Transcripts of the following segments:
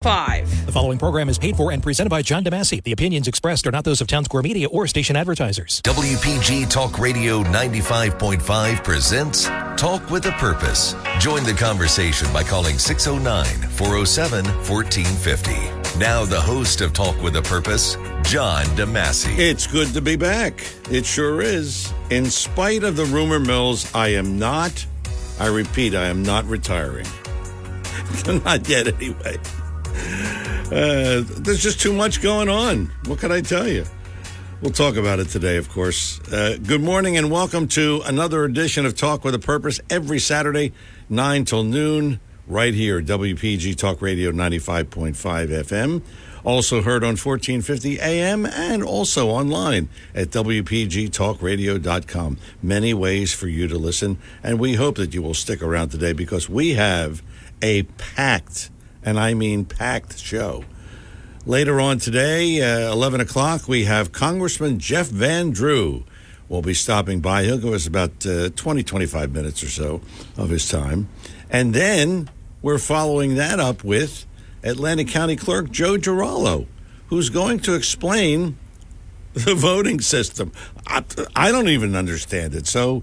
5. The following program is paid for and presented by John DeMasi. The opinions expressed are not those of Town Square Media or station advertisers. WPG Talk Radio 95.5 presents Talk with a Purpose. Join the conversation by calling 609-407-1450. Now the host of Talk with a Purpose, John DeMasi. It's good to be back. It sure is. In spite of the rumor mills, I am not retiring. Not yet, anyway. There's just too much going on. What can I tell you? We'll talk about it today, of course. Good morning and welcome to another edition of Talk with a Purpose every Saturday, 9 till noon, right here, WPG Talk Radio 95.5 FM. Also heard on 1450 AM and also online at WPGTalkRadio.com. Many ways for you to listen, and we hope that you will stick around today because we have a packed, and I mean packed, show. Later on today, 11 o'clock, we have Congressman Jeff Van Drew will be stopping by. He'll give us about 25 minutes or so of his time. And then we're following that up with Atlantic County Clerk Joe Giralo, who's going to explain the voting system. I don't even understand it, so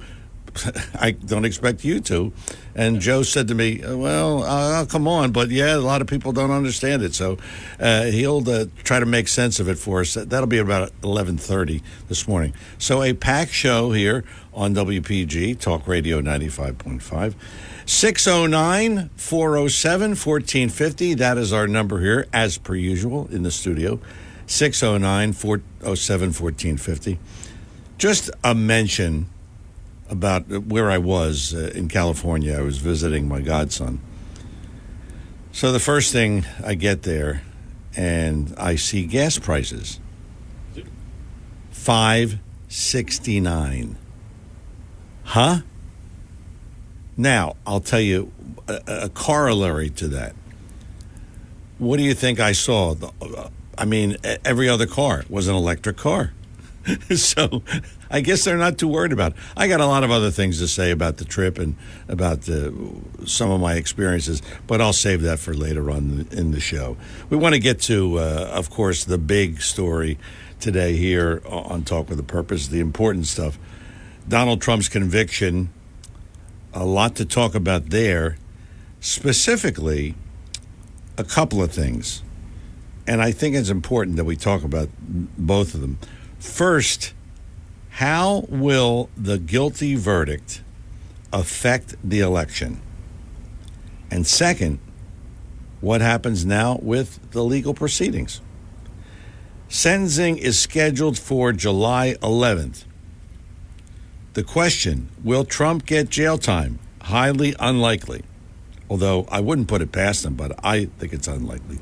I don't expect you to. And Joe said to me, well, I'll come on, but yeah, a lot of people don't understand it. So he'll try to make sense of it for us. That'll be about 11:30 this morning. So a packed show here on WPG, Talk Radio 95.5. 609-407-1450. That is our number here, as per usual, in the studio. 609-407-1450. Just a mention about where I was in California. I was visiting my godson. So the first thing I get there, and I see gas prices. $5.69. Huh? Now, I'll tell you a corollary to that. What do you think I saw? Every other car was an electric car. So I guess they're not too worried about it. I got a lot of other things to say about the trip and about some of my experiences, but I'll save that for later on in the show. We want to get to, of course, the big story today here on Talk with a Purpose, the important stuff. Donald Trump's conviction, a lot to talk about there. Specifically, a couple of things. And I think it's important that we talk about both of them. First, how will the guilty verdict affect the election? And second, what happens now with the legal proceedings? Sentencing is scheduled for July 11th. The question, will Trump get jail time? Highly unlikely. Although I wouldn't put it past him, but I think it's unlikely.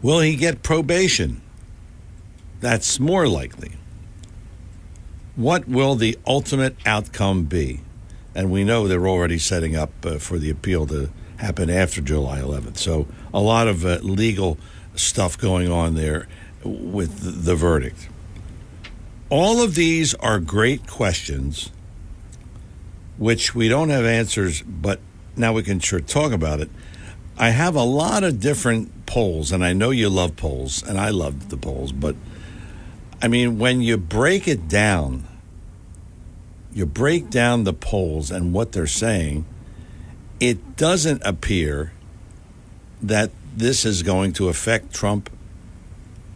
Will he get probation? That's more likely. What will the ultimate outcome be? And we know they're already setting up for the appeal to happen after July 11th. So a lot of legal stuff going on there with the verdict. All of these are great questions, which we don't have answers, but now we can sure talk about it. I have a lot of different polls, and I know you love polls, and I love the polls, but I mean, when you break it down, you break down the polls and what they're saying, it doesn't appear that this is going to affect Trump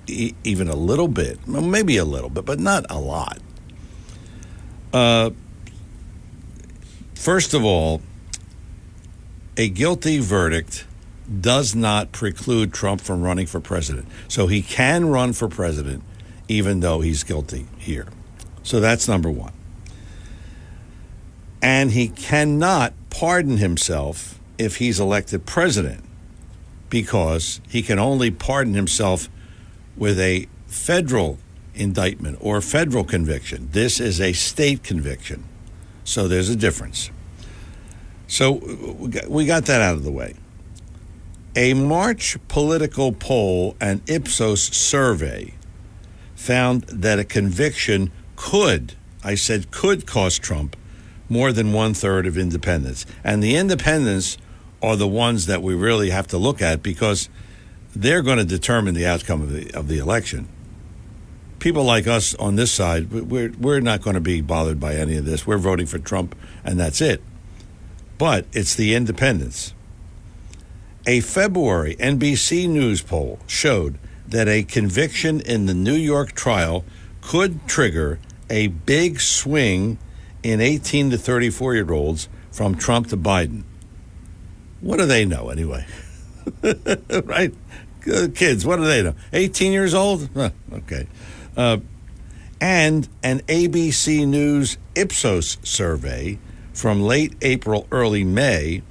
even a little bit. Well, maybe a little bit, but not a lot. First of all, a guilty verdict does not preclude Trump from running for president. So he can run for president even though he's guilty here. So that's number one. And he cannot pardon himself if he's elected president, because he can only pardon himself with a federal indictment or federal conviction. This is a state conviction. So there's a difference. So we got that out of the way. A March political poll and Ipsos survey found that a conviction could cost Trump more than 1/3 of independents. And the independents are the ones that we really have to look at, because they're going to determine the outcome of the election. People like us on this side, we're not going to be bothered by any of this. We're voting for Trump, and that's it. But it's the independents. A February NBC News poll showed that a conviction in the New York trial could trigger a big swing in 18 to 34-year-olds from Trump to Biden. What do they know anyway? Right? Kids, what do they know? 18 years old? Okay. And an ABC News Ipsos survey from late April, early May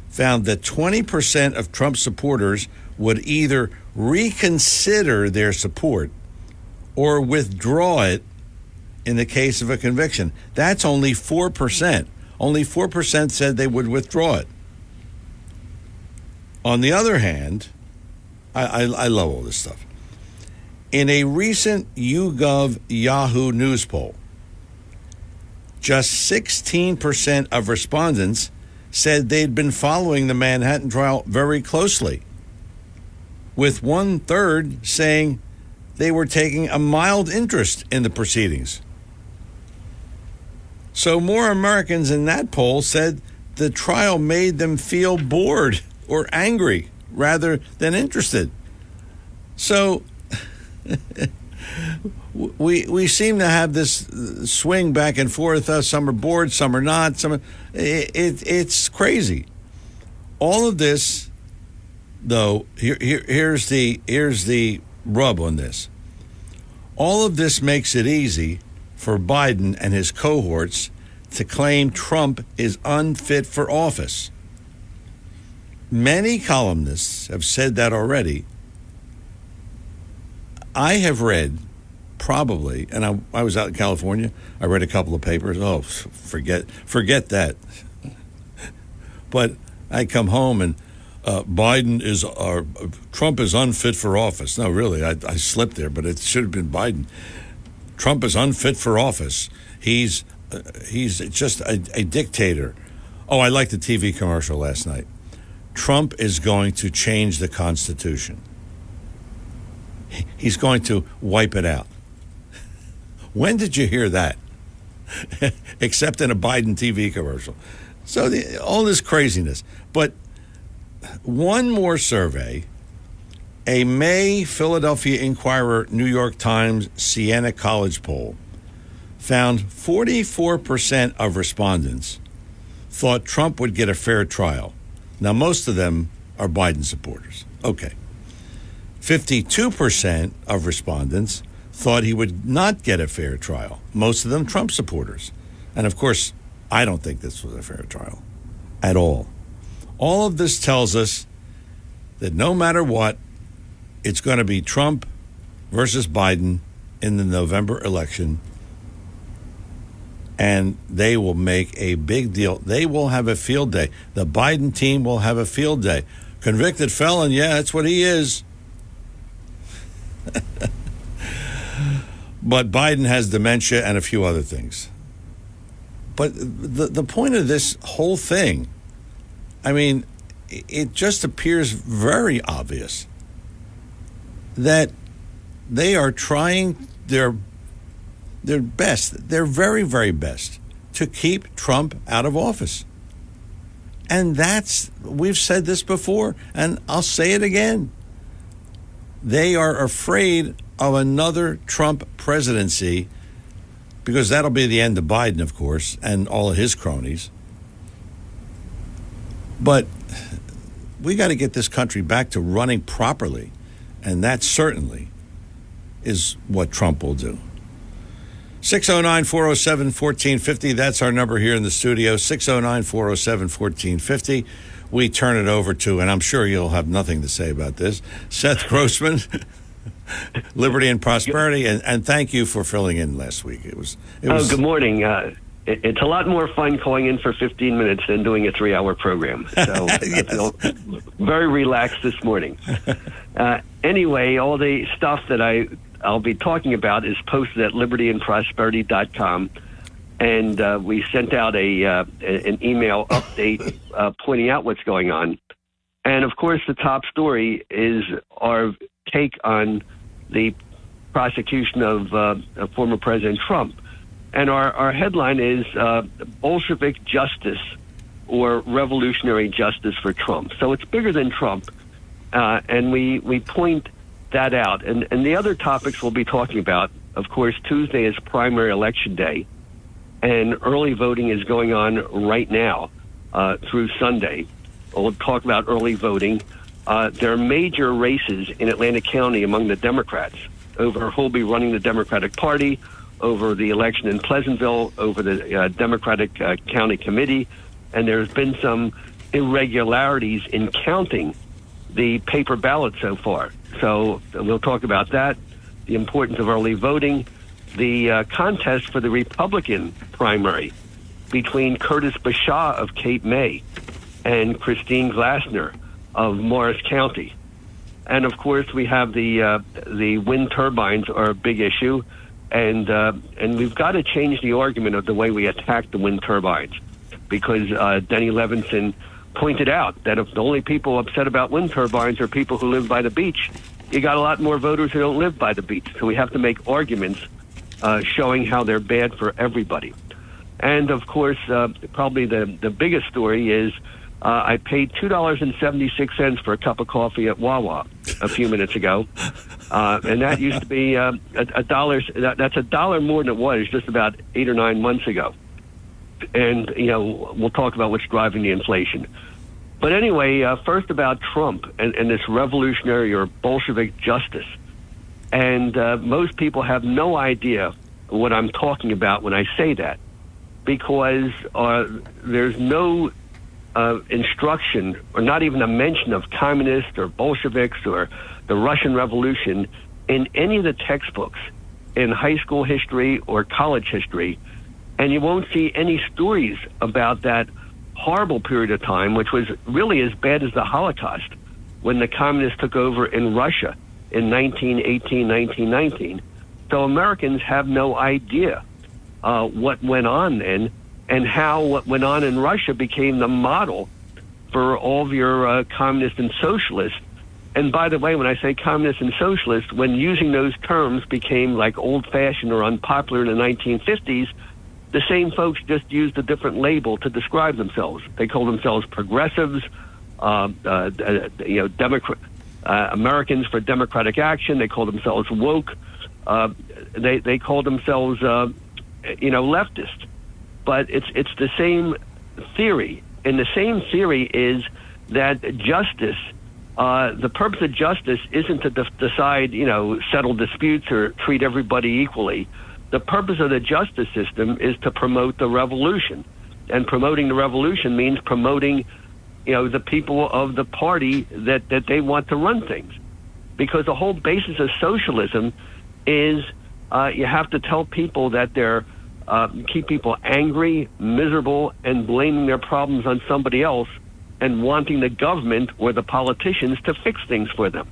found that 20% of Trump supporters would either reconsider their support or withdraw it in the case of a conviction. That's only 4%. Only 4% said they would withdraw it. On the other hand, I love all this stuff. In a recent YouGov Yahoo News poll, just 16% of respondents said they'd been following the Manhattan trial very closely, with 1/3 saying they were taking a mild interest in the proceedings. So more Americans in that poll said the trial made them feel bored or angry rather than interested. So we seem to have this swing back and forth. Some are bored, some are not. It's crazy. All of this, though, here's the rub on this. All of this makes it easy for Biden and his cohorts to claim Trump is unfit for office. Many columnists have said that already. I have read, probably, and I was out in California. I read a couple of papers. Oh, forget that. But I come home and Trump is unfit for office. No, really, I slipped there, but it should have been Biden. Trump is unfit for office. He's just a dictator. Oh, I liked the TV commercial last night. Trump is going to change the Constitution. He's going to wipe it out. When did you hear that? Except in a Biden TV commercial. So all this craziness. But one more survey, a May Philadelphia Inquirer, New York Times, Siena College poll, found 44% of respondents thought Trump would get a fair trial. Now, most of them are Biden supporters. Okay. 52% of respondents thought he would not get a fair trial. Most of them Trump supporters. And of course, I don't think this was a fair trial at all. All of this tells us that no matter what, it's going to be Trump versus Biden in the November election. And they will make a big deal. They will have a field day. The Biden team will have a field day. Convicted felon, yeah, that's what he is. But Biden has dementia and a few other things. But the point of this whole thing, I mean, it just appears very obvious that they are trying their best, their very, very best, to keep Trump out of office. And we've said this before, and I'll say it again. They are afraid of another Trump presidency, because that'll be the end of Biden, of course, and all of his cronies. But we got to get this country back to running properly, and that certainly is what Trump will do. 609-407-1450, that's our number here in the studio, 609-407-1450. We turn it over to, and I'm sure you'll have nothing to say about this, Seth Grossman, Liberty and Prosperity, and thank you for filling in last week. It was good morning. It's a lot more fun calling in for 15 minutes than doing a 3-hour program. So Yes. I feel very relaxed this morning. Anyway, all the stuff that I'll be talking about is posted at libertyandprosperity.com. and we sent out an email update pointing out what's going on. And, of course, the top story is our take on the prosecution of former President Trump. And our headline is Bolshevik Justice or Revolutionary Justice for Trump. So it's bigger than Trump, and we point that out. And the other topics we'll be talking about, of course, Tuesday is primary election day, and early voting is going on right now through Sunday. We'll talk about early voting. There are major races in Atlantic County among the Democrats over who'll be running the Democratic Party, over the election in Pleasantville, over the Democratic County Committee, and there's been some irregularities in counting the paper ballots so far. So we'll talk about that, the importance of early voting, the contest for the Republican primary between Curtis Bashaw of Cape May and Christine Glasner of Morris County. And, of course, we have the wind turbines are a big issue, and we've got to change the argument of the way we attack the wind turbines, because Denny Levinson pointed out that if the only people upset about wind turbines are people who live by the beach, you got a lot more voters who don't live by the beach. So we have to make arguments showing how they're bad for everybody. And, of course, probably the biggest story is I paid $2.76 for a cup of coffee at Wawa a few minutes ago, and that used to be a dollar. That's $1 more than it was just about 8 or 9 months ago. And we'll talk about what's driving the inflation. But anyway, first about Trump and this revolutionary or Bolshevik justice. And most people have no idea what I'm talking about when I say that, because there's no instruction or not even a mention of communists or Bolsheviks or the Russian Revolution in any of the textbooks in high school history or college history. And you won't see any stories about that horrible period of time, which was really as bad as the Holocaust, when the communists took over in Russia in 1918, 1919. So Americans have no idea what went on then, and how what went on in Russia became the model for all of your communists and socialists. And by the way, when I say communists and socialists, when using those terms became like old-fashioned or unpopular in the 1950s, the same folks just used a different label to describe themselves. They called themselves progressives, Americans for Democratic Action. They called themselves woke. They called themselves, leftist. But it's the same theory, and the same theory is that justice. The purpose of justice isn't to decide, settle disputes or treat everybody equally. The purpose of the justice system is to promote the revolution, and promoting the revolution means promoting, the people of the party that they want to run things, because the whole basis of socialism is you have to tell people that they're keep people angry, miserable, and blaming their problems on somebody else, and wanting the government or the politicians to fix things for them.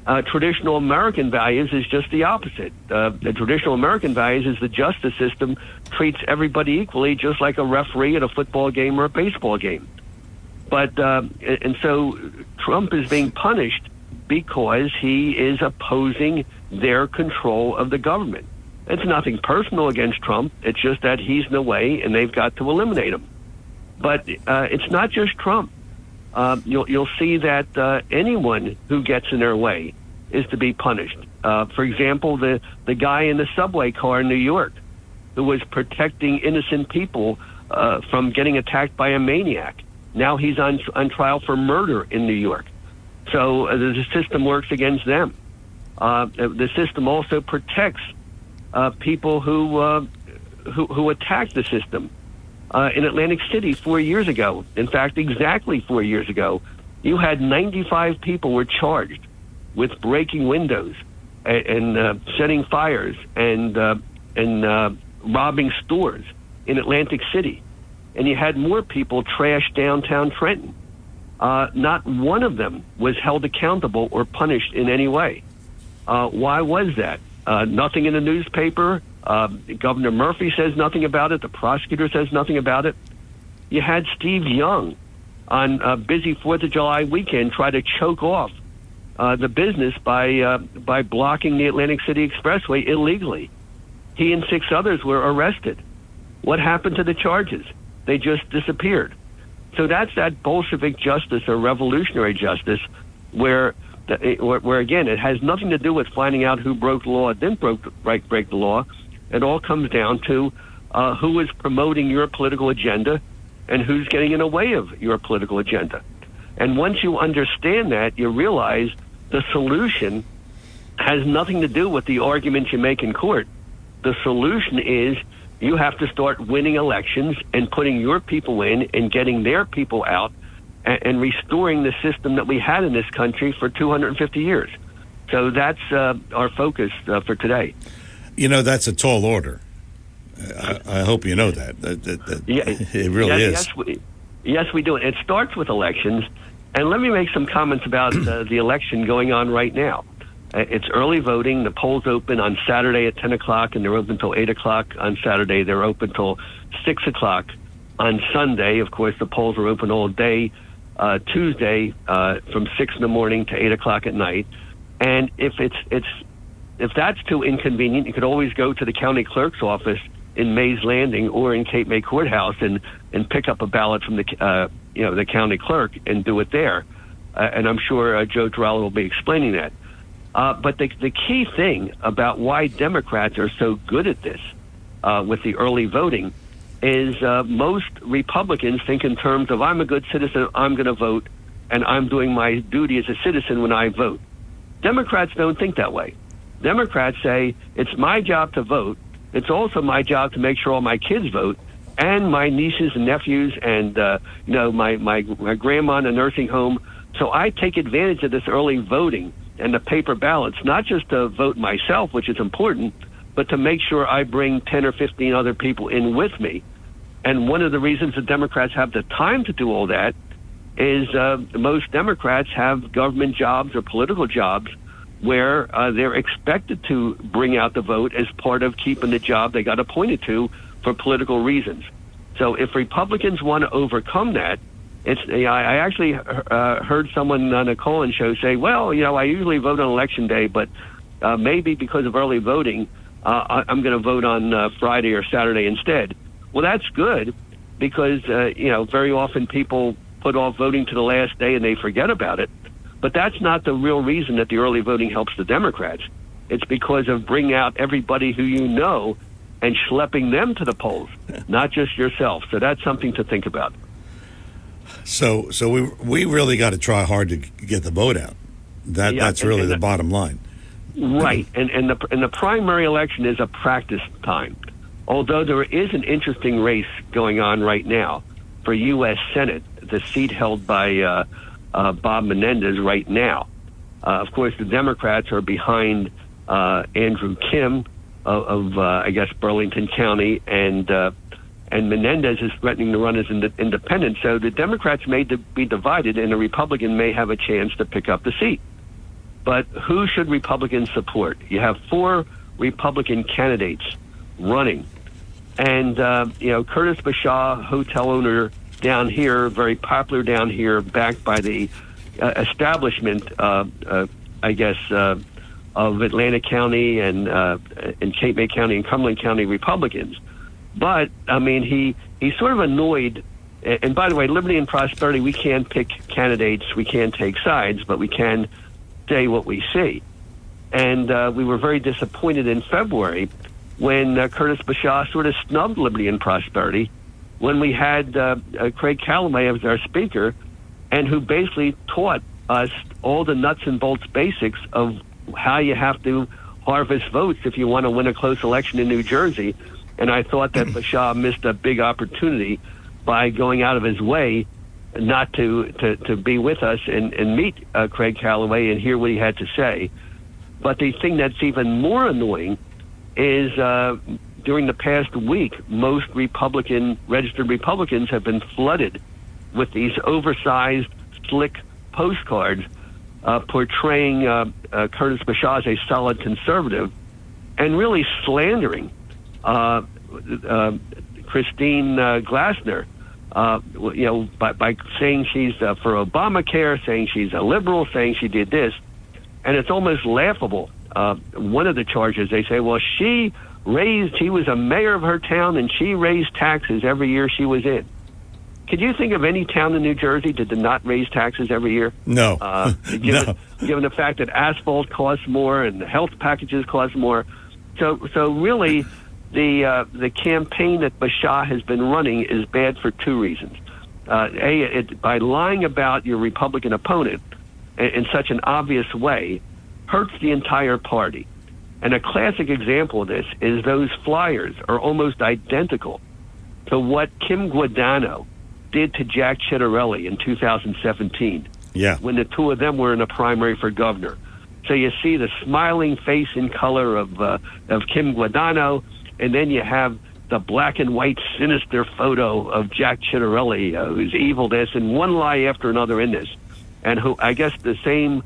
Traditional American values is just the opposite. The traditional American values is the justice system treats everybody equally, just like a referee at a football game or a baseball game. But and so Trump is being punished because he is opposing their control of the government. It's nothing personal against Trump. It's just that he's in the way, and they've got to eliminate him. But it's not just Trump. You'll see that anyone who gets in their way is to be punished. For example, the guy in the subway car in New York who was protecting innocent people from getting attacked by a maniac. Now he's on trial for murder in New York. So the system works against them. The system also protects people who attack the system. In Atlantic City 4 years ago, in fact, exactly 4 years ago, you had 95 people were charged with breaking windows and setting fires and robbing stores in Atlantic City. And you had more people trash downtown Trenton. Not one of them was held accountable or punished in any way. Why was that? Nothing in the newspaper, Governor Murphy says nothing about it. The prosecutor says nothing about it. You had Steve Young on a busy 4th of July weekend try to choke off the business by blocking the Atlantic City Expressway illegally. He and 6 others were arrested. What happened to the charges? They just disappeared. So that's that Bolshevik justice or revolutionary justice where again, it has nothing to do with finding out who broke the law or didn't break the law. It all comes down to who is promoting your political agenda and who's getting in the way of your political agenda. And once you understand that, you realize the solution has nothing to do with the arguments you make in court. The solution is you have to start winning elections and putting your people in and getting their people out and restoring the system that we had in this country for 250 years. So that's our focus for today. You know, that's a tall order. I hope you know that. It really is. Yes, we do. It starts with elections. And let me make some comments about the election going on right now. It's early voting. The polls open on Saturday at 10 o'clock, and they're open until 8 o'clock on Saturday. They're open until 6 o'clock on Sunday. Of course, the polls are open all day. Tuesday from 6 in the morning to 8 o'clock at night. And if that's too inconvenient, you could always go to the county clerk's office in Mays Landing or in Cape May Courthouse and pick up a ballot from the county clerk and do it there. And I'm sure Joe Giralo will be explaining that. But the key thing about why Democrats are so good at this with the early voting is most Republicans think in terms of I'm a good citizen, I'm going to vote, and I'm doing my duty as a citizen when I vote. Democrats don't think that way. Democrats say it's my job to vote. It's also my job to make sure all my kids vote, and my nieces and nephews, and my grandma in a nursing home. So I take advantage of this early voting and the paper ballots, not just to vote myself, which is important, but to make sure I bring 10 or 15 other people in with me. And one of the reasons the Democrats have the time to do all that is most Democrats have government jobs or political jobs where they're expected to bring out the vote as part of keeping the job they got appointed to for political reasons. So if Republicans want to overcome that, I actually heard someone on a call-in show say, well, I usually vote on Election Day, but maybe because of early voting, I'm going to vote on Friday or Saturday instead. Well, that's good because, very often people put off voting to the last day and they forget about it. But that's not the real reason that the early voting helps the Democrats. It's because of bringing out everybody who you know and schlepping them to the polls, not just yourself. So that's something to think about. So we really got to try hard to get the vote out. That's really the bottom line. Right, and the primary election is a practice time. Although there is an interesting race going on right now for U.S. Senate, the seat held by Bob Menendez right now. Of course, the Democrats are behind Andrew Kim of I guess, Burlington County, and Menendez is threatening to run as an independent. So the Democrats may be divided, and a Republican may have a chance to pick up the seat. But who should Republicans support? You have 4 Republican candidates running. And, Curtis Bashaw, hotel owner down here, very popular down here, backed by the establishment, of Atlantic County and Cape May County and Cumberland County Republicans. But, he's sort of annoyed. And by the way, Liberty and Prosperity, we can't pick candidates, we can't take sides, but we can say what we see. And we were very disappointed in February when Curtis Bashaw sort of snubbed Liberty and Prosperity when we had Craig Callaway as our speaker, and who basically taught us all the nuts and bolts basics of how you have to harvest votes if you want to win a close election in New Jersey. And I thought that Bashaw missed a big opportunity by going out of his way not to be with us and meet Craig Callaway and hear what he had to say. But the thing that's even more annoying is during the past week, most registered Republicans have been flooded with these oversized, slick postcards portraying Curtis Bashaw as a solid conservative and really slandering Christine Glasner, by saying she's for Obamacare, saying she's a liberal, saying she did this. And it's almost laughable. One of the charges, they say, well, she was a mayor of her town and she raised taxes every year she was in. Could you think of any town in New Jersey that did not raise taxes every year? No. Given the fact that asphalt costs more and the health packages cost more. So really, the campaign that Bashar has been running is bad for two reasons. By lying about your Republican opponent in such an obvious way, hurts the entire party. And a classic example of this is those flyers are almost identical to what Kim Guadagno did to Jack Ciattarelli in 2017, when the two of them were in a primary for governor. So you see the smiling face and color of Kim Guadagno, and then you have the black and white sinister photo of Jack Ciattarelli, who's evilness, and one lie after another in this. And who, I guess the same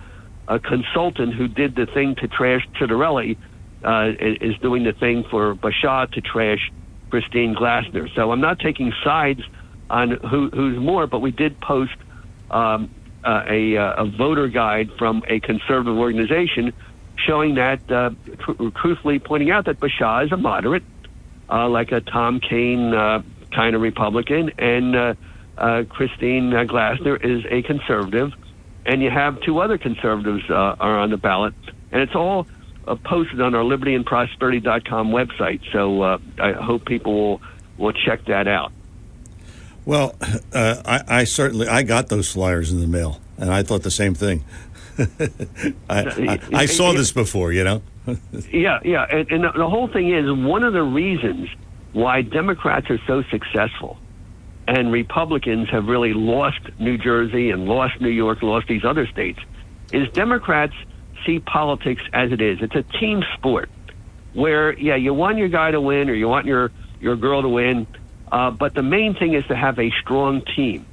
consultant who did the thing to trash Ciattarelli is doing the thing for Bashar to trash Christine Glasner. So I'm not taking sides on who's more, but we did post a voter guide from a conservative organization showing that, truthfully pointing out that Bashar is a moderate, like a Tom Kaine kind of Republican, and Christine Glasner is a conservative, and you have two other conservatives are on the ballot, and it's all posted on our libertyandprosperity.com website. So I hope people will check that out. Well, I got those flyers in the mail, and I thought the same thing. I saw this before, Yeah. And the whole thing is, one of the reasons why Democrats are so successful and Republicans have really lost New Jersey and lost New York, lost these other states, is Democrats see politics as it is. It's a team sport where, you want your guy to win or you want your girl to win, but the main thing is to have a strong team.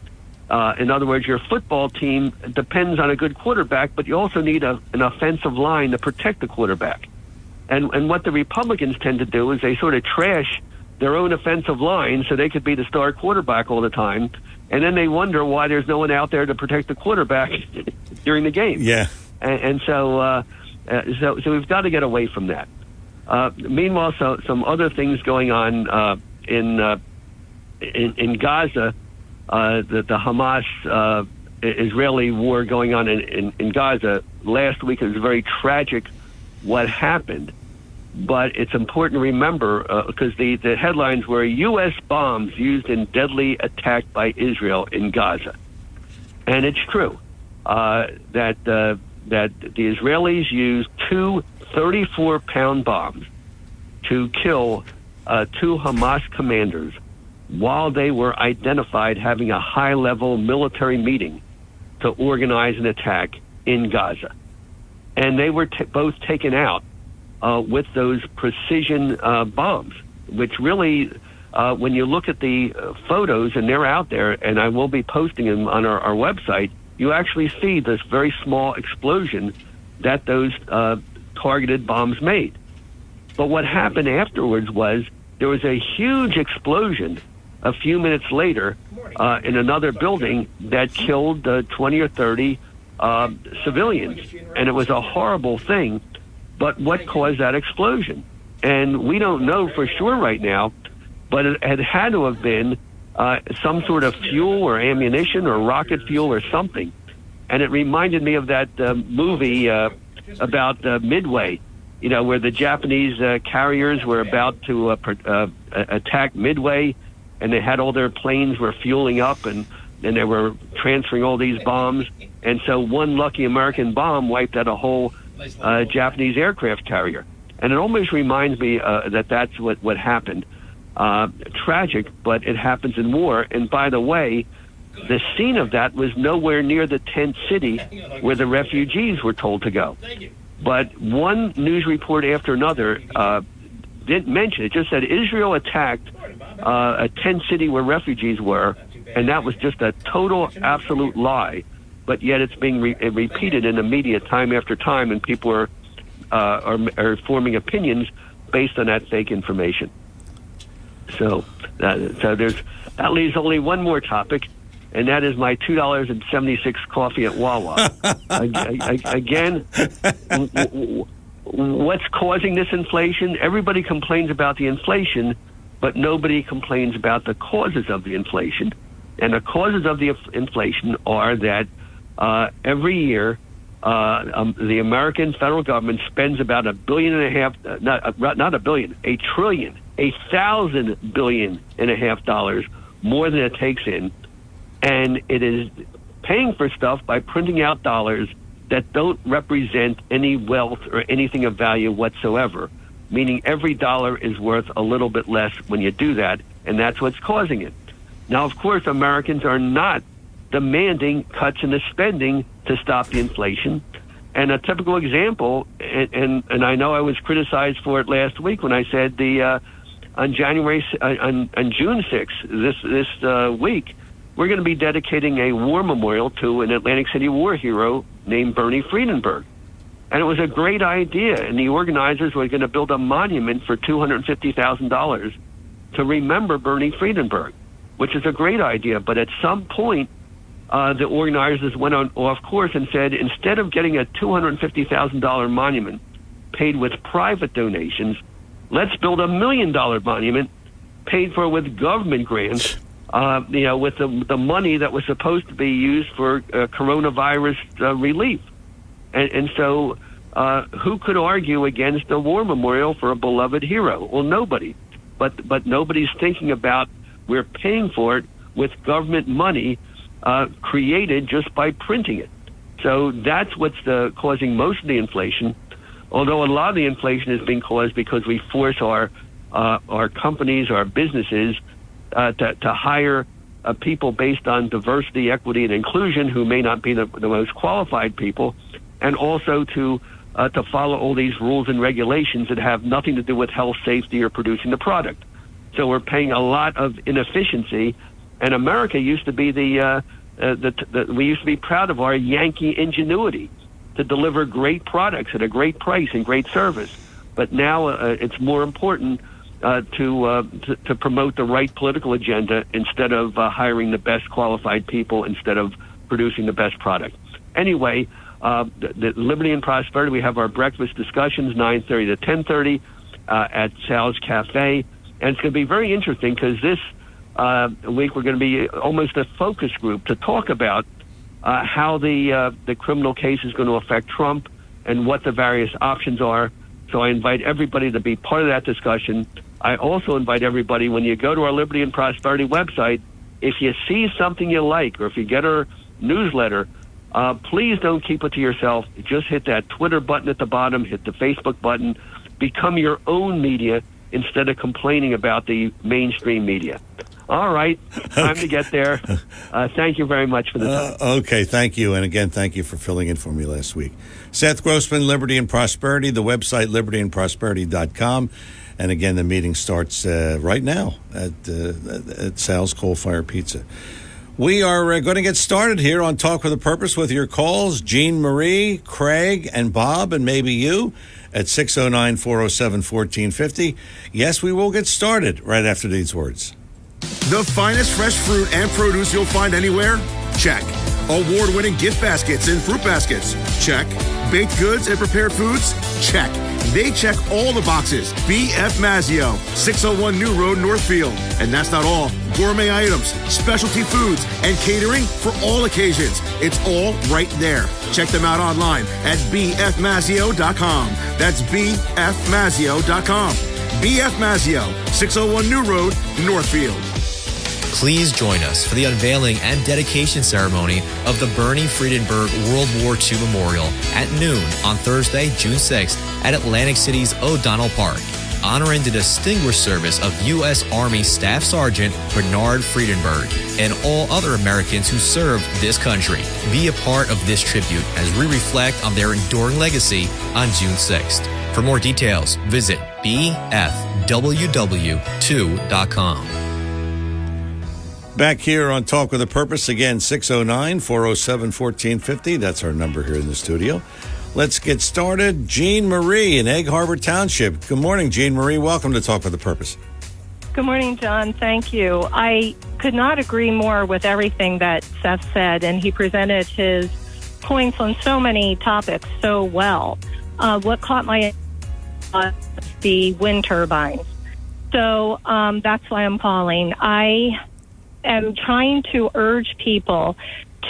In other words, your football team depends on a good quarterback, but you also need an offensive line to protect the quarterback. And what the Republicans tend to do is they sort of trash their own offensive line so they could be the star quarterback all the time, and then they wonder why there's no one out there to protect the quarterback during the game. Yeah. And so we've got to get away from that. Meanwhile, some other things going on in Gaza. The Hamas Israeli war going on in Gaza. Last week it was very tragic what happened, but it's important to remember because the headlines were U.S. bombs used in deadly attack by Israel in Gaza. And it's true that the Israelis used two 34-pound bombs to kill two Hamas commanders while they were identified having a high-level military meeting to organize an attack in Gaza. And they were both taken out with those precision bombs, which really, when you look at the photos, and they're out there, and I will be posting them on our website, you actually see this very small explosion that those targeted bombs made. But what happened afterwards was there was a huge explosion a few minutes later in another building that killed 20 or 30 civilians. And it was a horrible thing. But what caused that explosion? And we don't know for sure right now, but it had to have been some sort of fuel or ammunition or rocket fuel or something. And it reminded me of that movie about Midway, where the Japanese carriers were about to attack Midway, and they had all their planes were fueling up, and they were transferring all these bombs. And so one lucky American bomb wiped out a whole Japanese aircraft carrier. And it almost reminds me that that's what happened. Tragic, but it happens in war. And by the way, the scene of that was nowhere near the tent city where the refugees were told to go. But one news report after another didn't mention it. Just said Israel attacked a tent city where refugees were, and that was just a total, absolute lie. But yet it's being repeated in the media time after time, and people are forming opinions based on that fake information. So that leaves only one more topic, and that is my $2.76 coffee at Wawa. Again, what's causing this inflation? Everybody complains about the inflation, but nobody complains about the causes of the inflation. And the causes of the inflation are that every year the American federal government spends about $1.5 billion, not a billion, $1 trillion, $1,000 billion and a half dollars more than it takes in, and it is paying for stuff by printing out dollars that don't represent any wealth or anything of value whatsoever, meaning every dollar is worth a little bit less when you do that, and that's what's causing it. Now, of course, Americans are not demanding cuts in the spending to stop the inflation. And a typical example, and I know I was criticized for it last week when I said on June 6th, this week, we're going to be dedicating a war memorial to an Atlantic City war hero named Bernie Friedenberg. And it was a great idea, and the organizers were going to build a monument for $250,000 to remember Bernie Friedenberg, which is a great idea. But at some point, the organizers went off course and said, instead of getting a $250,000 monument paid with private donations, let's build $1 million monument paid for with government grants, with the money that was supposed to be used for coronavirus relief. And so who could argue against a war memorial for a beloved hero? Well, nobody. But nobody's thinking about we're paying for it with government money created just by printing it. So that's what's causing most of the inflation, although a lot of the inflation is being caused because we force our companies, our businesses, to hire people based on diversity, equity, and inclusion who may not be the most qualified people, and also to follow all these rules and regulations that have nothing to do with health, safety, or producing the product. So we're paying a lot of inefficiency. And America used to be we used to be proud of our Yankee ingenuity to deliver great products at a great price and great service. But now it's more important to promote the right political agenda instead of hiring the best qualified people instead of producing the best product. Anyway, the Liberty and Prosperity, we have our breakfast discussions 9:30 to 10:30 at Sal's Cafe, and it's going to be very interesting because this week we're going to be almost a focus group to talk about how the criminal case is going to affect Trump and what the various options are. So I invite everybody to be part of that discussion. I also invite everybody, when you go to our Liberty and Prosperity website, if you see something you like or if you get our newsletter, please don't keep it to yourself. Just hit that Twitter button at the bottom, hit the Facebook button, become your own media instead of complaining about the mainstream media. All right, time to get there. Thank you very much for the time. Okay, thank you. And again, thank you for filling in for me last week. Seth Grossman, Liberty and Prosperity, the website libertyandprosperity.com. And again, the meeting starts right now at Sal's Coal Fire Pizza. We are going to get started here on Talk with a Purpose with your calls. Jean Marie, Craig, and Bob, and maybe you at 609-407-1450. Yes, we will get started right after these words. The finest fresh fruit and produce you'll find anywhere? Check. Award-winning gift baskets and fruit baskets? Check. Baked goods and prepared foods? Check. They check all the boxes. B.F. Mazzio, 601 New Road, Northfield. And that's not all. Gourmet items, specialty foods, and catering for all occasions. It's all right there. Check them out online at bfmazzio.com. That's bfmazzio.com. B.F. Mazzio, 601 New Road, Northfield. Please join us for the unveiling and dedication ceremony of the Bernie Friedenberg World War II Memorial at noon on Thursday, June 6th at Atlantic City's O'Donnell Park, honoring the distinguished service of U.S. Army Staff Sergeant Bernard Friedenberg and all other Americans who served this country. Be a part of this tribute as we reflect on their enduring legacy on June 6th. For more details, visit bfww2.com. Back here on Talk with a Purpose, again, 609-407-1450. That's our number here in the studio. Let's get started. Jean Marie in Egg Harbor Township. Good morning, Jean Marie. Welcome to Talk with a Purpose. Good morning, John. Thank you. I could not agree more with everything that Seth said, and he presented his points on so many topics so well. What caught my the wind turbines. So that's why I'm calling. I am trying to urge people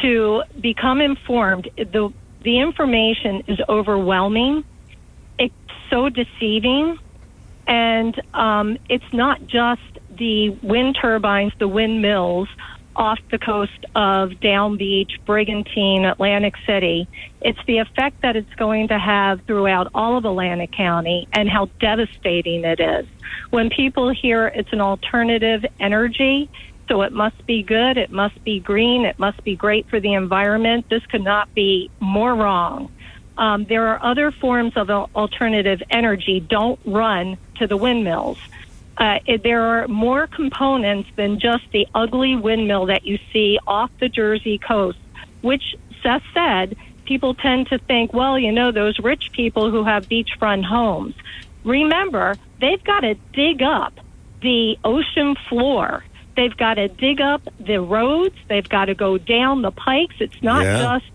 to become informed. The information is overwhelming. It's so deceiving. And it's not just the wind turbines, the windmills off the coast of Down Beach, Brigantine, Atlantic City. It's the effect that it's going to have throughout all of Atlantic County and how devastating it is. When people hear it's an alternative energy, so it must be good, it must be green, it must be great for the environment, this could not be more wrong. There are other forms of alternative energy. Don't run to the windmills. There are more components than just the ugly windmill that you see off the Jersey coast, which Seth said, people tend to think, well, you know, those rich people who have beachfront homes. Remember, they've got to dig up the ocean floor. They've got to dig up the roads. They've got to go down the pikes. It's not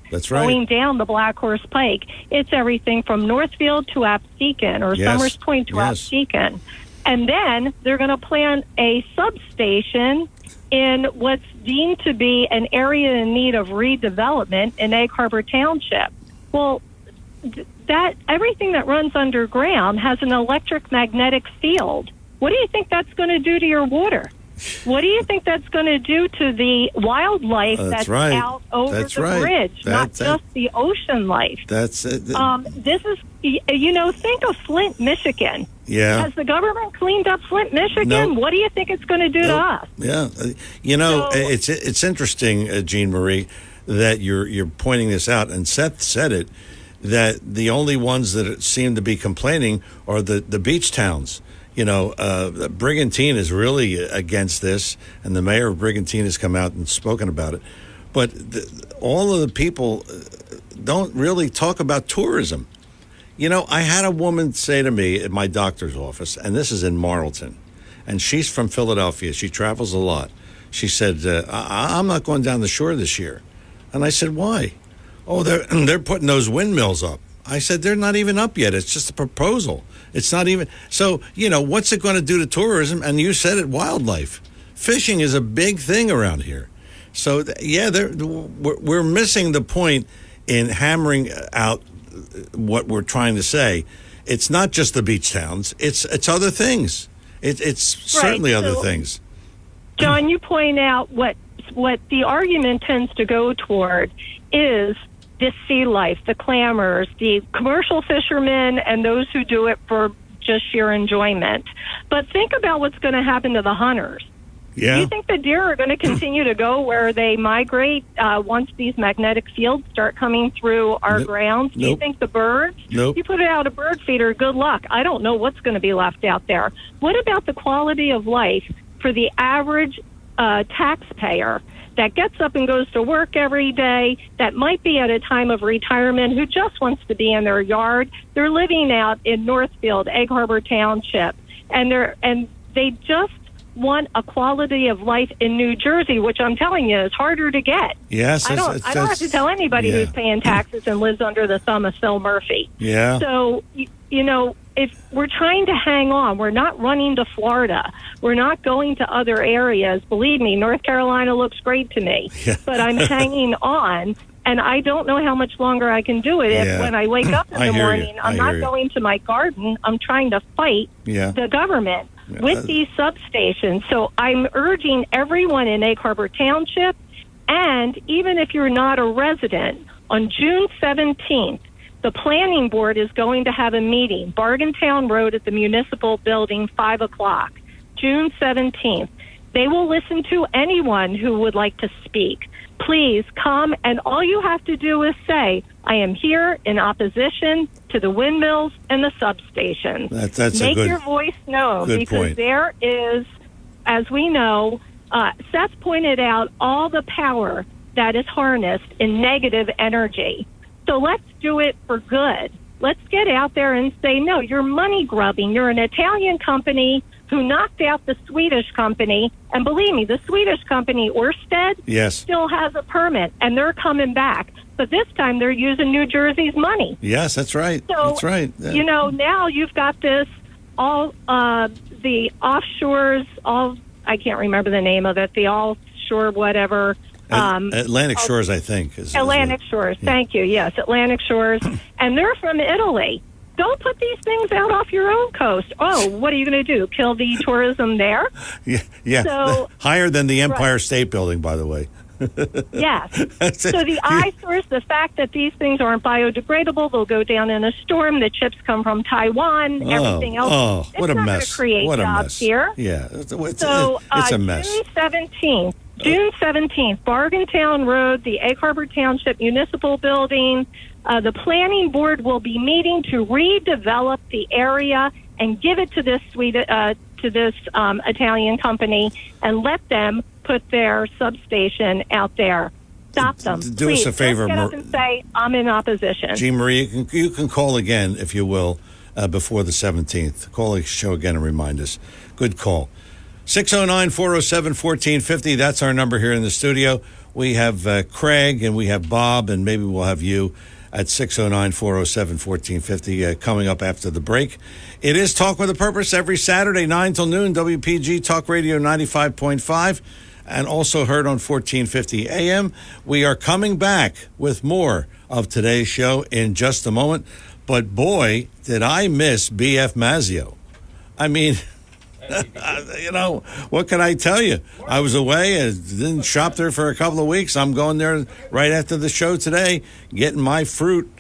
just going down the Black Horse Pike. It's everything from Northfield to Absecon or Summers Point to Absecon. And then they're going to plant a substation in what's deemed to be an area in need of redevelopment in Egg Harbor Township. Well, that everything that runs underground has an electromagnetic field. What do you think that's going to do to your water? What do you think that's going to do to the wildlife that's out over the bridge, not just the ocean life? That's it. This is, you know, think of Flint, Michigan. Yeah. Has the government cleaned up Flint, Michigan? Nope. What do you think it's going to do to us? Yeah. You know, it's interesting, Jean Marie, that you're pointing this out, and Seth said it, that the only ones that seem to be complaining are the beach towns. You know, Brigantine is really against this, and the mayor of Brigantine has come out and spoken about it. But all of the people don't really talk about tourism. You know, I had a woman say to me at my doctor's office, and this is in Marlton, and she's from Philadelphia. She travels a lot. She said, I'm not going down the shore this year. And I said, why? Oh, they're putting those windmills up. I said, they're not even up yet. It's just a proposal. It's not even. So, you know, what's it going to do to tourism? And you said it, wildlife. Fishing is a big thing around here. So, we're missing the point in hammering out what we're trying to say. It's not just the beach towns. It's other things. It's certainly other things. John, you point out what the argument tends to go toward is this sea life, the clammers, the commercial fishermen, and those who do it for just sheer enjoyment. But think about what's going to happen to the hunters. Yeah. Do you think the deer are going to continue to go where they migrate once these magnetic fields start coming through our grounds? Do you think the birds? Nope. You put it out a bird feeder, good luck. I don't know what's going to be left out there. What about the quality of life for the average taxpayer that gets up and goes to work every day, that might be at a time of retirement, who just wants to be in their yard? They're living out in Northfield, Egg Harbor Township, and they just want a quality of life in New Jersey, which I'm telling you is harder to get. Yes, I don't have to tell anybody who's paying taxes and lives under the thumb of Phil Murphy. Yeah. So, you know, if we're trying to hang on, we're not running to Florida. We're not going to other areas. Believe me, North Carolina looks great to me. Yeah. But I'm hanging on, and I don't know how much longer I can do it. If when I wake up in the morning, I'm not going to my garden. I'm trying to fight the government with these substations. So I'm urging everyone in Egg Harbor Township, and even if you're not a resident, on June 17th, the planning board is going to have a meeting, Bargaintown Road at the Municipal Building, 5 o'clock, June 17th. They will listen to anyone who would like to speak. Please come, and all you have to do is say, I am here in opposition to the windmills and the substations. That's Make your voice known, because there is, as we know, Seth pointed out all the power that is harnessed in negative energy. So let's do it for good. Let's get out there and say, no, you're money grubbing. You're an Italian company who knocked out the Swedish company. And believe me, the Swedish company, Ørsted, still has a permit, and they're coming back. But this time they're using New Jersey's money. Yes, that's right. So, that's right. You know, now you've got this, all the offshores, I can't remember the name of it, the offshore whatever. Atlantic Shores, I think. Atlantic Shores, thank you. Yes, Atlantic Shores. And they're from Italy. Don't put these things out off your own coast. Oh, what are you going to do? Kill the tourism there? Yeah. So, higher than the Empire State Building, by the way. Yes. So the eyesores, the fact that these things aren't biodegradable, they'll go down in a storm. The chips come from Taiwan. Everything else. Oh, what a mess! It's not going to create jobs here. Yeah, it's a mess. June 17th, Bargaintown Road, the Egg Harbor Township Municipal Building. The planning board will be meeting to redevelop the area and give it to this Italian company and let them put their substation out there. Stop them. Do Please, us a favor, get up and say I'm in opposition. Jean Marie, you can call again if you will before the 17th. Call the show again and remind us. Good call. 609-407-1450. That's our number here in the studio. We have Craig and we have Bob, and maybe we'll have you at 609-407-1450 coming up after the break. It is Talk with a Purpose every Saturday, 9 till noon, WPG Talk Radio 95.5, and also heard on 1450 AM. We are coming back with more of today's show in just a moment. But boy, did I miss BF Mazzeo. I mean, you know, what can I tell you? I was away. I didn't shop there for a couple of weeks. I'm going there right after the show today, getting my fruit,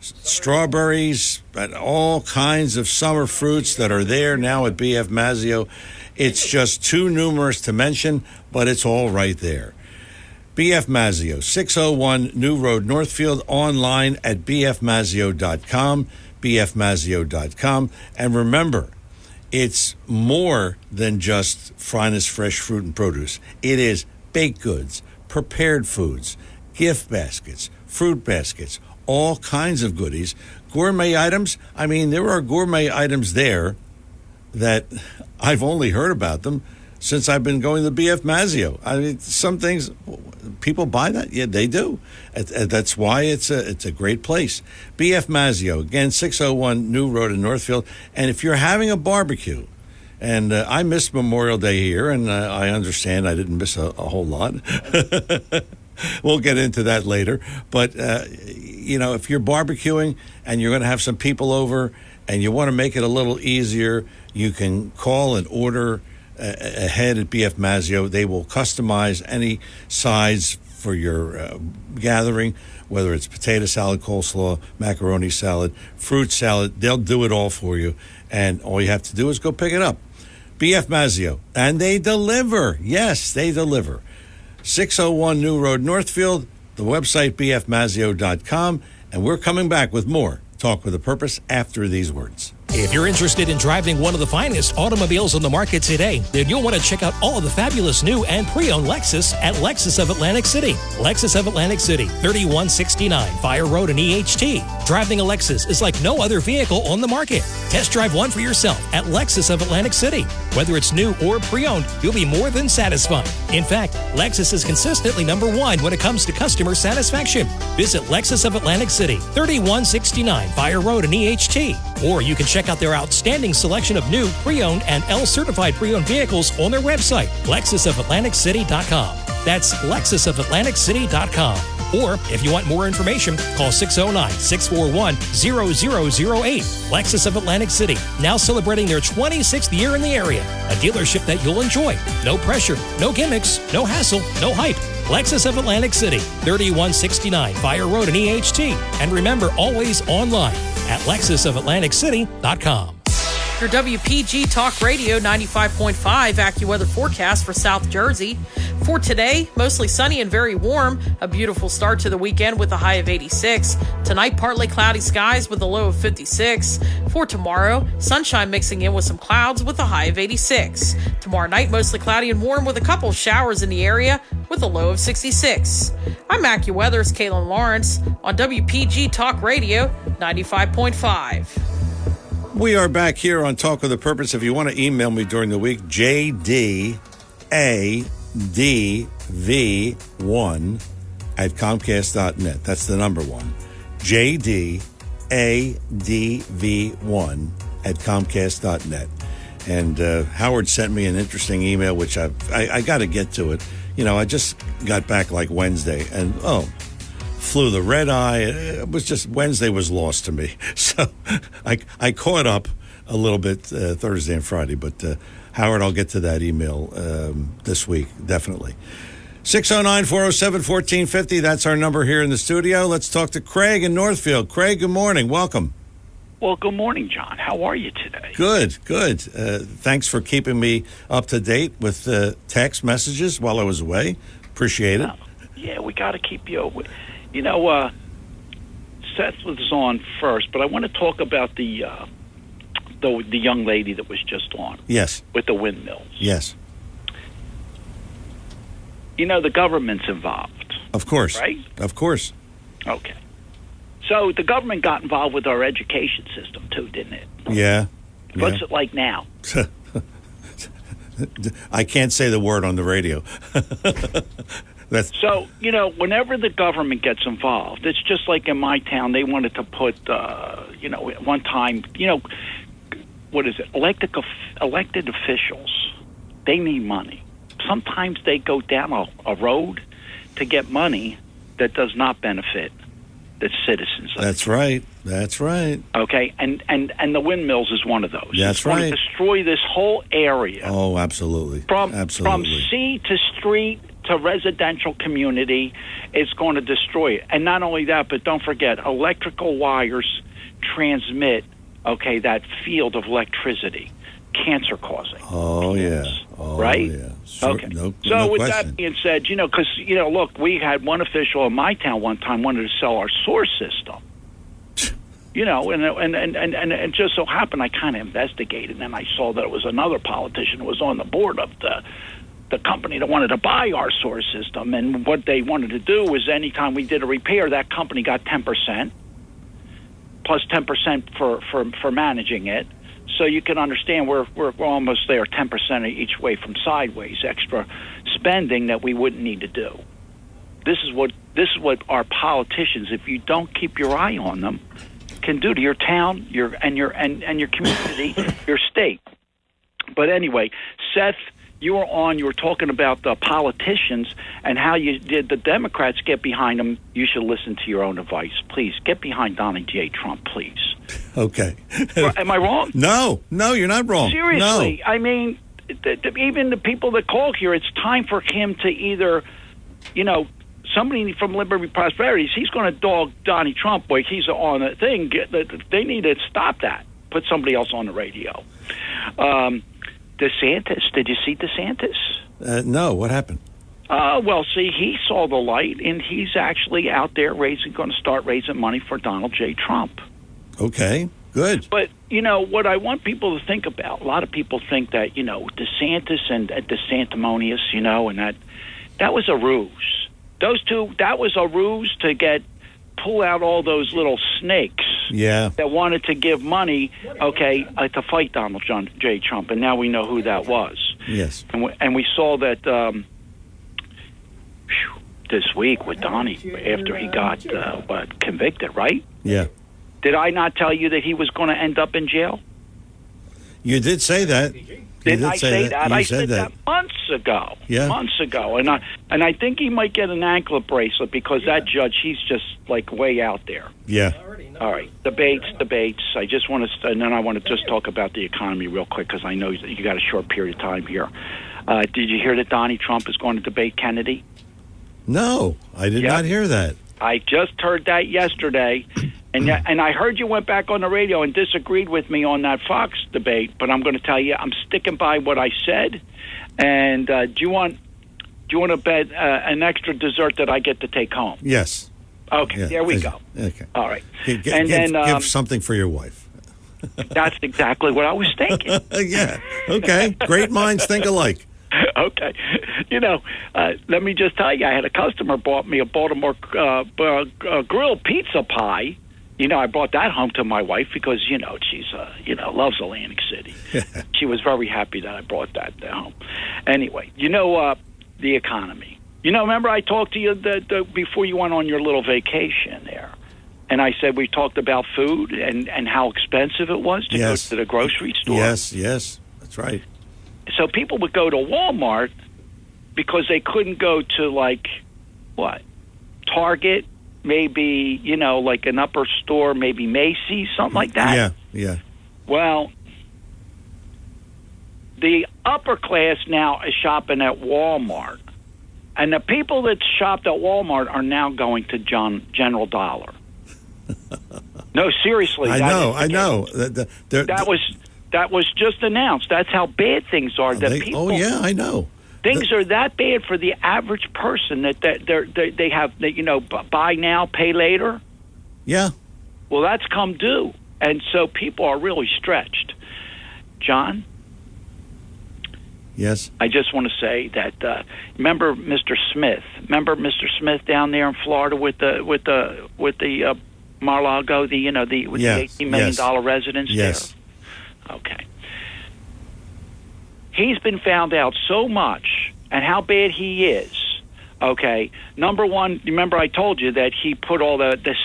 strawberries, and all kinds of summer fruits that are there now at BF Mazzeo. It's just too numerous to mention, but it's all right there. BF Mazzeo, 601 New Road, Northfield, online at bfmazzeo.com, bfmazzeo.com. And remember, it's more than just finest fresh fruit and produce. It is baked goods, prepared foods, gift baskets, fruit baskets, all kinds of goodies. Gourmet items, I mean, there are gourmet items there that I've only heard about them since I've been going to BF Mazzeo. I mean, some things, people buy that? Yeah, they do. That's why it's a great place. BF Mazzeo, again, 601 New Road in Northfield. And if you're having a barbecue, and I missed Memorial Day here, and I understand I didn't miss a whole lot. We'll get into that later. But, you know, if you're barbecuing and you're going to have some people over and you want to make it a little easier, you can call and order ahead at BF Mazzeo. They will customize any sides for your gathering, whether it's potato salad, coleslaw, macaroni salad, fruit salad. They'll do it all for you, and all you have to do is go pick it up. BF Mazzeo, and they deliver. Yes, they deliver. 601 New Road, Northfield, the website bfmazzeo.com, and we're coming back with more Talk with a Purpose after these words. If you're interested in driving one of the finest automobiles on the market today, then you'll want to check out all of the fabulous new and pre-owned Lexus at Lexus of Atlantic City. Lexus of Atlantic City, 3169 Fire Road in EHT. Driving a Lexus is like no other vehicle on the market. Test drive one for yourself at Lexus of Atlantic City. Whether it's new or pre-owned, you'll be more than satisfied. In fact, Lexus is consistently number one when it comes to customer satisfaction. Visit Lexus of Atlantic City, 3169 Fire Road in EHT. Or you can check out their outstanding selection of new, pre-owned, and L-certified pre-owned vehicles on their website, lexusofatlanticcity.com. That's lexusofatlanticcity.com. Or if you want more information, call 609-641-0008. Lexus of Atlantic City, now celebrating their 26th year in the area. A dealership that you'll enjoy. No pressure, no gimmicks, no hassle, no hype. Lexus of Atlantic City, 3169 Fire Road in EHT. And remember, always online at lexusofatlanticcity.com. Your WPG Talk Radio 95.5 AccuWeather forecast for South Jersey. For today, mostly sunny and very warm. A beautiful start to the weekend with a high of 86. Tonight, partly cloudy skies with a low of 56. For tomorrow, sunshine mixing in with some clouds with a high of 86. Tomorrow night, mostly cloudy and warm with a couple of showers in the area with a low of 66. I'm AccuWeather's Caitlin Lawrence on WPG Talk Radio 95.5. We are back here on Talk with a Purpose. If you want to email me during the week, jdadv1@comcast.net. That's the number 1. jdadv1@comcast.net. And Howard sent me an interesting email, which I got to get to it. You know, I just got back like Wednesday, and flew the red eye. It was just, Wednesday was lost to me. So I caught up a little bit Thursday and Friday. But Howard, I'll get to that email this week, definitely. 609-407-1450. That's our number here in the studio. Let's talk to Craig in Northfield. Craig, good morning. Welcome. Well, good morning, John. How are you today? Good. Thanks for keeping me up to date with text messages while I was away. Appreciate it. Yeah, we got to keep you away. You know, Seth was on first, but I want to talk about the young lady that was just on. Yes. With the windmills. Yes. You know, the government's involved. Of course. Right? Of course. Okay. So the government got involved with our education system, too, didn't it? Yeah. What's it like now? I can't say the word on the radio. So, you know, whenever the government gets involved, it's just like in my town, they wanted to put, you know, at one time, you know, what is it? Elected officials, they need money. Sometimes they go down a road to get money that does not benefit the citizens. That's right. Okay, and the windmills is one of those. That's right. It's going to destroy this whole area. Oh, absolutely. From sea to street to residential community, it's going to destroy it. And not only that, but don't forget, electrical wires transmit, okay, that field of electricity, cancer-causing. Oh, yeah. Right? Yeah. Sure. Okay. No with question. that being said, you know, because, you know, look, we had one official in my town one time wanted to sell our sewer system. You know, and it just so happened I kind of investigated, and I saw that it was another politician who was on the board of the company that wanted to buy our sewer system. And what they wanted to do was anytime we did a repair, that company got 10%, plus 10% for managing it. So you can understand we're almost there, 10% each way from sideways, extra spending that we wouldn't need to do. This is what our politicians, if you don't keep your eye on them, can do to your town, your community, your state. But anyway, Seth, you were talking about the politicians and how you did the Democrats get behind them. You should listen to your own advice. Please get behind Donald J. Trump, please. Okay. Am I wrong? No, you're not wrong. Seriously, no. I mean, even the people that call here, it's time for him to either, you know, somebody from Liberty Prosperity, he's going to dog Donnie Trump like he's on a thing. They need to stop that. Put somebody else on the radio. DeSantis, did you see DeSantis? No, what happened? Well, see, he saw the light, and he's actually out there going to start raising money for Donald J. Trump. Okay, good. But, you know, what I want people to think about, a lot of people think that, you know, DeSantis and DeSantimonious, you know, and that was a ruse. Those two, that was a ruse to pull out all those little snakes that wanted to give money, okay, to fight Donald J. Trump, and now we know who that was. Yes. And we saw that this week with Donnie after he got convicted, right? Yeah. Did I not tell you that he was going to end up in jail? You did say that. Didn't I say that? You I said that months ago. Yeah. Months ago. And I think he might get an anklet bracelet because that judge, he's just like way out there. Yeah. All right. Debates. I just want to, and then I want to just talk about the economy real quick because I know you got a short period of time here. Did you hear that Donnie Trump is going to debate Kennedy? No, I did not hear that. I just heard that yesterday. And I heard you went back on the radio and disagreed with me on that Fox debate, but I'm going to tell you I'm sticking by what I said. And do you want to bet an extra dessert that I get to take home? Yes. Okay, there we go. Okay. All right. Give something for your wife. That's exactly what I was thinking. Yeah. Okay. Great minds think alike. Okay. You know, let me just tell you, I had a customer bought me a Baltimore grilled pizza pie, I brought that home to my wife because, she's, loves Atlantic City. She was very happy that I brought that home. Anyway, the economy. Remember I talked to you before you went on your little vacation there. And I said we talked about food and how expensive it was to go to the grocery store. Yes, that's right. So people would go to Walmart because they couldn't go to, Target, maybe, like an upper store, maybe Macy's, something like that. Yeah. Well, the upper class now is shopping at Walmart. And the people that shopped at Walmart are now going to General Dollar. No, seriously. I know. That was just announced. That's how bad things are. I know. Things are that bad for the average person that they have, buy now, pay later. Yeah. Well, that's come due. And so people are really stretched. John? Yes. I just want to say that remember Mr. Smith? Remember Mr. Smith down there in Florida with the Mar-a-Lago, the $18 million residence there? Okay. He's been found out so much and how bad he is. Okay. Number one, remember I told you that he put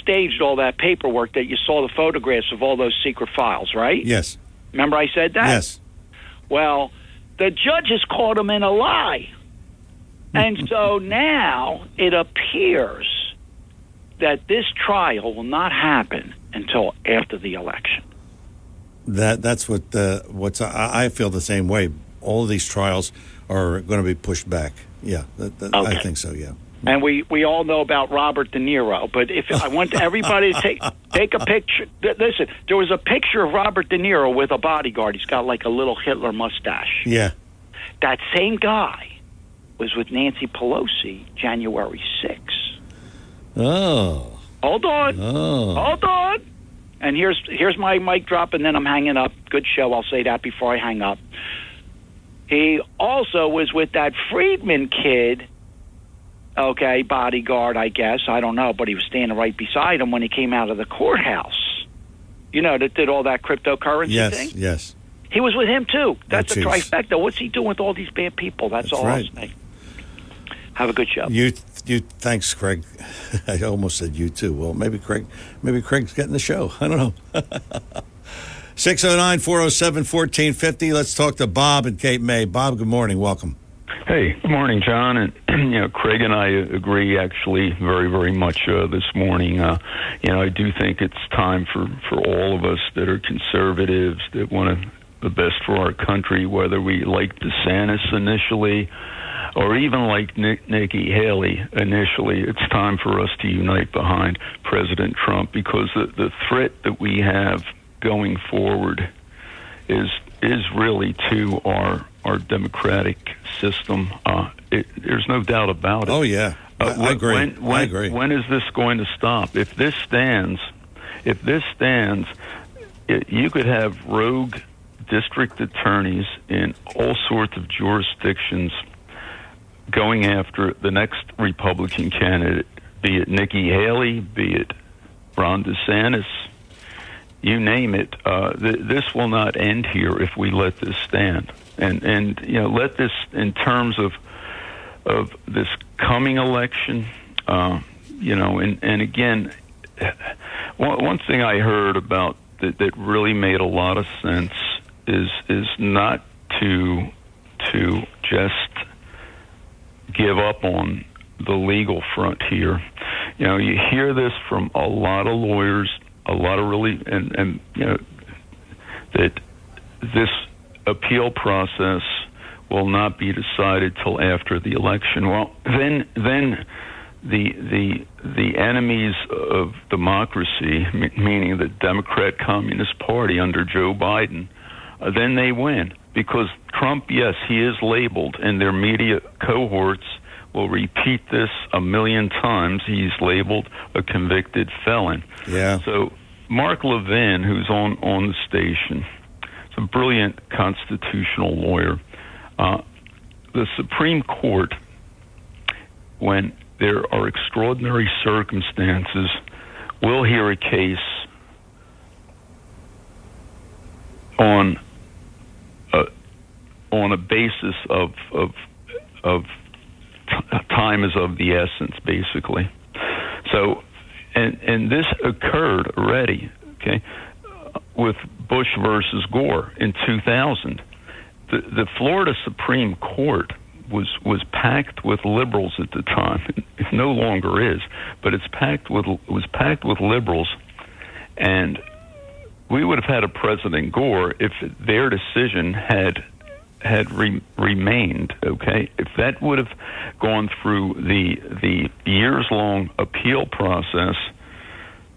staged all that paperwork that you saw the photographs of all those secret files, right? Yes. Remember I said that? Yes. Well, the judges caught him in a lie. And so now it appears that this trial will not happen until after the election. That's I feel the same way. All of these trials are going to be pushed back. Yeah, okay. I think so, yeah. And we all know about Robert De Niro, but if I want everybody to take a picture. Listen, there was a picture of Robert De Niro with a bodyguard. He's got like a little Hitler mustache. Yeah. That same guy was with Nancy Pelosi January 6th. Oh. Hold on. Oh. Hold on. And here's my mic drop, and then I'm hanging up. Good show. I'll say that before I hang up. He also was with that Friedman kid, okay, bodyguard, I guess. I don't know, but he was standing right beside him when he came out of the courthouse. That did all that cryptocurrency thing? Yes. He was with him, too. That's a trifecta. What's he doing with all these bad people? That's all right. I'll say. Have a good show. You thanks, Craig. I almost said you too. Well, maybe Craig's getting the show. I don't know. 609-407-1450. Let's talk to Bob and Cape May. Bob, good morning. Welcome. Hey, good morning, John. And Craig and I agree actually very, very much this morning. I do think it's time for all of us that are conservatives that want the best for our country, whether we like DeSantis initially or even like Nikki Haley initially. It's time for us to unite behind President Trump because the threat that we have going forward is really to our democratic system. There's no doubt about it. Oh, yeah. I agree. I agree. When is this going to stop? If this stands, you could have rogue district attorneys in all sorts of jurisdictions going after the next Republican candidate, be it Nikki Haley, be it Ron DeSantis, you name it. This will not end here if we let this stand. And let this in terms of this coming election, and again, one thing I heard about that really made a lot of sense is not to just give up on the legal front here. You hear this from a lot of lawyers, a lot of really, and that this appeal process will not be decided till after the election. Well, then the enemies of democracy, meaning the Democrat Communist Party under Joe Biden, then they win. Because Trump, yes, he is labeled, and their media cohorts will repeat this a million times. He's labeled a convicted felon. Yeah. So Mark Levin, who's on the station, is a brilliant constitutional lawyer. The Supreme Court, when there are extraordinary circumstances, will hear a case on a basis of time is of the essence, basically. So, and this occurred already, okay, with Bush versus Gore in 2000. The Florida Supreme Court was packed with liberals at the time. It no longer is, but it was packed with liberals, and we would have had a President Gore if their decision had remained, okay? If that would have gone through the years-long appeal process,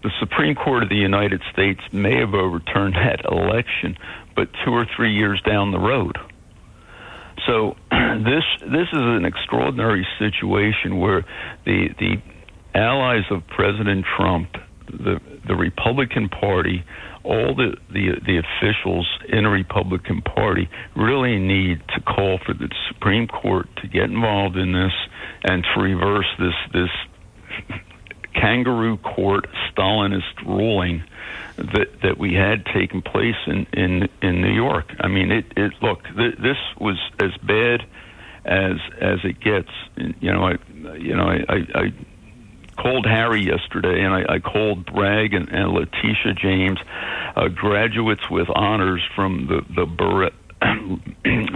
the Supreme Court of the United States may have overturned that election, but 2 or 3 years down the road. So this is an extraordinary situation where the allies of President Trump, the Republican Party, all the officials in the Republican Party really need to call for the Supreme Court to get involved in this and to reverse this kangaroo court Stalinist ruling that we had taken place in New York. I mean, this was as bad as it gets. I called Harry yesterday, and I called Bragg and Letitia James, graduates with honors from the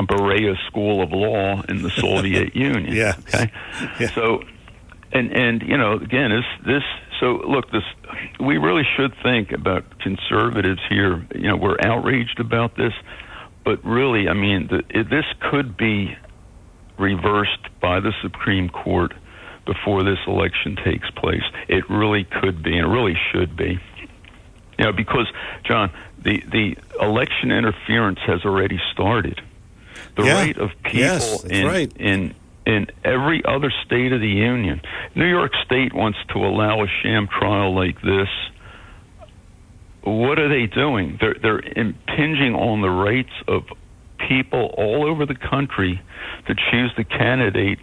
Berea School of Law in the Soviet Union. Yeah. Okay. Yeah. So, and again, this. So look, we really should think about conservatives here. We're outraged about this, but really, I mean, this could be reversed by the Supreme Court before this election takes place. It really could be, and it really should be. Because, John, the election interference has already started. The rate of people in every other state of the union. New York State wants to allow a sham trial like this. What are they doing? They're impinging on the rights of people all over the country to choose the candidate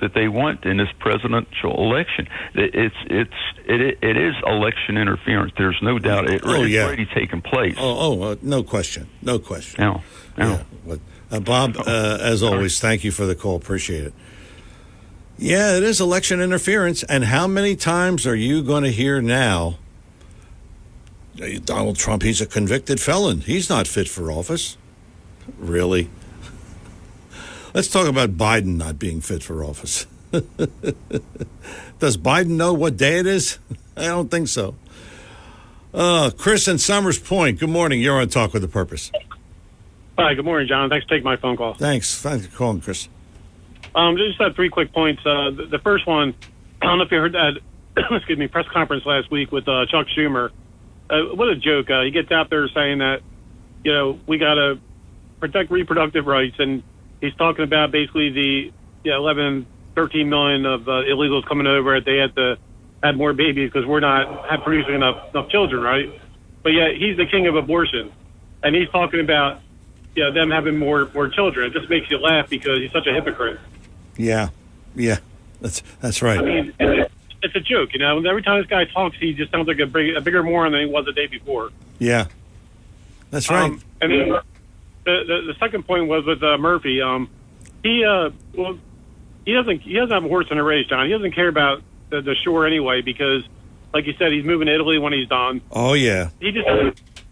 that they want in this presidential election. It is election interference. There's no doubt. It's already taken place. No question. No question. No. Yeah. Bob, as always, thank you for the call. Appreciate it. Yeah, it is election interference. And how many times are you going to hear now, Donald Trump, he's a convicted felon. He's not fit for office. Really? Let's talk about Biden not being fit for office. Does Biden know what day it is? I don't think so. Chris in Summers Point, good morning. You're on Talk with a Purpose. Hi, good morning, John. Thanks for taking my phone call. Thanks for calling, Chris. Just have 3 quick points. The first one, I don't know if you heard that, press conference last week with Chuck Schumer. What a joke. He gets out there saying that, we got to protect reproductive rights, and he's talking about basically the 11, 13 million of illegals coming over. They had to have more babies because we're not producing enough children, right? But yet he's the king of abortion, and he's talking about them having more children. It just makes you laugh because he's such a hypocrite. Yeah, that's right. I mean, it's a joke, Every time this guy talks, he just sounds like a bigger moron than he was the day before. Yeah, that's right. And then the second point was with Murphy. He doesn't have a horse in a race, John. He doesn't care about the shore anyway because, like you said, he's moving to Italy when he's done. Oh yeah.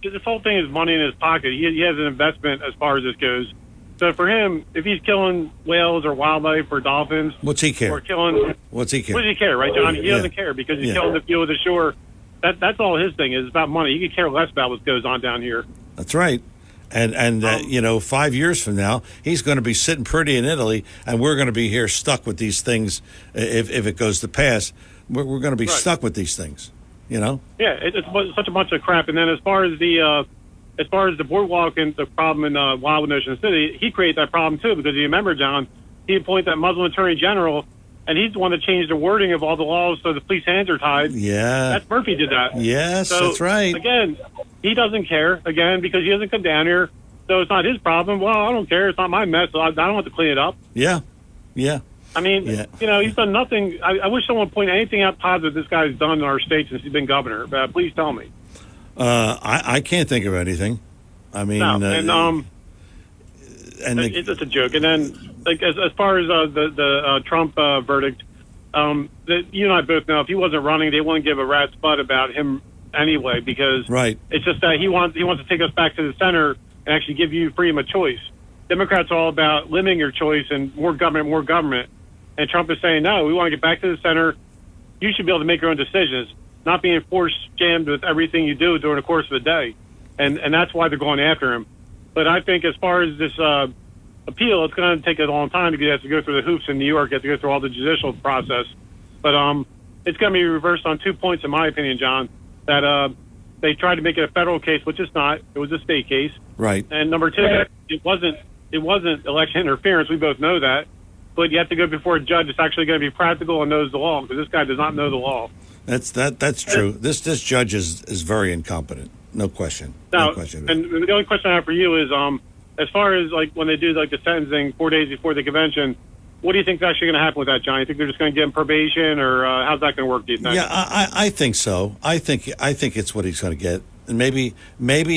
This whole thing is money in his pocket. He has an investment as far as this goes. So for him, if he's killing whales or wildlife or dolphins, what's he care? Or killing, what's he care? What does he care, right, John? He doesn't care because he's killing the fuel of the shore. That's all his thing is. It's about money. He could care less about what goes on down here. That's right. And 5 years from now, he's going to be sitting pretty in Italy, and we're going to be here stuck with these things. If it goes to pass, we're going to be stuck with these things. Yeah, it's such a bunch of crap. And then as far as the boardwalk and the problem in Wildwood Ocean City, he created that problem too because you remember, John, he appointed that Muslim attorney general, and he's the one that changed the wording of all the laws so the police hands are tied. Yeah, that's Murphy did that. Yes, so, that's right. Again, he doesn't care because he doesn't come down here, so it's not his problem. Well, I don't care. It's not my mess. So I don't have to clean it up. Yeah. I mean, he's done nothing. I wish someone would point anything out positive this guy's done in our state since he's been governor. Please tell me. I can't think of anything. I mean, it's just a joke. And then, like as far as the Trump verdict, you and I both know if he wasn't running, they wouldn't give a rat's butt about him anyway, because it's just that he wants to take us back to the center and actually give you freedom of choice. Democrats are all about limiting your choice and more government. And Trump is saying, no, we want to get back to the center. You should be able to make your own decisions, not being jammed with everything you do during the course of the day. And that's why they're going after him. But I think as far as this appeal, it's going to take a long time because you have to go through the hoops in New York. You have to go through all the judicial process. But it's going to be reversed on 2 points, in my opinion, John, that they tried to make it a federal case, which it's not. It was a state case. Right. And number two, it wasn't election interference. We both know that. But you have to go before a judge that's actually going to be practical and knows the law, because this guy does not know the law. That's true. This judge is very incompetent. No question. Now, no question. And the only question I have for you is, as far as like when they do like the sentencing 4 days before the convention, what do you think is actually going to happen with that, John? You think they're just going to give him probation, or how's that going to work? Do you think? Yeah, I think so. I think it's what he's going to get, and maybe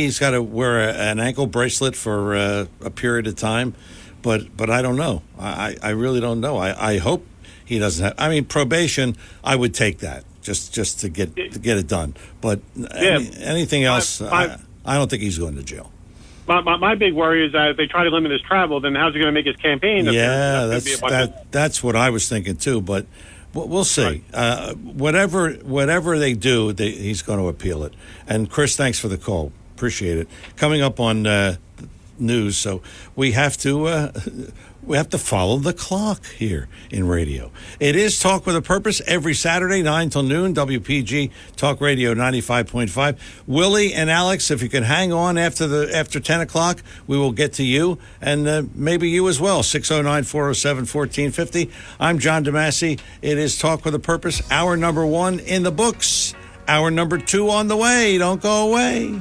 he's got to wear an ankle bracelet for a period of time, but I don't know. I really don't know. I hope he doesn't have. I mean, probation. I would take that just to get it done. But anything else, I don't think he's going to jail. My big worry is that if they try to limit his travel, then how's he going to make his campaign? Yeah, that's what I was thinking too. But we'll see. Right. Whatever they do, he's going to appeal it. And Chris, thanks for the call. Appreciate it. Coming up on news, so we have to follow the clock here in radio. It is Talk with a Purpose every Saturday, 9 till noon, WPG Talk Radio 95.5. Willie and Alex, if you can hang on after 10 o'clock, we will get to you, and maybe you as well, 609-407-1450. I'm John DeMasi. It is Talk with a Purpose, hour number 1 in the books, hour number 2 on the way. Don't go away.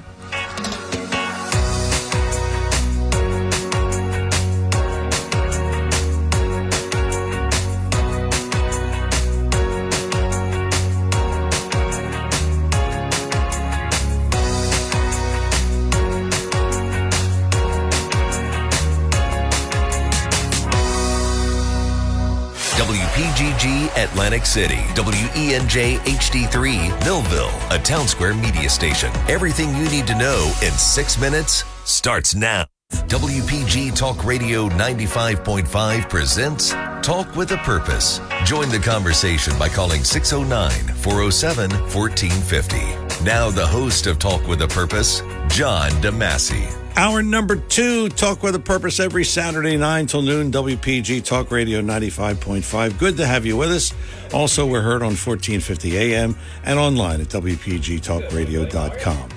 WPGG Atlantic City, WENJ HD3 Millville, a Town Square media station. Everything you need to know in 6 minutes starts now. WPG Talk Radio 95.5 presents Talk with a Purpose. Join the conversation by calling 609-407-1450. Now the host of Talk with a Purpose, John DeMasi. Hour number 2, Talk with a Purpose every Saturday, 9 till noon, WPG Talk Radio 95.5. Good to have you with us. Also, we're heard on 1450 AM and online at WPGTalkRadio.com.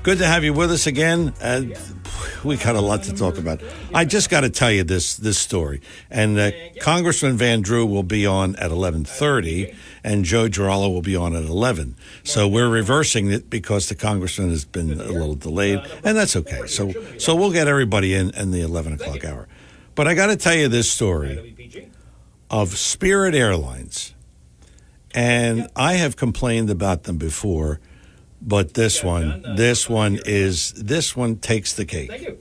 Good to have you with us again. We got a lot to talk about. I just got to tell you this story. And Congressman Van Drew will be on at 11:30, and Joe Giralo will be on at 11. So we're reversing it because the Congressman has been a little delayed, and that's okay. So we'll get everybody in the 11 o'clock hour. But I got to tell you this story of Spirit Airlines. And I have complained about them before, but this one takes the cake. Thank you.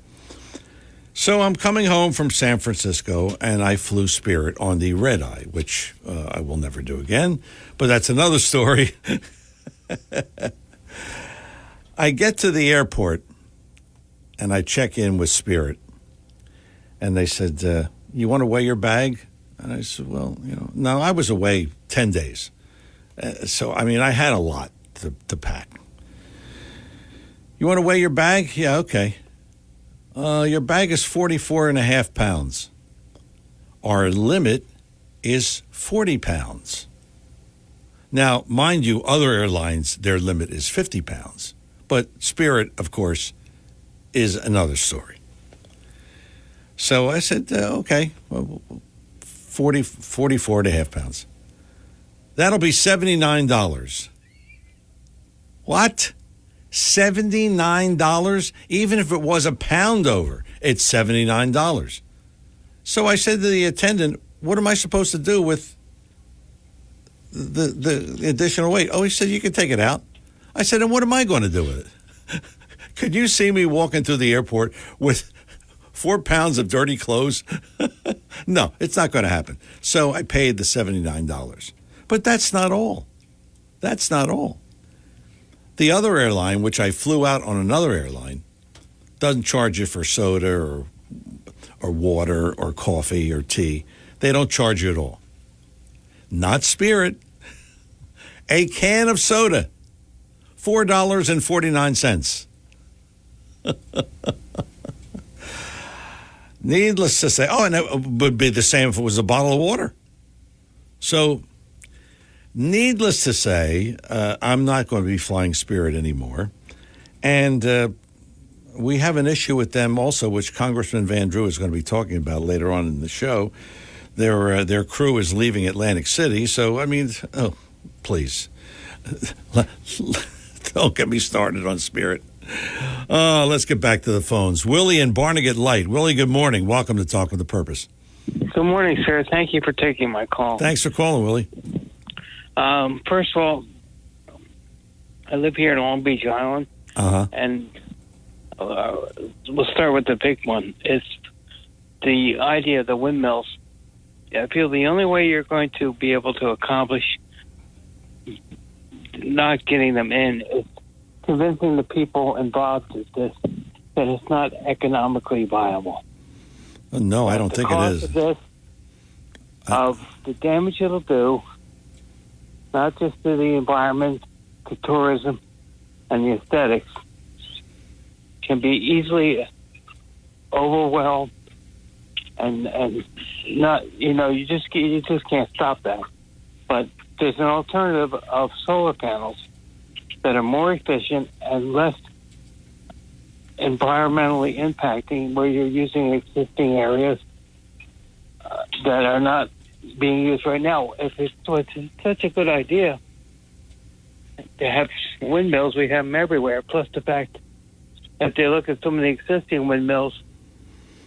So I'm coming home from San Francisco, and I flew Spirit on the red eye, which I will never do again, but that's another story. I get to the airport, and I check in with Spirit, and they said, you want to weigh your bag? And I said, well, no, I was away 10 days. So, I mean, I had a lot to pack. You want to weigh your bag? Yeah, okay. Your bag is 44.5 pounds. Our limit is 40 pounds. Now, mind you, other airlines, their limit is 50 pounds. But Spirit, of course, is another story. So I said, okay, well, 44.5 pounds. That'll be $79. What? $79? Even if it was a pound over, it's $79. So I said to the attendant, what am I supposed to do with the additional weight? Oh, he said, you can take it out. I said, and what am I going to do with it? Could you see me walking through the airport with 4 pounds of dirty clothes? No, it's not going to happen. So I paid the $79. But that's not all. That's not all. The other airline, which I flew out on another airline, doesn't charge you for soda or water or coffee or tea. They don't charge you at all. Not Spirit. A can of soda, $4.49. Needless to say, and it would be the same if it was a bottle of water. So, needless to say, I'm not going to be flying Spirit anymore. And we have an issue with them also, which Congressman Van Drew is going to be talking about later on in the show. Their crew is leaving Atlantic City. So, I mean, please, don't get me started on Spirit. Let's get back to the phones. Willie in Barnegat Light. Willie, good morning. Welcome to Talk with a Purpose. Good morning, sir. Thank you for taking my call. Thanks for calling, Willie. First of all, I live here in Long Beach Island, and we'll start with the big one. It's the idea of the windmills. I feel the only way you're going to be able to accomplish not getting them in is convincing the people involved with this that it's not economically viable. No, I don't think it is. Of the damage it'll do, not just to the environment, to tourism, and the aesthetics, can be easily overwhelmed, and not, you just can't stop that. But there's an alternative of solar panels that are more efficient and less environmentally impacting, where you're using existing areas that are not being used right now. If it's such a good idea to have windmills, we have them everywhere. Plus the fact, if they look at some of the existing windmills,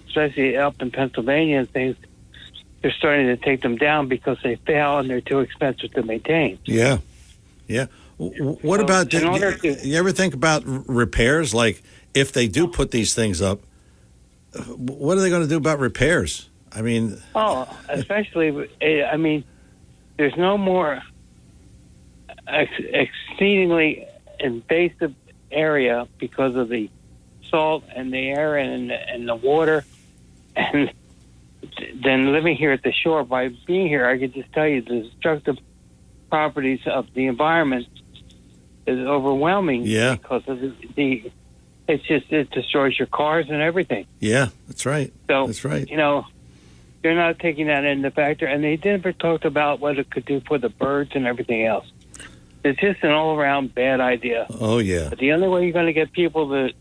especially up in Pennsylvania and things, they're starting to take them down because they fail and they're too expensive to maintain. Yeah. What about, you ever think about repairs? Like, if they do put these things up, what are they going to do about repairs? I mean... especially, there's no more exceedingly invasive area because of the salt and the air and the water, and then living here at the shore. By being here, I could just tell you the destructive properties of the environment is overwhelming. Yeah. Because of it destroys your cars and everything. Yeah, that's right. So, that's right. They're not taking that into factor, and they never talked about what it could do for the birds and everything else. It's just an all-around bad idea. Oh, yeah. But the only way you're going to get people to,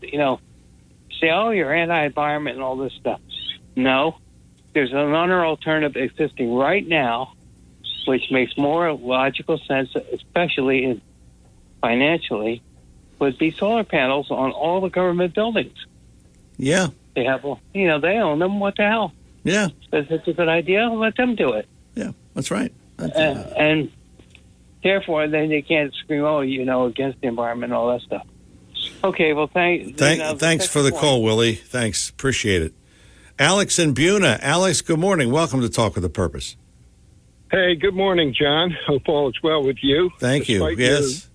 say, oh, you're anti-environment and all this stuff. No. There's another alternative existing right now, which makes more logical sense, especially financially, would be solar panels on all the government buildings. Yeah. They have, they own them. What the hell? Yeah. If it's a good idea, let them do it. Yeah, that's right. And therefore, then they can't scream, against the environment and all that stuff. Okay, well, thanks for the call, Willie. Thanks. Appreciate it. Alex in Buna. Alex, good morning. Welcome to Talk with a Purpose. Hey, good morning, John. Hope all is well with you. Thank you. Yes.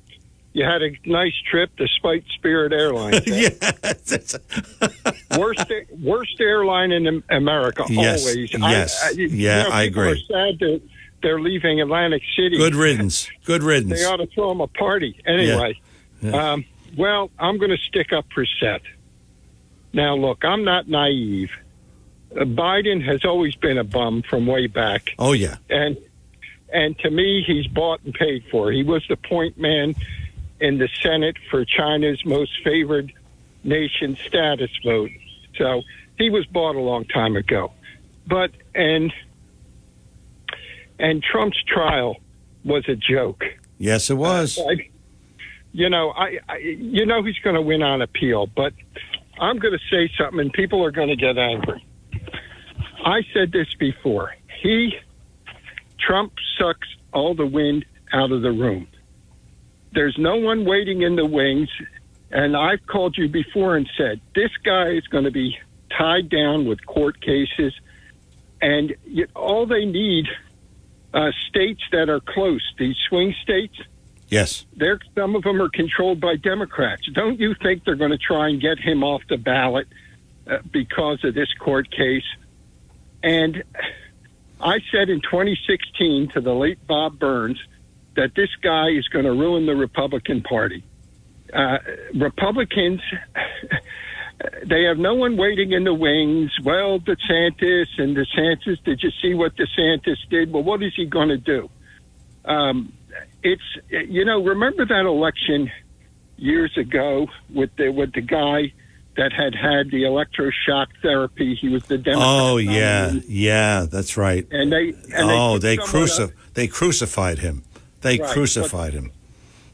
You had a nice trip despite Spirit Airlines. Yes. Worst airline in America, yes. always. Yes. I agree. Are sad that they're leaving Atlantic City. Good riddance. Good riddance. They ought to throw them a party. Anyway, Yeah. Well, I'm going to stick up for Seth. Now, look, I'm not naive. Biden has always been a bum from way back. Oh, yeah. And to me, he's bought and paid for. He was the point man in the Senate for China's most favored nation status vote. So he was bought a long time ago. But and Trump's trial was a joke. Yes, it was. He's going to win on appeal, but I'm going to say something, and people are going to get angry. I said this before. Trump sucks all the wind out of the room. There's no one waiting in the wings And I've called you before and said, this guy is going to be tied down with court cases, and all they need, states that are close, these swing states, yes, some of them are controlled by Democrats. Don't you think they're going to try and get him off the ballot because of this court case? And I said in 2016 to the late Bob Burns that this guy is going to ruin the Republican Party. Republicans, they have no one waiting in the wings. Well, DeSantis, did you see what DeSantis did? Well, what is he going to do? Remember that election years ago with the guy that had the electroshock therapy? He was the Democrat. Oh, yeah, that's right. And they crucified him. They crucified him.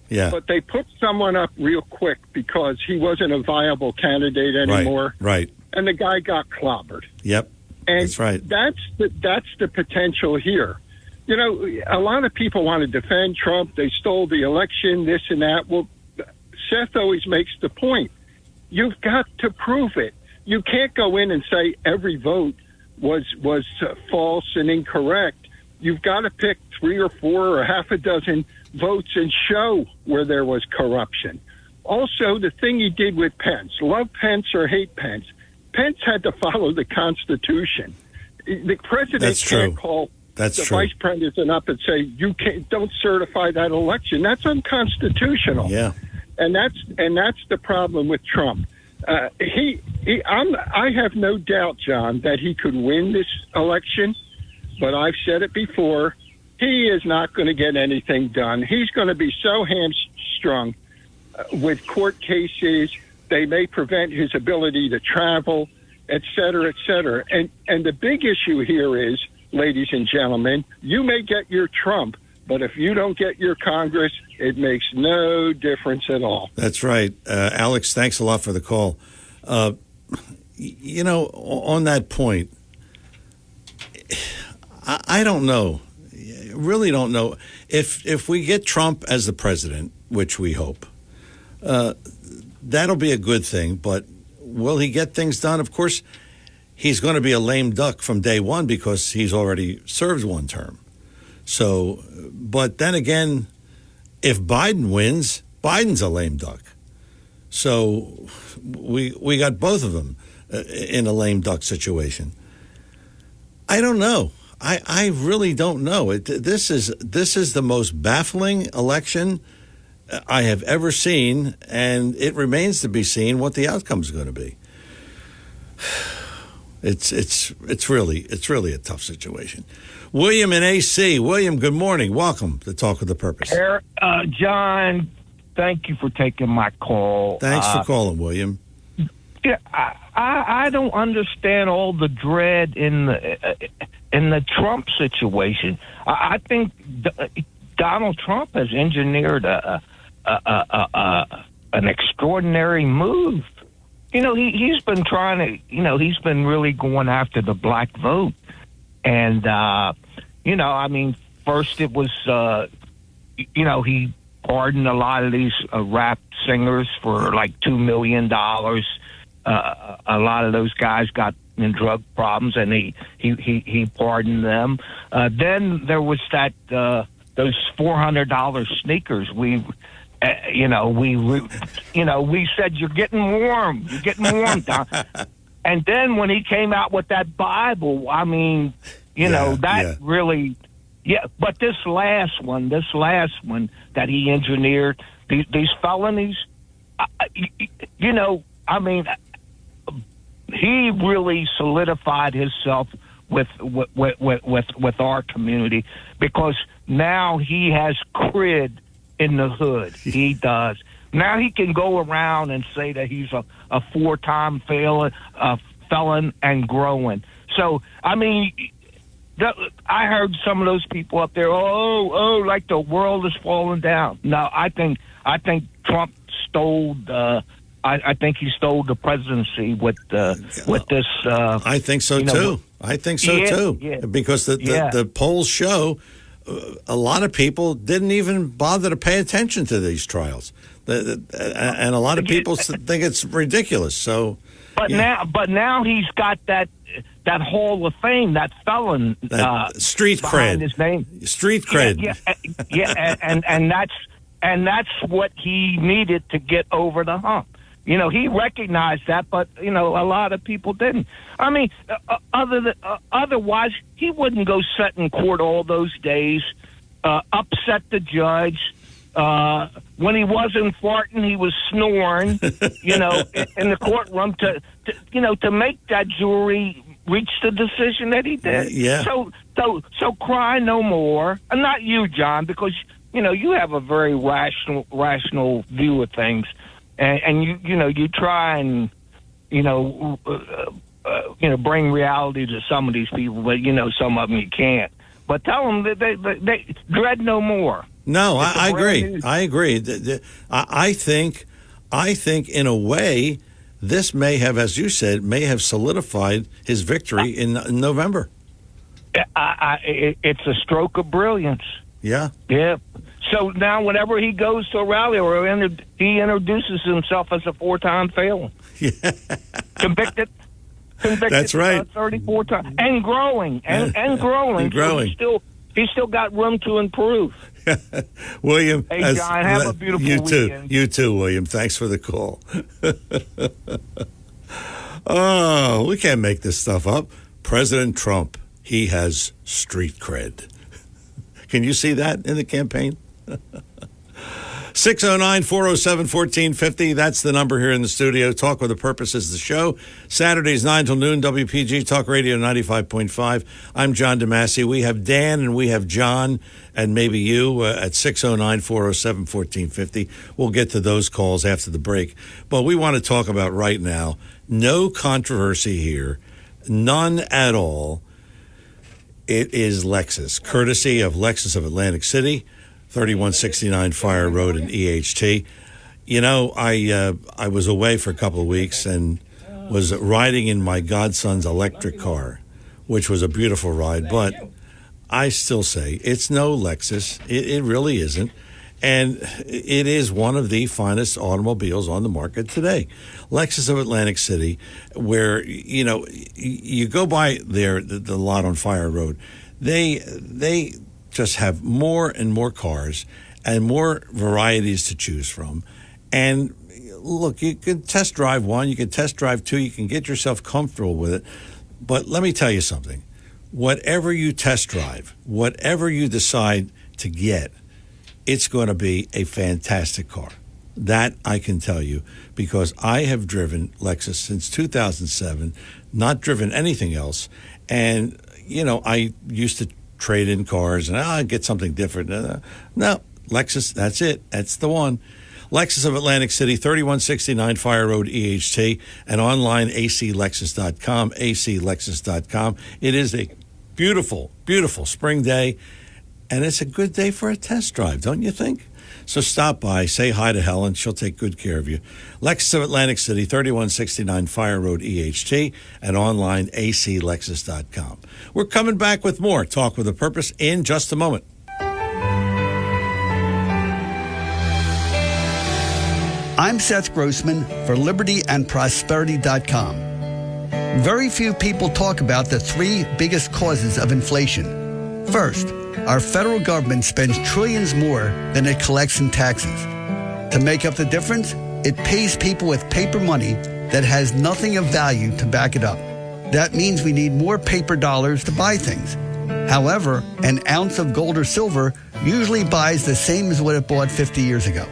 Yeah. But they put someone up real quick because he wasn't a viable candidate anymore. Right. And the guy got clobbered. Yep. And that's right. That's the potential here. A lot of people want to defend Trump. They stole the election, this and that. Well, Seth always makes the point. You've got to prove it. You can't go in and say every vote was false and incorrect. You've got to pick 3 or 4 or half a dozen votes and show where there was corruption. Also, the thing he did with Pence, love Pence or hate Pence, Pence had to follow the Constitution. The president can't call the vice president up and say, don't certify that election. That's unconstitutional. Yeah. And that's the problem with Trump. I have no doubt, John, that he could win this election, but I've said it before. He is not going to get anything done. He's going to be so hamstrung with court cases. They may prevent his ability to travel, et cetera, et cetera. And the big issue here is, ladies and gentlemen, you may get your Trump, but if you don't get your Congress, it makes no difference at all. That's right. Alex, thanks a lot for the call. On that point, I don't know. Really don't know. If we get Trump as the president, which we hope, that'll be a good thing. But will he get things done? Of course, he's going to be a lame duck from day one because he's already served one term. So, but then again, if Biden wins, Biden's a lame duck. So we got both of them in a lame duck situation. I don't know. I really don't know. This is the most baffling election I have ever seen, and it remains to be seen what the outcome is going to be. It's really a tough situation. William in AC. William, good morning. Welcome to Talk with the Purpose. John, thank you for taking my call. Thanks for calling, William. Yeah, I don't understand all the dread in the Trump situation. I think Donald Trump has engineered an extraordinary move. He's been trying to, he's been really going after the black vote. And, first it was, he pardoned a lot of these rap singers for like $2 million. A lot of those guys got in drug problems, and he pardoned them. Then there was that those $400 sneakers. We said you're getting warm, Don. And then when he came out with that Bible, really, yeah. But this last one that he engineered, these felonies, he really solidified himself with our community, because now he has cred in the hood. He does. Now he can go around and say that he's a 4-time felon and growing. So, I heard some of those people up there, like the world is falling down. No, I think Trump stole I think he stole the presidency with this. I think so too. I think so too. Yeah. Because the polls show a lot of people didn't even bother to pay attention to these trials. And a lot of people think it's ridiculous. So, but now he's got that Hall of Fame, that felon, street behind cred. his name. Street cred. And that's what he needed to get over the hump. He recognized that, but a lot of people didn't. I mean, otherwise, he wouldn't go sit in court all those days, upset the judge. When he wasn't farting, he was snoring. In the courtroom to make that jury reach the decision that he did. Yeah. So cry no more. And not you, John, because you have a very rational view of things. And you try and bring reality to some of these people, but some of them you can't. But tell them that they dread no more. No, I agree. I agree. I think in a way this may have, as you said, solidified his victory in November. It's a stroke of brilliance. Yeah. Yeah. So now whenever he goes to a rally or he introduces himself as a 4-time felon. Yeah. Convicted. That's right. 34 times. And growing. And growing. And growing. So he's still got room to improve. William. Hey, John, have a beautiful weekend. You too, William. Thanks for the call. Oh, we can't make this stuff up. President Trump, he has street cred. Can you see that in the campaign? 609-407-1450. That's the number here in the studio. Talk with a Purpose is the show. Saturdays 9 till noon, WPG Talk Radio 95.5. I'm John DeMasi. We have Dan and we have John and maybe you at 609-407-1450. We'll get to those calls after the break. But we want to talk about right now, no controversy here, none at all. It is Lexus, courtesy of Lexus of Atlantic City, 3169 Fire Road in EHT. I was away for a couple of weeks and was riding in my godson's electric car, which was a beautiful ride. But I still say it's no Lexus. It really isn't. And it is one of the finest automobiles on the market today. Lexus of Atlantic City, where, you go by there, the lot on Fire Road, they just have more and more cars and more varieties to choose from. And look, you can test drive one, you can test drive two, you can get yourself comfortable with it. But let me tell you something. Whatever you test drive, whatever you decide to get, it's going to be a fantastic car. That I can tell you, because I have driven Lexus since 2007, not driven anything else. And, I used to trade in cars and I'd get something different. No, Lexus, that's it. That's the one. Lexus of Atlantic City, 3169 Fire Road, EHT, and online, aclexus.com, aclexus.com. It is a beautiful, beautiful spring day. And it's a good day for a test drive, don't you think? So stop by, say hi to Helen. She'll take good care of you. Lexus of Atlantic City, 3169 Fire Road, EHT, and online, aclexus.com. We're coming back with more Talk with a Purpose in just a moment. I'm Seth Grossman for libertyandprosperity.com. Very few people talk about the 3 biggest causes of inflation. First, our federal government spends trillions more than it collects in taxes. To make up the difference, it pays people with paper money that has nothing of value to back it up. That means we need more paper dollars to buy things. However, an ounce of gold or silver usually buys the same as what it bought 50 years ago.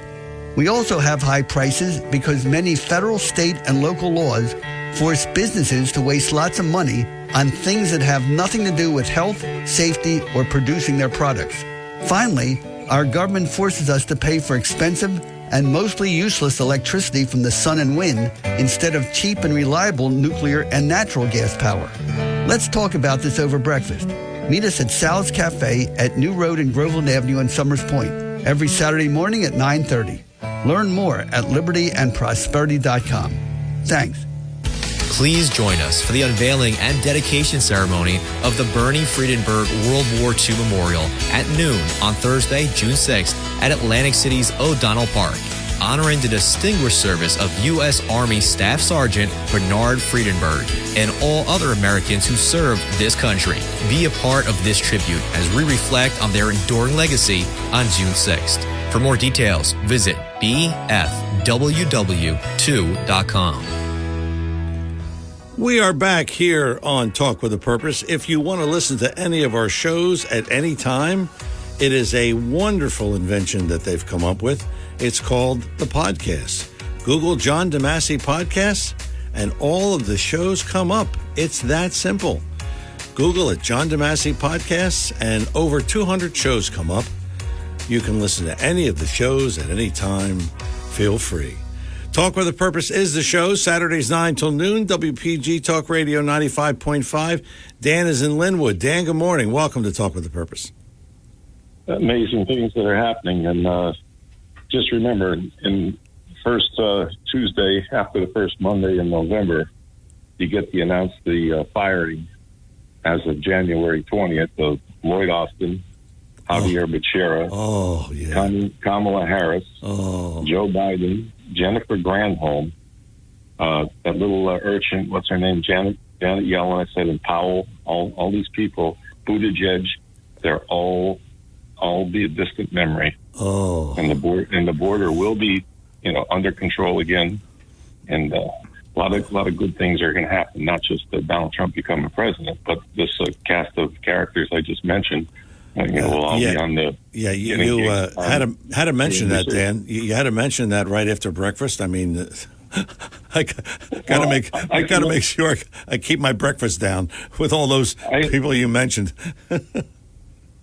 We also have high prices because many federal, state, and local laws force businesses to waste lots of money on things that have nothing to do with health, safety, or producing their products. Finally, our government forces us to pay for expensive and mostly useless electricity from the sun and wind instead of cheap and reliable nuclear and natural gas power. Let's talk about this over breakfast. Meet us at Sal's Cafe at New Road and Groveland Avenue in Summers Point every Saturday morning at 9:30. Learn more at libertyandprosperity.com. Thanks. Please join us for the unveiling and dedication ceremony of the Bernie Friedenberg World War II Memorial at noon on Thursday, June 6th at Atlantic City's O'Donnell Park. honoring the distinguished service of U.S. Army Staff Sergeant Bernard Friedenberg and all other Americans who served this country. Be a part of this tribute as we reflect on their enduring legacy on June 6th. For more details, visit bfww2.com. We are back here on Talk with a Purpose. If you want to listen to any of our shows at any time, it is a wonderful invention that they've come up with. It's called the podcast. Google John DeMasi Podcasts, and all of the shows come up. It's that simple. Google it, John DeMasi Podcasts, and over 200 shows come up. You can listen to any of the shows at any time. Feel free. Talk with a Purpose is the show, Saturdays 9 till noon, WPG Talk Radio 95.5. Dan is in Linwood. Dan, good morning. Welcome to Talk with a Purpose. Amazing things that are happening. And just remember, in first Tuesday after the first Monday in November, you get to announce the firing as of January 20th of Lloyd Austin, Javier Becerra, Kamala Harris, Joe Biden, Jennifer Granholm, that little urchin, what's her name, Janet Yellen, I said, and Powell, all these people, Buttigieg, they're all be a distant memory. And the border will be, under control again, and a lot of good things are going to happen. Not just Donald Trump becoming president, but this cast of characters I just mentioned. We'll all be on the. Yeah, you had to mention that, Dan. You had to mention that right after breakfast. I mean, I gotta make sure I keep my breakfast down with all those people you mentioned.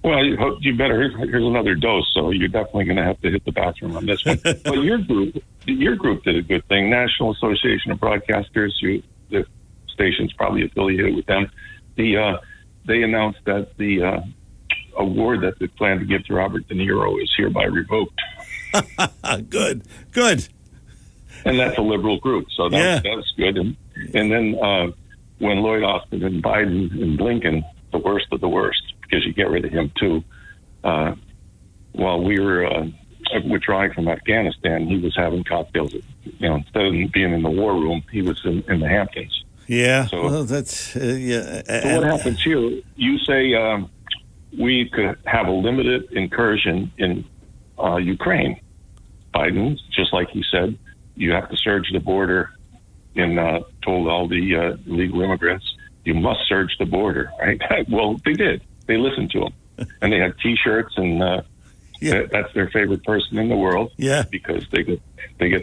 Well, you better. Here's another dose. So you're definitely going to have to hit the bathroom on this one. But your group did a good thing. National Association of Broadcasters. The station's probably affiliated with them. They announced that the award that they plan to give to Robert De Niro is hereby revoked. Good. And that's a liberal group, so that's good. And then when Lloyd Austin and Biden and Blinken, the worst of the worst, because you get rid of him too, while we were withdrawing from Afghanistan, he was having cocktails. Instead of being in the war room, he was in the Hamptons. Yeah, so, well, that's So what happens here? You say we could have a limited incursion in Ukraine. Biden, just like he said, you have to surge the border and told all the illegal immigrants, you must surge the border, right? Well, they did. They listened to him. And they had T-shirts, and that's their favorite person in the world. Yeah. Because they get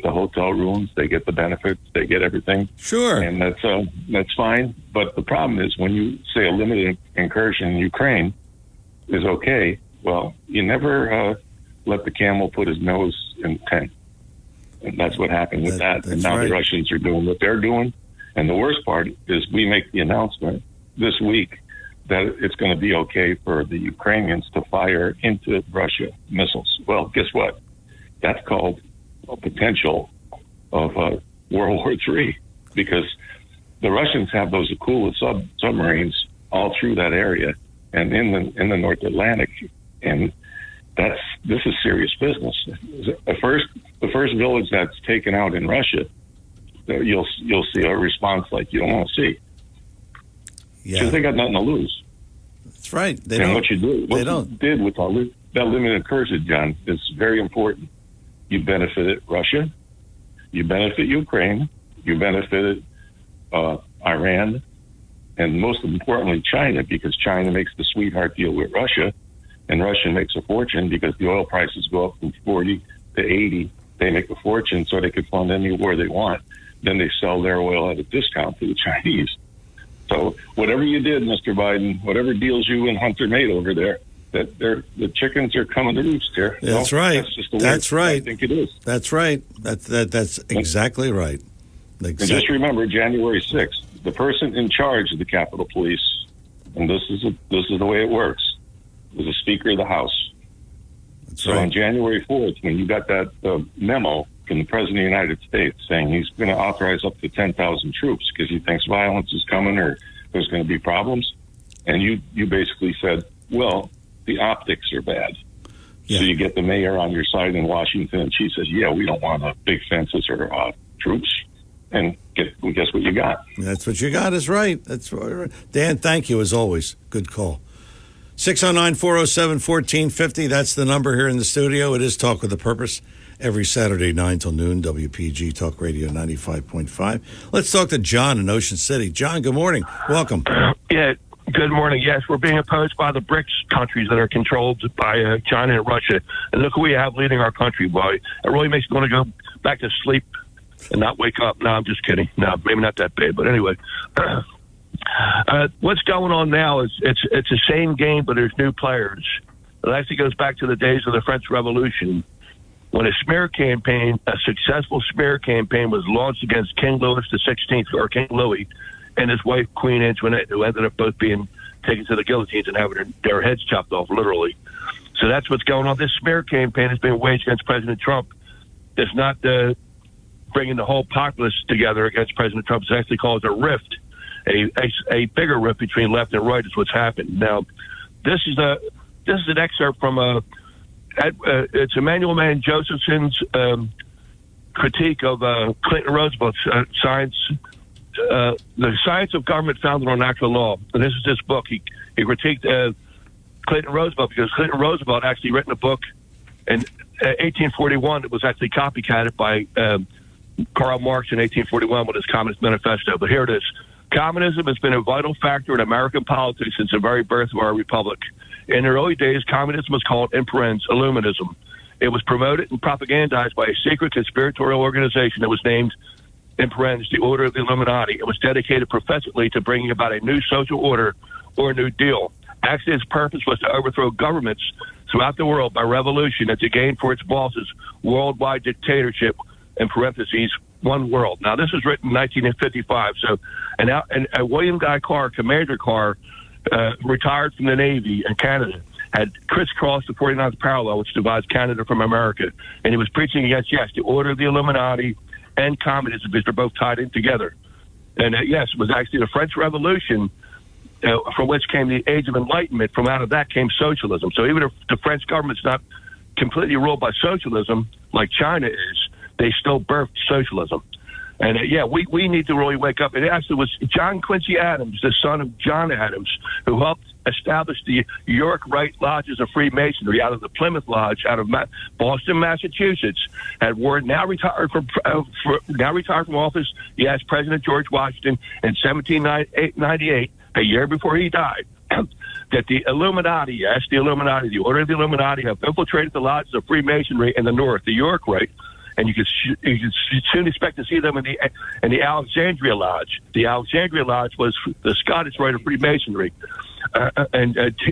the hotel rooms, they get the benefits, they get everything. Sure. And that's fine. But the problem is when you say a limited incursion in Ukraine is okay, well, you never let the camel put his nose in the tent. And that's what happened with that. And now the Russians are doing what they're doing. And the worst part is we make the announcement this week that it's going to be okay for the Ukrainians to fire into Russia missiles. Well, guess what? That's called a potential of World War III, because the Russians have those Akula submarines all through that area and in the North Atlantic, and this is serious business. The first village that's taken out in Russia, you'll see a response like you don't want to see. Yeah, because they got nothing to lose. That's right. What you did with that limited incursion, John, is very important. You benefited Russia, you benefit Ukraine, you benefited Iran, and most importantly, China, because China makes the sweetheart deal with Russia, and Russia makes a fortune because the oil prices go up from 40 to 80. They make a fortune so they can fund any war they want. Then they sell their oil at a discount to the Chinese. So whatever you did, Mr. Biden, whatever deals you and Hunter made over there, the chickens are coming to roost here. That's right. That's just the way that's right. I think it is. That's right. That's exactly right. And just remember, January 6th, the person in charge of the Capitol Police, and this is the way it works, was the Speaker of the House. That's so right. on January 4th, when you got that memo from the President of the United States saying he's going to authorize up to 10,000 troops because he thinks violence is coming or there's going to be problems, and you basically said, well, the optics are bad. So you get the mayor on your side in Washington, and she says, yeah, we don't want big fences or troops. And guess what you got? That's what you got is right. That's right. Dan, thank you as always. Good call. 609-407-1450. That's the number here in the studio. It is Talk with a Purpose every Saturday, 9 till noon, WPG Talk Radio 95.5. Let's talk to John in Ocean City. John, good morning. Welcome. Yeah, good morning. Yes, we're being opposed by the BRICS countries that are controlled by China and Russia. And look who we have leading our country, boy. It really makes me want to go back to sleep and not wake up. No, I'm just kidding. No, maybe not that bad. But anyway, what's going on now is it's the same game, but there's new players. It actually goes back to the days of the French Revolution, when a successful smear campaign was launched against King Louis XVI, or King Louis, and his wife, Queen Antoinette, who ended up both being taken to the guillotines and having their heads chopped off, literally. So that's what's going on. This smear campaign has been waged against President Trump. It's not bringing the whole populace together against President Trump. It's actually caused a rift, a bigger rift between left and right is what's happened. Now, this is an excerpt from it's Emmanuel Man Josephson's critique of Clinton Roosevelt's science, the science of government founded on natural law. And this is his book. He critiqued Clinton Roosevelt because Clinton Roosevelt actually written a book in 1841 that was actually copycatted by Karl Marx in 1841 with his Communist Manifesto. But here it is. Communism has been a vital factor in American politics since the very birth of our republic. In the early days, communism was called, in parentheses, Illuminism. It was promoted and propagandized by a secret conspiratorial organization that was named, in parentheses, the Order of the Illuminati. It was dedicated professedly to bringing about a new social order or a new deal. Actually, its purpose was to overthrow governments throughout the world by revolution and to gain for its bosses worldwide dictatorship, in parentheses, one world. Now, this was written in 1955. So, and William Guy Carr, Commander Carr, retired from the Navy in Canada, had crisscrossed the 49th parallel, which divides Canada from America. And he was preaching against, yes, the Order of the Illuminati and communism, because they're both tied in together. And yes, it was actually the French Revolution from which came the Age of Enlightenment. From out of that came socialism. So even if the French government's not completely ruled by socialism like China is, they still birthed socialism. And we need to really wake up. It actually was John Quincy Adams, the son of John Adams, who helped establish the York Rite Lodges of Freemasonry out of the Plymouth Lodge out of Boston, Massachusetts. Had Warren now retired from office. He asked President George Washington in 1798, a year before he died, that the Illuminati, the Order of the Illuminati, have infiltrated the lodges of Freemasonry in the North, the York Rite. And you could soon expect to see them in the Alexandria Lodge. The Alexandria Lodge was the Scottish Rite of Freemasonry.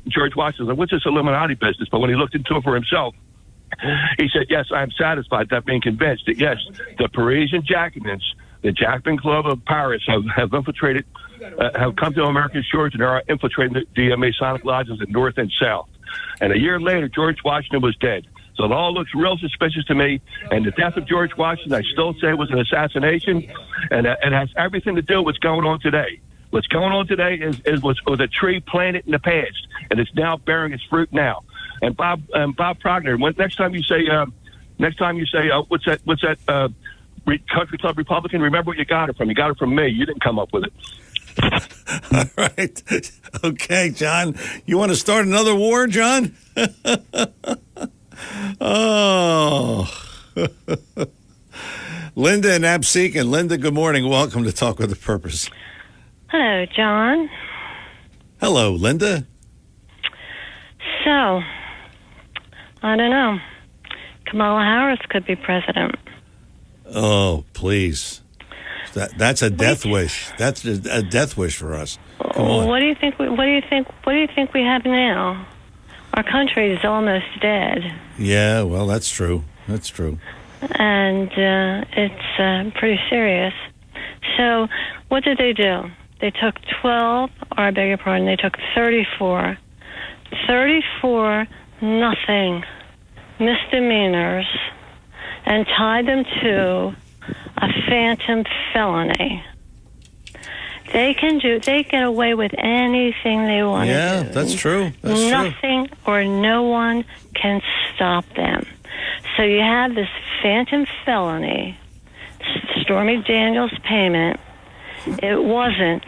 George Washington said, what's this Illuminati business? But when he looked into it for himself, he said, yes, I am satisfied, that being convinced that, yes, the Parisian Jacobins, the Jacobin Club of Paris, have infiltrated, have come to American shores and are infiltrating the Masonic lodges in North and South. And a year later, George Washington was dead. So it all looks real suspicious to me. And the death of George Washington, I still say, was an assassination, and it has everything to do with what's going on today. What's going on today was a tree planted in the past, and it's now bearing its fruit now. And Bob Progner, next time you say, what's that country club Republican? Remember where you got it from. You got it from me. You didn't come up with it. All right. Okay, John. You want to start another war, John? Oh. Linda and Absecon. Linda, good morning. Welcome to Talk with a Purpose. Hello, John. Hello, Linda. So, I don't know. Kamala Harris could be president. Oh, please. That's a death wish. That's a death wish for us. Come on. What do you think we have now? Our country is almost dead. Yeah, well, that's true. That's true. And it's pretty serious. So what did they do? They took 34 nothing misdemeanors and tied them to a phantom felony. They get away with anything they want to do. Yeah, that's true. That's Nothing or no one can stop them. So you have this phantom felony, Stormy Daniels payment. It wasn't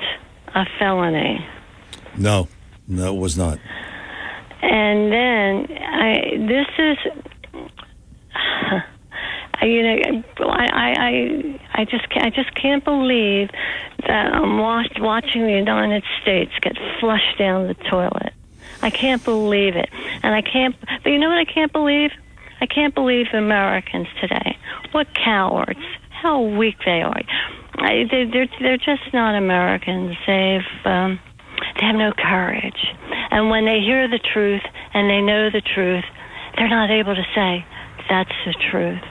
a felony. No, it was not. And then I just can't believe that I'm watching the United States get flushed down the toilet. I can't believe it, But you know what I can't believe? I can't believe Americans today. What cowards! How weak they are. They're just not Americans. They have no courage. And when they hear the truth and they know the truth, they're not able to say, that's the truth.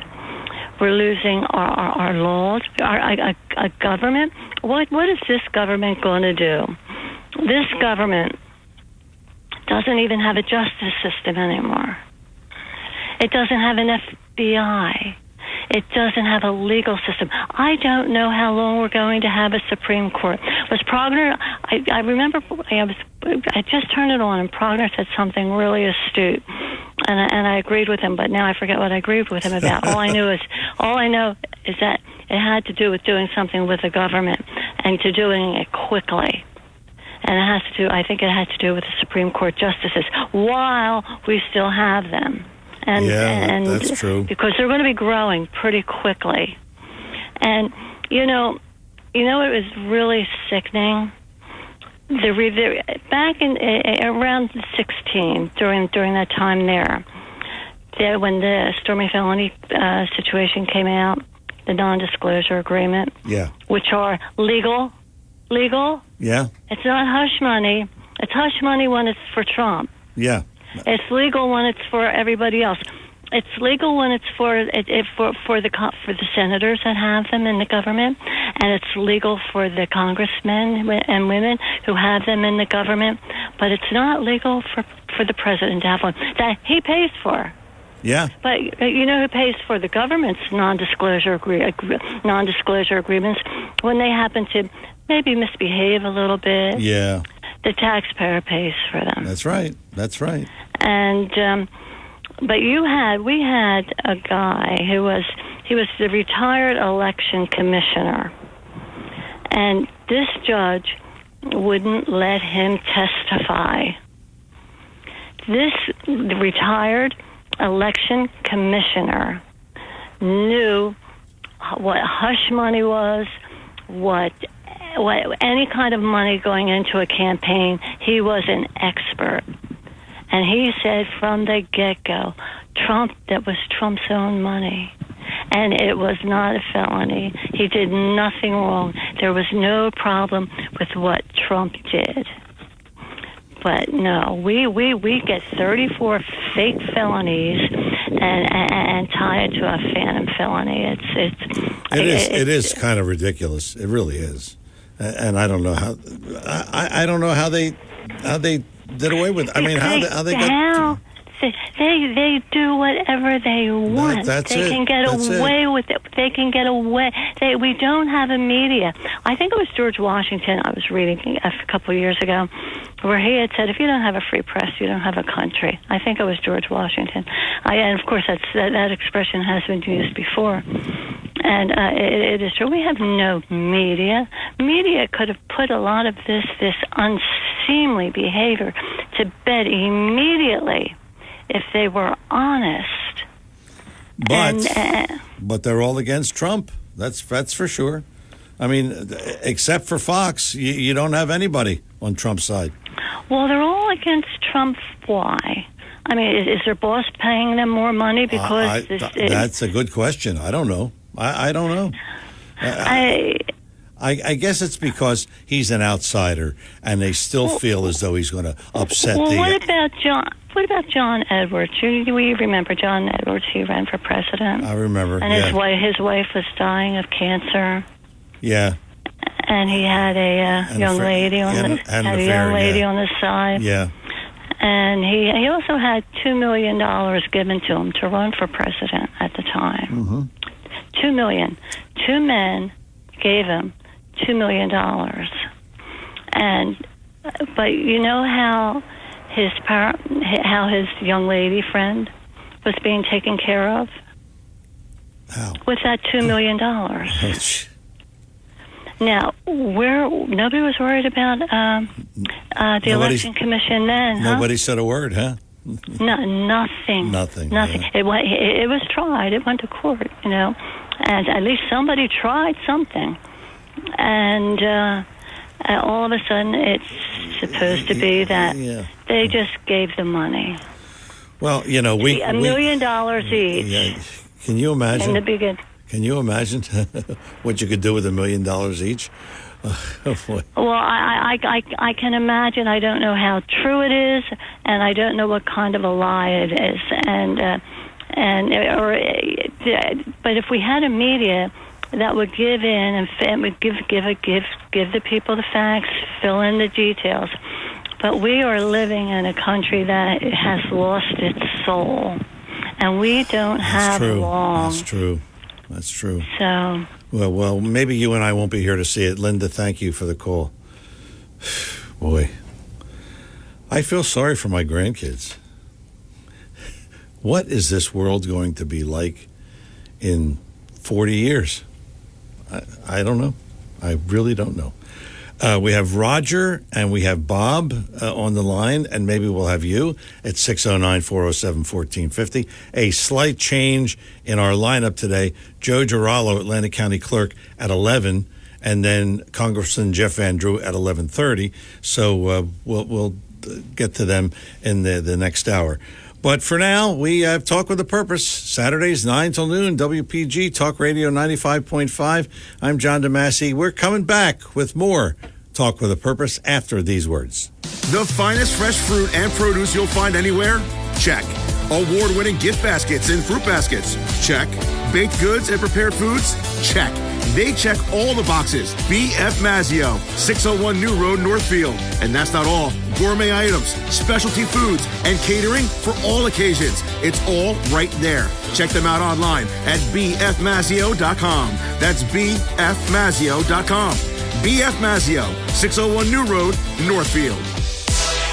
We're losing our laws, our government. What is this government going to do? This government doesn't even have a justice system anymore. It doesn't have an FBI. It doesn't have a legal system. I don't know how long we're going to have a Supreme Court. Was Progner? I remember I just turned it on, and Progner said something really astute, and I agreed with him. But now I forget what I agreed with him about. All I know is that it had to do with doing something with the government and to doing it quickly. And it has to do. I think it had to do with the Supreme Court justices while we still have them. And that's true. Because they're going to be growing pretty quickly. And you know it was really sickening. Back in around 2016, during that time there, when the Stormy felony situation came out, the non-disclosure agreement, which are legal. Yeah. It's not hush money. It's hush money when it's for Trump. Yeah. It's legal when it's for everybody else. It's legal when it's for the senators that have them in the government, and it's legal for the congressmen and women who have them in the government. But it's not legal for the president to have one that he pays for. Yeah. But you know who pays for the government's non-disclosure agreements when they happen to maybe misbehave a little bit? Yeah. The taxpayer pays for them. That's right. And but we had a guy who was the retired election commissioner, and this judge wouldn't let him testify. This retired election commissioner knew what hush money was, what any kind of money going into a campaign. He was an expert. And he said from the get-go, that was Trump's own money. And it was not a felony. He did nothing wrong. There was no problem with what Trump did. But no, we get 34 fake felonies and tie it to a phantom felony. It is kind of ridiculous. It really is. And I don't know how. I don't know how they did away with it. I mean, how they got. They do whatever they want. They can get away with it. They can get away. We don't have a media. I think it was George Washington I was reading a couple of years ago, where he had said, if you don't have a free press, you don't have a country. I think it was George Washington. And of course, that expression has been used before. And it is true. We have no media. Media could have put a lot of this unseemly behavior to bed immediately if they were honest. But they're all against Trump. That's for sure. I mean, except for Fox, you don't have anybody on Trump's side. Well, they're all against Trump. Why? I mean, is their boss paying them more money? Because that's a good question. I don't know. I don't know. I guess it's because he's an outsider, and they still feel as though he's going to upset the. What about John? What about John Edwards? We remember John Edwards. He ran for president. I remember. And his wife was dying of cancer. Yeah. And he had a young lady on the side. Yeah. And he also had $2 million given to him to run for president at the time. Mm-hmm. $2 million. Two men gave him $2 million. But you know how how his young lady friend was being taken care of? How? With that $2 million. Now, nobody was worried about the election commission then, huh? Nobody said a word, huh? Nothing. Nothing. Yeah. It was tried. It went to court, and at least somebody tried something. And all of a sudden, it's supposed to be that they just gave the money. Well, we $1 million each. Yeah. Can you imagine? In the beginning. Can you imagine what you could do with $1 million each? Oh, boy. Well, I can imagine. I don't know how true it is, and I don't know what kind of a lie it is. But if we had a media that would give in and would give the people the facts, fill in the details. But we are living in a country that has lost its soul, and we don't have long. That's true. So. Well, maybe you and I won't be here to see it. Linda, thank you for the call. Boy, I feel sorry for my grandkids. What is this world going to be like in 40 years? I don't know. I really don't know. We have Roger and we have Bob on the line, and maybe we'll have you at 609-407-1450. A slight change in our lineup today. Joe Giralo, Atlantic County Clerk, at 11, and then Congressman Jeff Van Drew at 11:30. So we'll get to them in the next hour. But for now, we have Talk with a Purpose, Saturdays 9 till noon, WPG Talk Radio 95.5. I'm John DeMasi. We're coming back with more Talk with a Purpose after these words. The finest fresh fruit and produce you'll find anywhere? Check. Award-winning gift baskets and fruit baskets? Check. Baked goods and prepared foods? Check. They check all the boxes. B.F. Mazzio, 601 New Road, Northfield. And that's not all. Gourmet items, specialty foods, and catering for all occasions. It's all right there. Check them out online at bfmazzio.com. That's bfmazzio.com. B.F. Mazzio, 601 New Road, Northfield.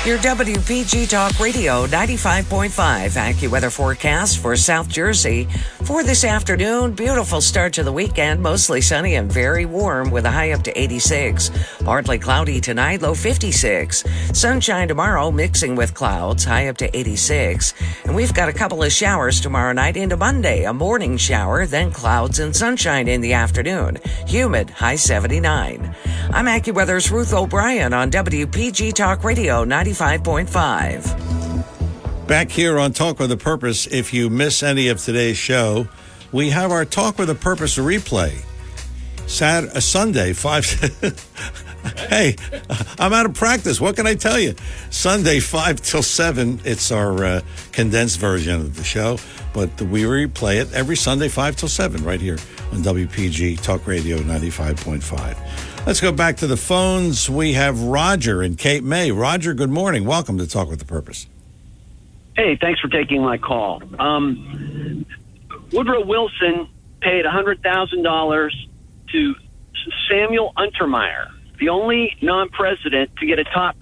Your WPG Talk Radio 95.5 AccuWeather forecast for South Jersey. For this afternoon, beautiful start to the weekend, mostly sunny and very warm with a high up to 86. Partly cloudy tonight, low 56. Sunshine tomorrow, mixing with clouds, high up to 86. And we've got a couple of showers tomorrow night into Monday, a morning shower, then clouds and sunshine in the afternoon. Humid, high 79. I'm AccuWeather's Ruth O'Brien on WPG Talk Radio 95.5. Back here on Talk with a Purpose, if you miss any of today's show, we have our Talk with a Purpose replay. Sunday, 5... Hey, I'm out of practice. What can I tell you? Sunday, 5 till 7. It's our condensed version of the show, but we replay it every Sunday, 5 till 7, right here on WPG Talk Radio 95.5. Let's go back to the phones. We have Roger in Cape May. Roger, good morning. Welcome to Talk with a Purpose. Hey, thanks for taking my call. Woodrow Wilson paid $100,000 to Samuel Untermeyer, the only non-president to get a top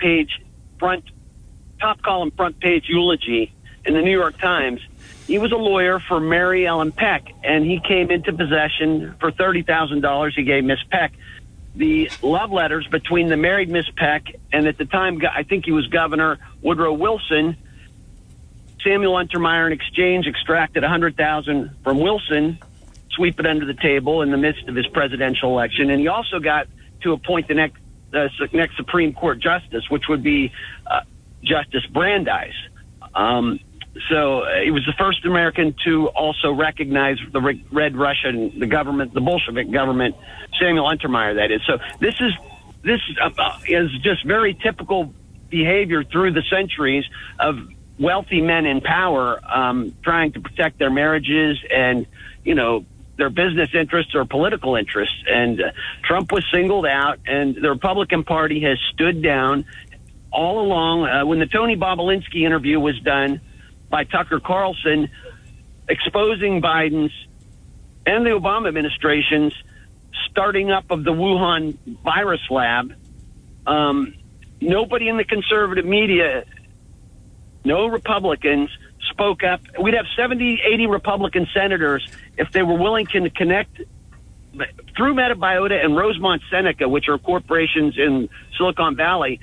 column front page eulogy in the New York Times. He was a lawyer for Mary Ellen Peck, and he came into possession for $30,000 he gave Miss Peck. The love letters between the married Miss Peck and, at the time, I think he was Governor Woodrow Wilson. Samuel Untermeyer, in exchange, extracted $100,000 from Wilson, sweep it under the table in the midst of his presidential election, and he also got to appoint the next Supreme Court justice, which would be Justice Brandeis. So he was the first American to also recognize the Red Russian, the government, the Bolshevik government, Samuel Untermeyer, that is. So this is just very typical behavior through the centuries of wealthy men in power trying to protect their marriages and, their business interests or political interests. And Trump was singled out, and the Republican Party has stood down all along. When the Tony Bobulinski interview was done by Tucker Carlson, exposing Biden's and the Obama administration's starting up of the Wuhan virus lab, Nobody in the conservative media, no Republicans, spoke up. We'd have 70, 80 Republican senators if they were willing to connect through Metabiota and Rosemont Seneca, which are corporations in Silicon Valley,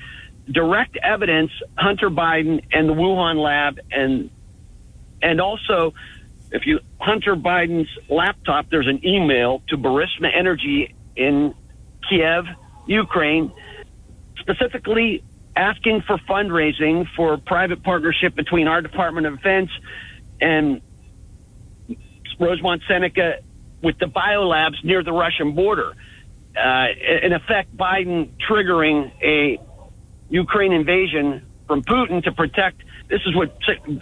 direct evidence Hunter Biden and the Wuhan lab, and also if you Hunter Biden's laptop, there's an email to Burisma Energy in Kiev, Ukraine, specifically asking for fundraising for private partnership between our Department of Defense and Rosemont Seneca with the biolabs near the Russian border. In effect, Biden triggering a Ukraine invasion from Putin to protect. This is what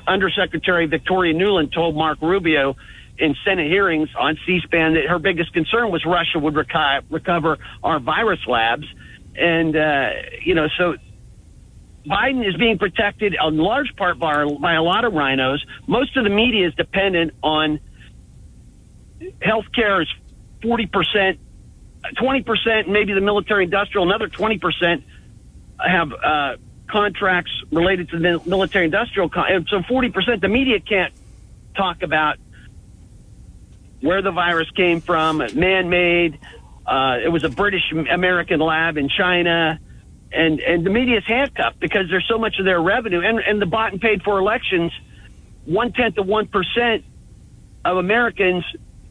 Undersecretary Victoria Nuland told Mark Rubio in Senate hearings on C-SPAN, that her biggest concern was Russia would recover our virus labs. And, so Biden is being protected in large part by a lot of rhinos. Most of the media is dependent on healthcare is 40%, 20%, maybe the military industrial, another 20% have contracts related to the military industrial. And so 40%, the media can't talk about where the virus came from, man-made. It was a British American lab in China. And the media is handcuffed because there's so much of their revenue. And the bought and paid for elections, 0.1% of 1% of Americans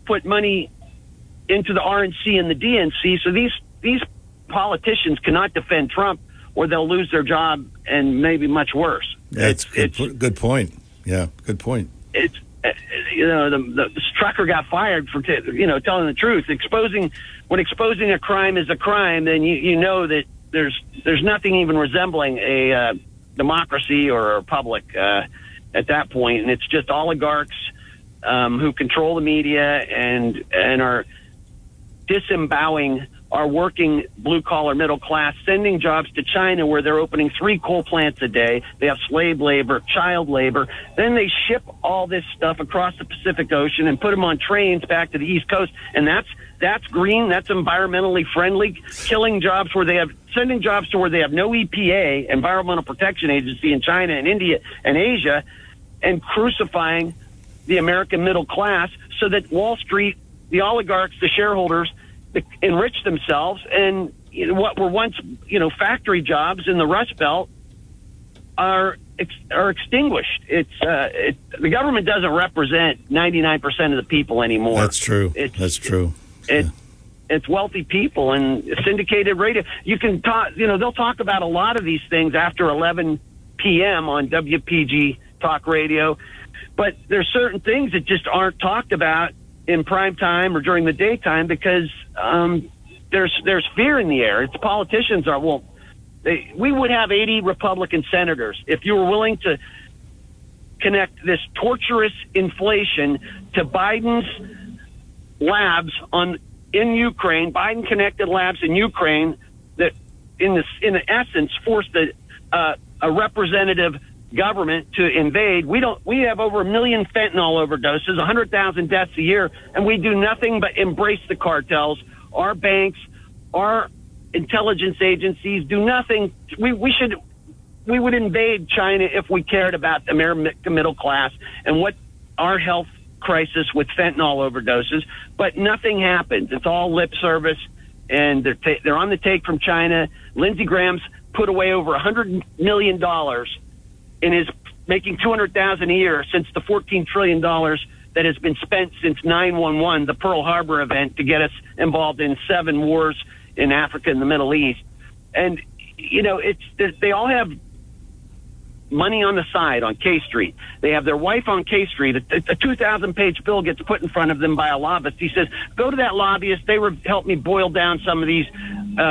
put money into the RNC and the DNC. So these politicians cannot defend Trump, or they'll lose their job, and maybe much worse. That's good point. Yeah, good point. It's the trucker got fired for telling the truth. When exposing a crime is a crime, then you know that there's nothing even resembling a democracy or a republic at that point, and it's just oligarchs who control the media and are disembowing our working blue-collar middle class, sending jobs to China where they're opening 3 coal plants a day. They have slave labor, child labor. Then they ship all this stuff across the Pacific Ocean and put them on trains back to the East Coast. And that's green, that's environmentally friendly, sending jobs to where they have no EPA, Environmental Protection Agency, in China and India and Asia, and crucifying the American middle class so that Wall Street, the oligarchs, the shareholders, enrich themselves, and what were once factory jobs in the Rust Belt are extinguished. The government doesn't represent 99% of the people anymore. That's true. That's true. It's wealthy people and syndicated radio. You can talk. They'll talk about a lot of these things after 11 p.m. on WPG Talk Radio, but there's certain things that just aren't talked about in prime time or during the daytime because there's fear in the air. It's politicians are we would have 80 Republican senators if you were willing to connect this torturous inflation to Biden's labs in Ukraine, Biden connected labs in Ukraine that in essence forced a representative government to invade. We have over 1 million fentanyl overdoses, 100,000 deaths a year, and we do nothing but embrace the cartels. Our banks, our intelligence agencies do nothing. We would invade China if we cared about the American middle class and what our health crisis with fentanyl overdoses, but nothing happens. It's all lip service, and they're on the take from China. Lindsey Graham's put away over $100 million and is making $200,000 a year since the $14 trillion that has been spent since 9/11, the Pearl Harbor event, to get us involved in 7 wars in Africa and the Middle East. And they all have money on the side on K Street. They have their wife on K Street. A 2,000-page bill gets put in front of them by a lobbyist. He says, go to that lobbyist. They helped me boil down some of these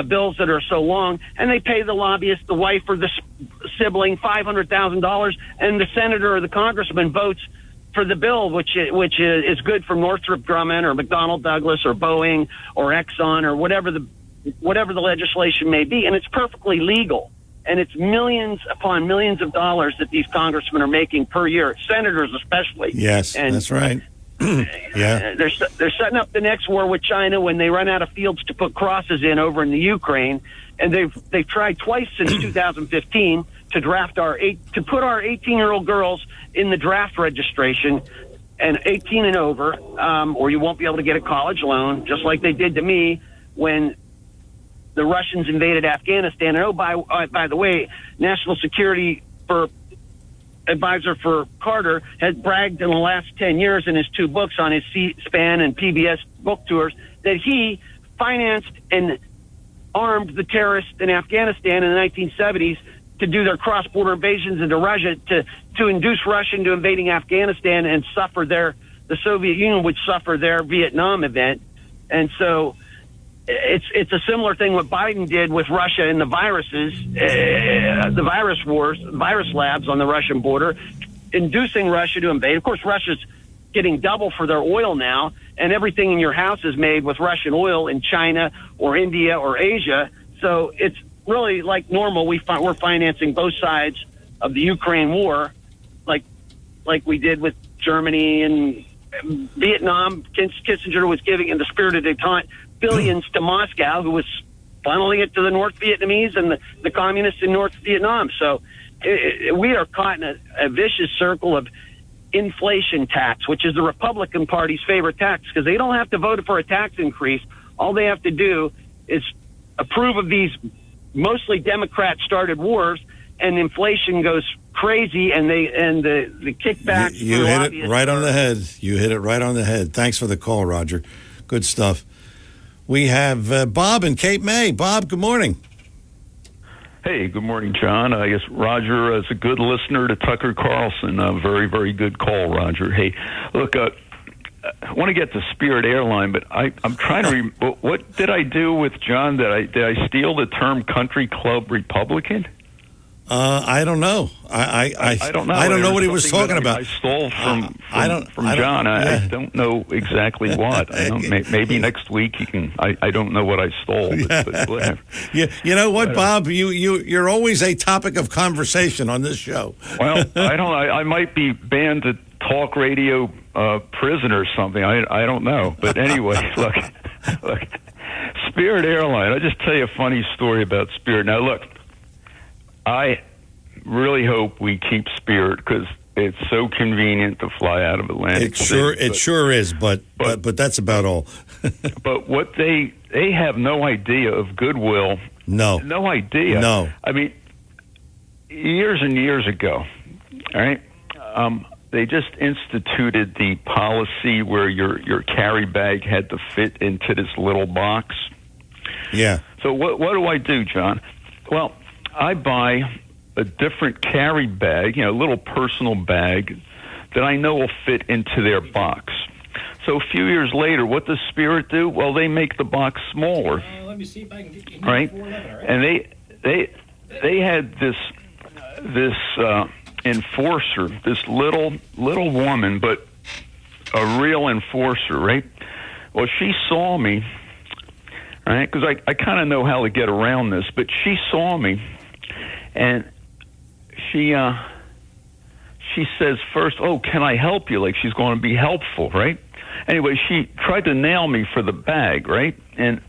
bills that are so long. And they pay the lobbyist, the wife or the sibling, $500,000. And the senator or the congressman votes for the bill, which is good for Northrop Grumman or McDonnell Douglas or Boeing or Exxon or whatever the legislation may be. And it's perfectly legal. And it's millions upon millions of dollars that these congressmen are making per year, senators especially. Yes, and that's right. Yeah. They're setting up the next war with China when they run out of fields to put crosses in over in the Ukraine, and they've tried twice since 2015 to put our 18-year-old girls in the draft registration, and 18 and over, or you won't be able to get a college loan, just like they did to me when the Russians invaded Afghanistan. And by the way, National Security Advisor for Carter has bragged in the last 10 years in his 2 books on his C-SPAN and PBS book tours that he financed and armed the terrorists in Afghanistan in the 1970s to do their cross-border invasions into Russia, to induce Russia into invading Afghanistan and the Soviet Union would suffer their Vietnam event. And so it's a similar thing what Biden did with Russia and the viruses, the virus wars, virus labs on the Russian border, inducing Russia to invade. Of course, Russia's getting double for their oil now, and everything in your house is made with Russian oil in China or India or Asia. So it's really like normal. We're financing both sides of the Ukraine war, like we did with Germany and Vietnam. Kissinger was giving, in the spirit of detente, billions to Moscow, who was funneling it to the North Vietnamese and the communists in North Vietnam. So we are caught in a vicious circle of inflation tax, which is the Republican Party's favorite tax, because they don't have to vote for a tax increase. All they have to do is approve of these mostly Democrat-started wars, and inflation goes crazy, and the kickbacks. You hit it right on the head. You hit it right on the head. Thanks for the call, Roger. Good stuff. We have Bob in Cape May. Bob, good morning. Hey, good morning, John. I guess Roger is a good listener to Tucker Carlson. A very, very good call, Roger. Hey, look, I want to get to Spirit Airline, but I'm trying to what did I do with John? Did I steal the term country club Republican? I don't know. I don't know. I don't know what he was talking about. I stole from John. I don't know exactly what. Maybe next week you can. I don't know what I stole. But whatever. You know what, Bob? You're always a topic of conversation on this show. Well, I might be banned to talk radio prison or something. I don't know. But anyway, look. Spirit Airline. I'll just tell you a funny story about Spirit. Now, look. I really hope we keep Spirit because it's so convenient to fly out of Atlantic City. It sure is, but that's about all. But what they have no idea of goodwill. No idea. No. I mean, years and years ago, all right, they just instituted the policy where your carry bag had to fit into this little box. Yeah. So what do I do, John? Well, I buy a different carry bag, a little personal bag that I know will fit into their box. So a few years later, what does Spirit do? Well, they make the box smaller. Let me see if I can get you right? And they had this enforcer, this little woman, but a real enforcer, right? Well, she saw me, right? Because I kind of know how to get around this, but she saw me. And she says first, "Oh, can I help you?" Like she's going to be helpful, right? Anyway, she tried to nail me for the bag, right? And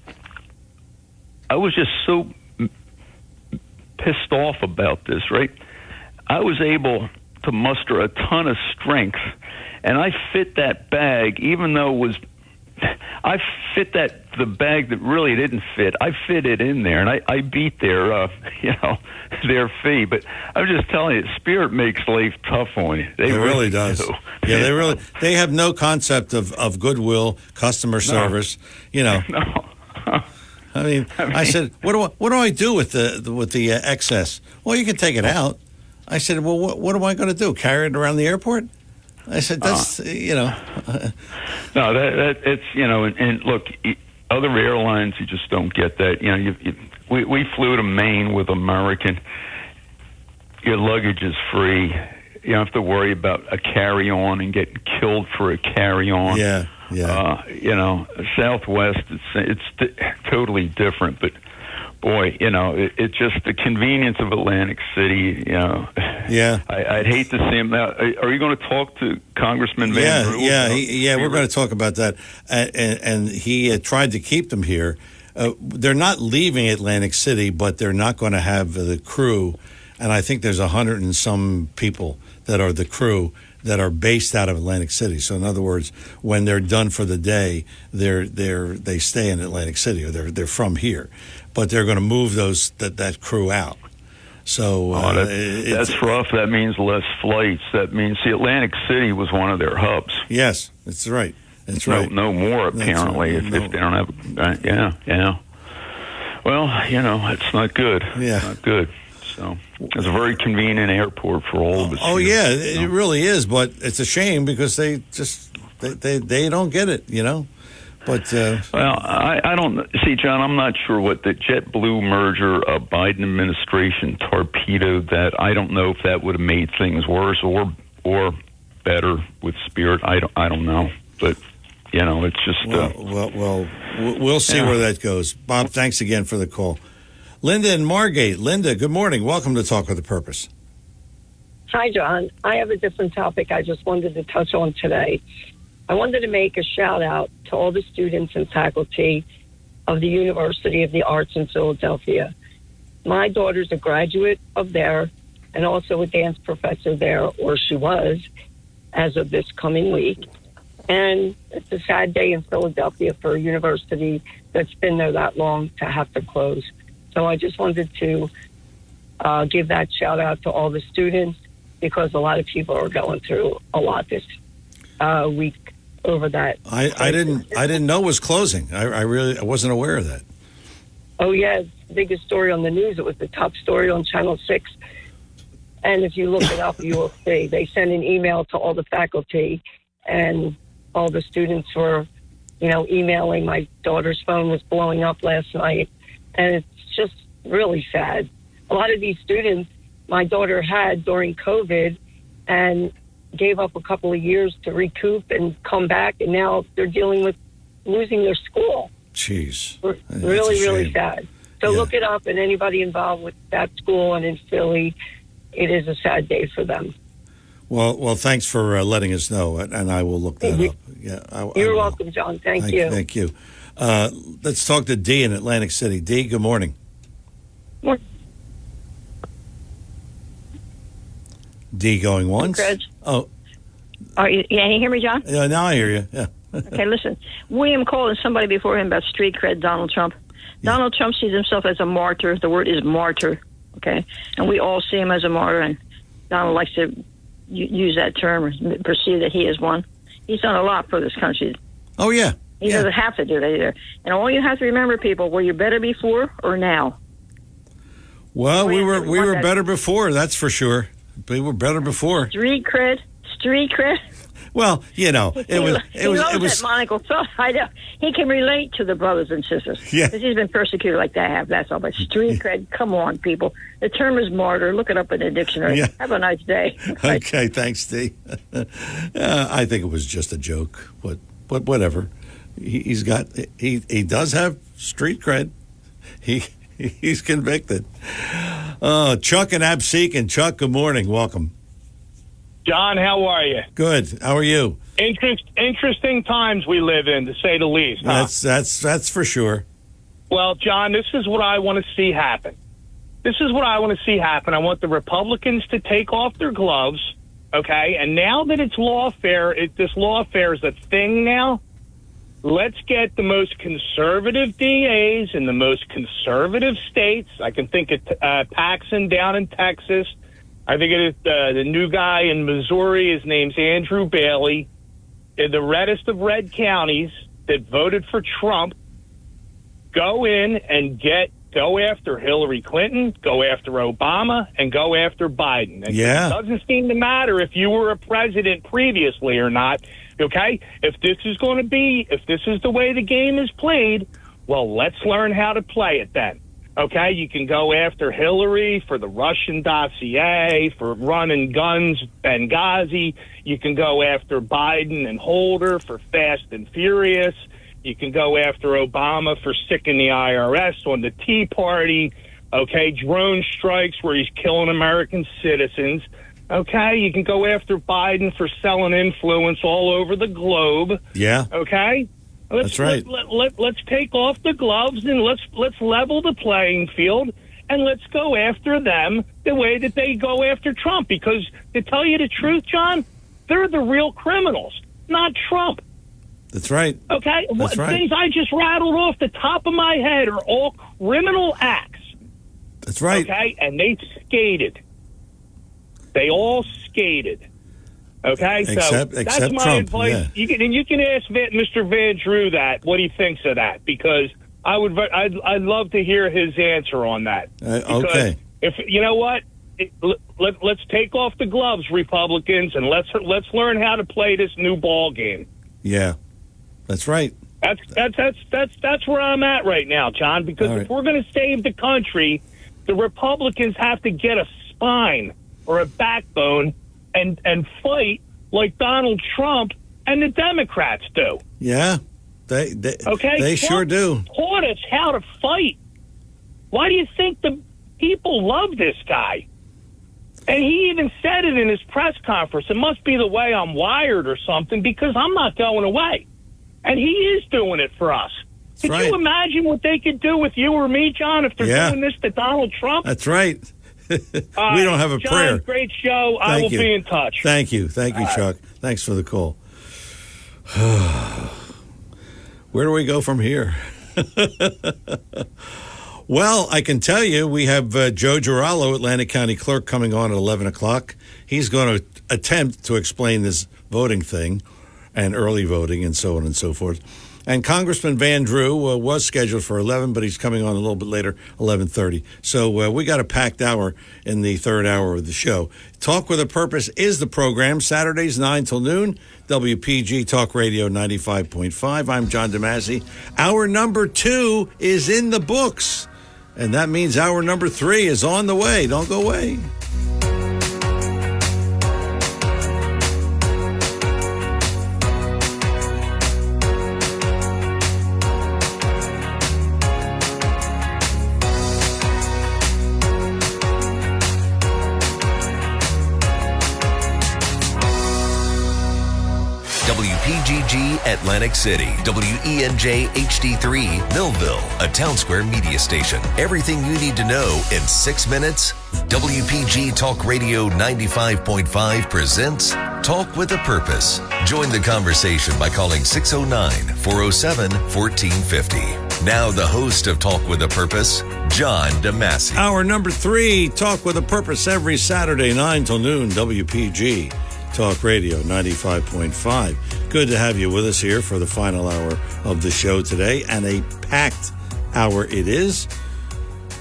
I was just so pissed off about this, right? I was able to muster a ton of strength, and I fit that bag, even though it was. I fit the bag that really didn't fit. I fit it in there, and I beat their fee. But I'm just telling you, Spirit makes life tough on you. They really does. Do. Yeah, they have no concept of goodwill, customer service. No. I mean, I said, what do I do with the excess? Well, you can take it out. I said, well, what am I going to do? Carry it around the airport? I said, that's, No, that it's, and look, other airlines, you just don't get that. We flew to Maine with American. Your luggage is free. You don't have to worry about a carry-on and getting killed for a carry-on. Yeah. Southwest, it's totally different. But boy, it's just the convenience of Atlantic City. Yeah. I'd hate to see him now. Are you going to talk to Congressman Van Drew? We're going to talk about that. And he tried to keep them here. They're not leaving Atlantic City, but they're not going to have the crew. And I think there's 100 and some people that are the crew that are based out of Atlantic City. So in other words, when they're done for the day, they stay in Atlantic City, or they're from here, but they're going to move that crew out. So that's rough. That means less flights. That means Atlantic City was one of their hubs. Yes, that's right. That's right. No more apparently if they don't have. Yeah. Well, it's not good. Yeah, it's not good. So it's a very convenient airport for all of us. Oh, here, yeah, it really is. But it's a shame because they don't get it, But well, I don't see, John. I'm not sure what the JetBlue merger, Biden administration torpedoed that. I don't know if that would have made things worse or better with Spirit. I don't know, but it's just we'll see where that goes. Bob, thanks again for the call. Linda in Margate. Linda, good morning. Welcome to Talk with a Purpose. Hi, John. I have a different topic I just wanted to touch on today. I wanted to make a shout out to all the students and faculty of the University of the Arts in Philadelphia. My daughter's a graduate of there and also a dance professor there, or she was, as of this coming week. And it's a sad day in Philadelphia for a university that's been there that long to have to close. So I just wanted to give that shout out to all the students because a lot of people are going through a lot this week over that. I didn't know it was closing. I wasn't aware of that. Oh yeah, it's the biggest story on the news. It was the top story on Channel 6. And if you look it up, you will see they sent an email to all the faculty, and all the students were, emailing. My daughter's phone was blowing up last night, and it's just really sad. A lot of these students my daughter had during COVID and gave up a couple of years to recoup and come back, and now they're dealing with losing their school. Jeez. Really sad. So look it up, and anybody involved with that school and in Philly, it is a sad day for them. Well, thanks for letting us know, and I will look that up. Yeah, You're welcome, John. Thank you. Thank you. Let's talk to Dee in Atlantic City. Dee, good morning. Dee going once. Oh. Can you hear me, John? Yeah, now I hear you. Yeah. Okay, listen. William Cole and somebody before him about street cred, Donald Trump. Yeah. Donald Trump sees himself as a martyr. The word is martyr, okay? And we all see him as a martyr, and Donald likes to use that term or perceive that he is one. He's done a lot for this country. Oh, yeah. He doesn't have to do that either. And all you have to remember, people, were you better before or now? Well, we were better before, that's for sure. We were better before. Street cred. Well, it was that monocle thought. I know he can relate to the brothers and sisters. Yeah, because he's been persecuted like that. I have. That's all. But street cred. Come on, people. The term is martyr. Look it up in the dictionary. Yeah. Have a nice day. Okay, thanks, Steve. I think it was just a joke, but whatever. He does have street cred. He's convicted. Chuck and Absecon. Chuck, good morning. Welcome. John, how are you? Good. How are you? Interesting times we live in, to say the least. Huh? That's for sure. Well, John, this is what I want to see happen. I want the Republicans to take off their gloves, okay? And now that it's lawfare, this lawfare is a thing now. Let's get the most conservative DAs in the most conservative states. I can think of Paxson down in Texas. I think it is the new guy in Missouri. His name's Andrew Bailey. In the reddest of red counties that voted for Trump, go in and go after Hillary Clinton, go after Obama, and go after Biden. And it doesn't seem to matter if you were a president previously or not. Okay? If this is the way the game is played, well, let's learn how to play it then. Okay, you can go after Hillary for the Russian dossier, for running guns, Benghazi. You can go after Biden and Holder for Fast and Furious. You can go after Obama for sicking the IRS on the Tea Party. Okay, drone strikes where he's killing American citizens. Okay, you can go after Biden for selling influence all over the globe. Yeah. Okay, That's right. Let's take off the gloves and let's level the playing field and let's go after them the way that they go after Trump. Because to tell you the truth, John, they're the real criminals, not Trump. That's right. Okay, That's right. Things I just rattled off the top of my head are all criminal acts. That's right. Okay, and they skated. They all skated. Okay, Except that's my Trump, advice. yeah. You can ask Mr. Van Drew that what he thinks of that, because I'd love to hear his answer on that. Okay. If you know what, let's take off the gloves, Republicans, and let's learn how to play this new ball game. Yeah, that's right. That's where I'm at right now, John. Because All right. if we're going to save the country, the Republicans have to get a spine or a backbone and fight like Donald Trump and the Democrats do. Yeah, they sure do. Taught us how to fight. Why do you think the people love this guy? And he even said it in his press conference. It must be the way I'm wired or something, because I'm not going away. And he is doing it for us. Could you imagine what they could do with you or me, John, if they're doing this to Donald Trump? That's right. We don't have a John, prayer. Great show. I will be in touch. Thank you, Chuck. Thanks for the call. Where do we go from here? Well, I can tell you we have Joe Giralo, Atlantic County Clerk, coming on at 11 o'clock. He's going to attempt to explain this voting thing and early voting and so on and so forth. And Congressman Van Drew was scheduled for 11, but he's coming on a little bit later, 11:30. So we got a packed hour in the third hour of the show. Talk with a Purpose is the program, Saturdays 9 till noon, WPG Talk Radio 95.5. I'm John DeMasi. Hour number 2 is in the books, and that means hour number 3 is on the way. Don't go away. WPGG Atlantic City, WENJ HD3 Millville, a Town Square media station. Everything you need to know in 6 minutes. WPG Talk Radio 95.5 presents Talk with a Purpose. Join the conversation by calling 609-407-1450. Now the host of Talk with a Purpose, John DeMasi. Hour number 3, Talk with a Purpose, every Saturday 9 till noon, WPG Talk Radio 95.5. Good to have you with us here for the final hour of the show today, and a packed hour it is.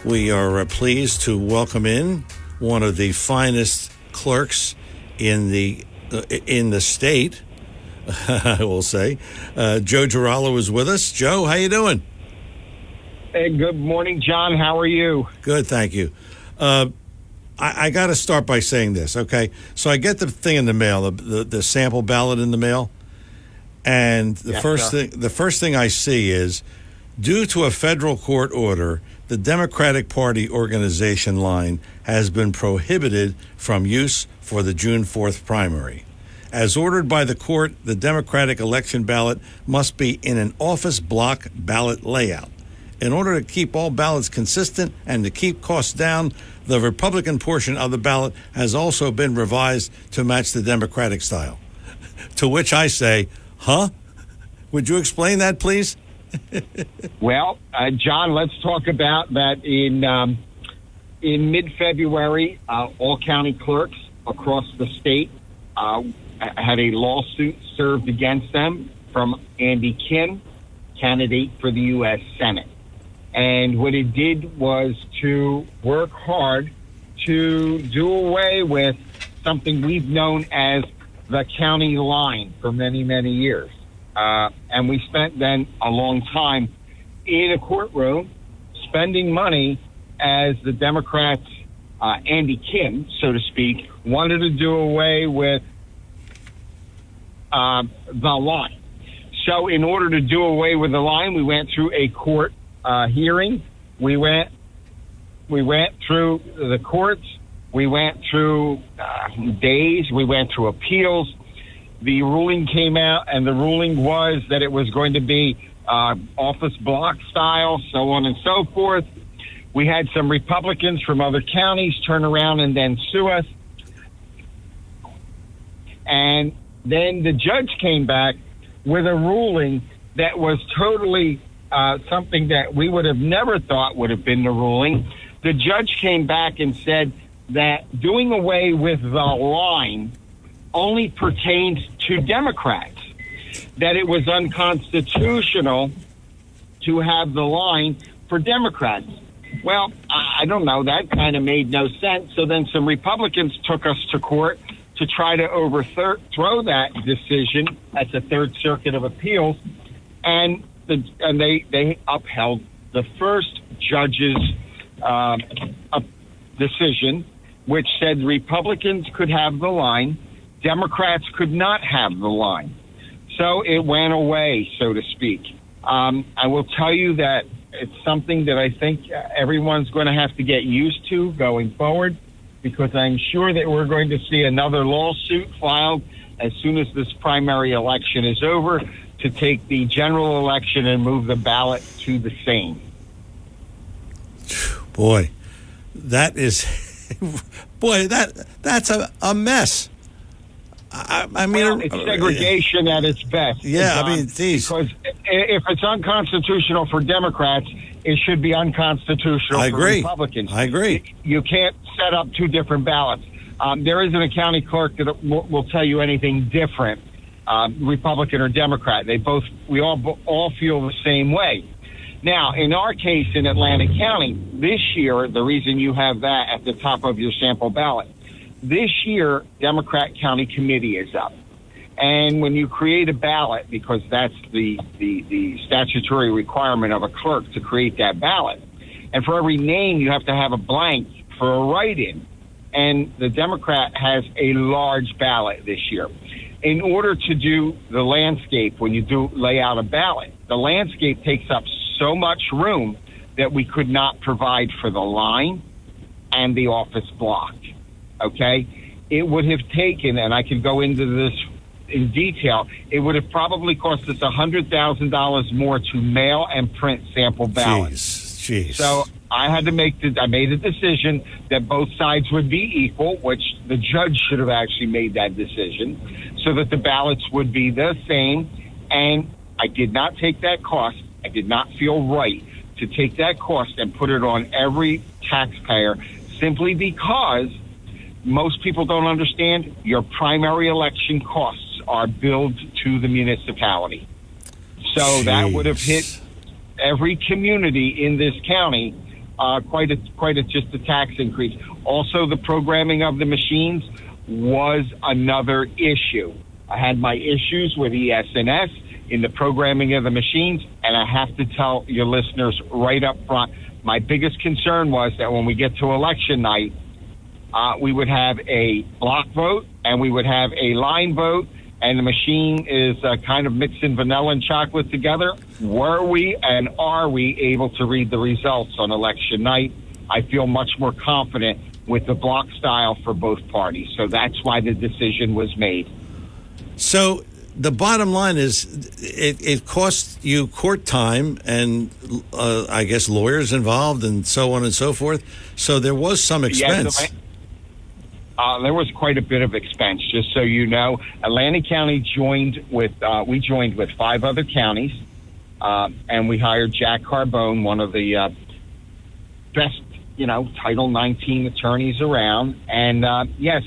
We are pleased to welcome in one of the finest clerks in the state, I will say. Joe Giralo is with us. Joe, how you doing? Hey, good morning, John. How are you? Good, thank you. I got to start by saying this, okay? So I get the thing in the mail, the sample ballot in the mail, and the first thing I see is, due to a federal court order, the Democratic Party organization line has been prohibited from use for the June 4th primary. As ordered by the court, the Democratic election ballot must be in an office block ballot layout. In order to keep all ballots consistent and to keep costs down, the Republican portion of the ballot has also been revised to match the Democratic style. To which I say, huh? Would you explain that, please? Well, John, let's talk about that. In mid-February, all county clerks across the state had a lawsuit served against them from Andy Kim, candidate for the U.S. Senate. And what it did was to work hard to do away with something we've known as the county line for many, many years. And we spent then a long time in a courtroom spending money as the Democrats, Andy Kim, so to speak, wanted to do away with the line. So in order to do away with the line, we went through a court hearing. We went through the courts. We went through days. We went through appeals. The ruling came out, and the ruling was that it was going to be office block style, so on and so forth. We had some Republicans from other counties turn around and then sue us. And then the judge came back with a ruling that was totally something that we would have never thought would have been the ruling. The judge came back and said that doing away with the line only pertained to Democrats, that it was unconstitutional to have the line for Democrats. Well, I don't know. That kind of made no sense. So then some Republicans took us to court to try to overthrow that decision at the Third Circuit of Appeals, and they upheld the first judge's decision, which said Republicans could have the line, Democrats could not have the line. So it went away, so to speak. I will tell you that it's something that I think everyone's going to have to get used to going forward, because I'm sure that we're going to see another lawsuit filed as soon as this primary election is over to take the general election and move the ballot to the same. Boy, that is, that's a mess. I mean, well, it's segregation at its best. Yeah, John, I mean, geez. Because if it's unconstitutional for Democrats, it should be unconstitutional for Republicans. I agree. You can't set up two different ballots. There isn't a county clerk that will tell you anything different, Republican or Democrat. We all feel the same way. Now, in our case in Atlantic County, this year, the reason you have that at the top of your sample ballot, this year, Democrat County Committee is up. And when you create a ballot, because that's the statutory requirement of a clerk to create that ballot, and for every name you have to have a blank for a write-in. And the Democrat has a large ballot this year. In order to do the landscape, when you do lay out a ballot, the landscape takes up so much room that we could not provide for the line and the office block. Okay? It would have taken, and I could go into this in detail, it would have probably cost us $100,000 more to mail and print sample ballots. Jeez. So I made a decision that both sides would be equal, which the judge should have actually made that decision, so that the ballots would be the same. And I did not take that cost. I did not feel right to take that cost and put it on every taxpayer, simply because most people don't understand your primary election costs are billed to the municipality. So that would have hit every community in this county quite a just a tax increase. Also, the programming of the machines was another issue. I had my issues with ES&S in the programming of the machines, and I have to tell your listeners right up front, my biggest concern was that when we get to election night, we would have a block vote and we would have a line vote, and the machine is kind of mixing vanilla and chocolate together. Were we and are we able to read the results on election night? I feel much more confident with the block style for both parties. So that's why the decision was made. So the bottom line is it costs you court time and I guess lawyers involved and so on and so forth. So there was some expense. Yes, there was quite a bit of expense, just so you know. Atlantic County joined with 5 other counties, and we hired Jack Carbone, one of the best, Title 19 attorneys around. And yes,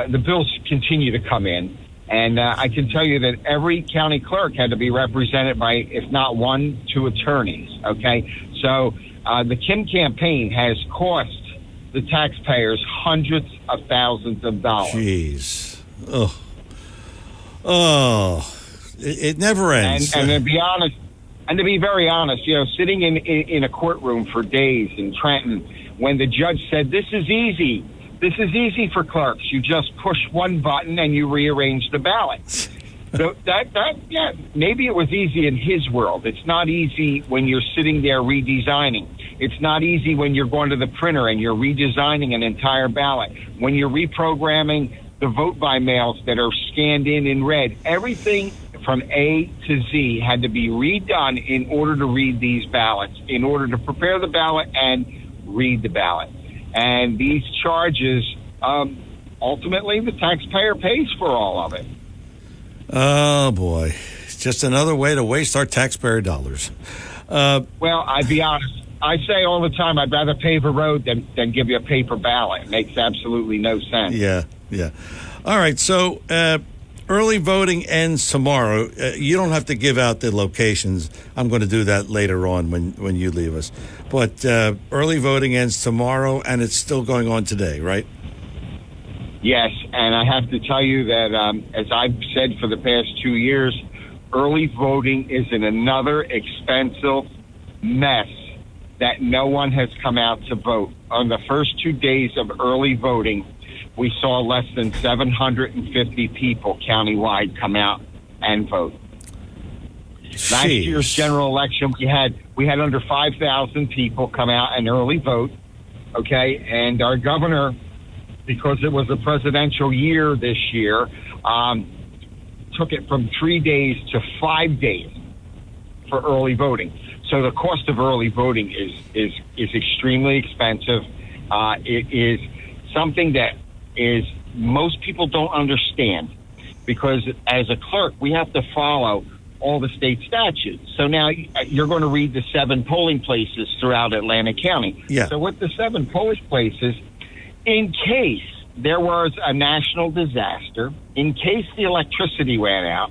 the bills continue to come in. And I can tell you that every county clerk had to be represented by, if not 1, 2 attorneys. Okay, so the Kim campaign has cost the taxpayers hundreds of thousands of dollars. Jeez. It never ends. And to be honest, and to be very honest, sitting in a courtroom for days in Trenton, when the judge said, this is easy for clerks. You just push one button and you rearrange the ballot. Yeah, maybe it was easy in his world. It's not easy when you're sitting there redesigning. It's not easy when you're going to the printer and you're redesigning an entire ballot. When you're reprogramming the vote by mails that are scanned in red, everything from A to Z had to be redone in order to read these ballots, in order to prepare the ballot and read the ballot. And these charges, ultimately, the taxpayer pays for all of it. Oh, boy. It's just another way to waste our taxpayer dollars. Well, I'd be honest. I say all the time, I'd rather pave a road than give you a paper ballot. It makes absolutely no sense. Yeah. All right, so early voting ends tomorrow. You don't have to give out the locations. I'm going to do that later on when you leave us. But early voting ends tomorrow, and it's still going on today, right? Yes, and I have to tell you that, as I've said for the past 2 years, early voting is in another expensive mess that no one has come out to vote. On the first 2 days of early voting, we saw less than 750 people countywide come out and vote. Jeez. Last year's general election, we had under 5,000 people come out and early vote, okay? And our governor, because it was a presidential year this year, took it from 3 days to 5 days for early voting. So the cost of early voting is extremely expensive. It is something that most people don't understand, because as a clerk, we have to follow all the state statutes. So now you're going to read the 7 polling places throughout Atlantic County. Yeah. So with the 7 polling places, in case there was a national disaster, in case the electricity went out,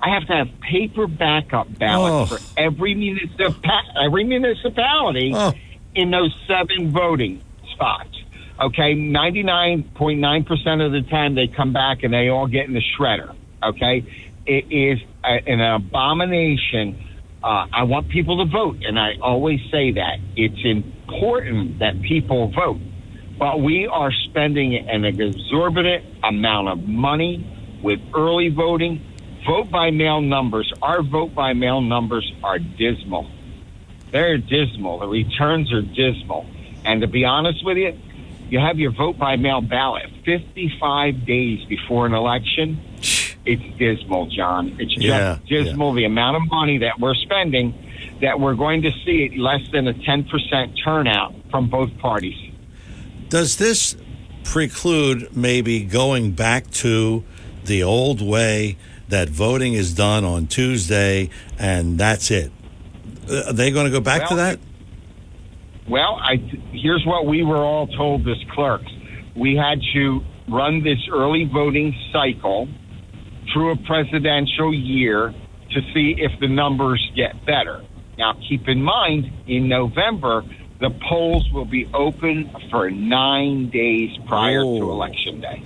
I have to have paper backup ballots for every municipality in those 7 voting spots. Okay, 99.9% of the time they come back and they all get in the shredder. Okay, it is an abomination. I want people to vote, and I always say that. It's important that people vote, but we are spending an exorbitant amount of money with early voting. Vote by mail numbers. Our vote by mail numbers are dismal. They're dismal. The returns are dismal. And to be honest with you, you have your vote by mail ballot 55 days before an election. It's dismal, John. It's just dismal. The amount of money that we're spending, that we're going to see less than a 10% turnout from both parties. Does this preclude maybe going back to the old way that voting is done on Tuesday and that's it? Are they going to go back to that? Well, here's what we were all told as clerks. We had to run this early voting cycle through a presidential year to see if the numbers get better. Now, keep in mind, in November, the polls will be open for 9 days prior to Election Day.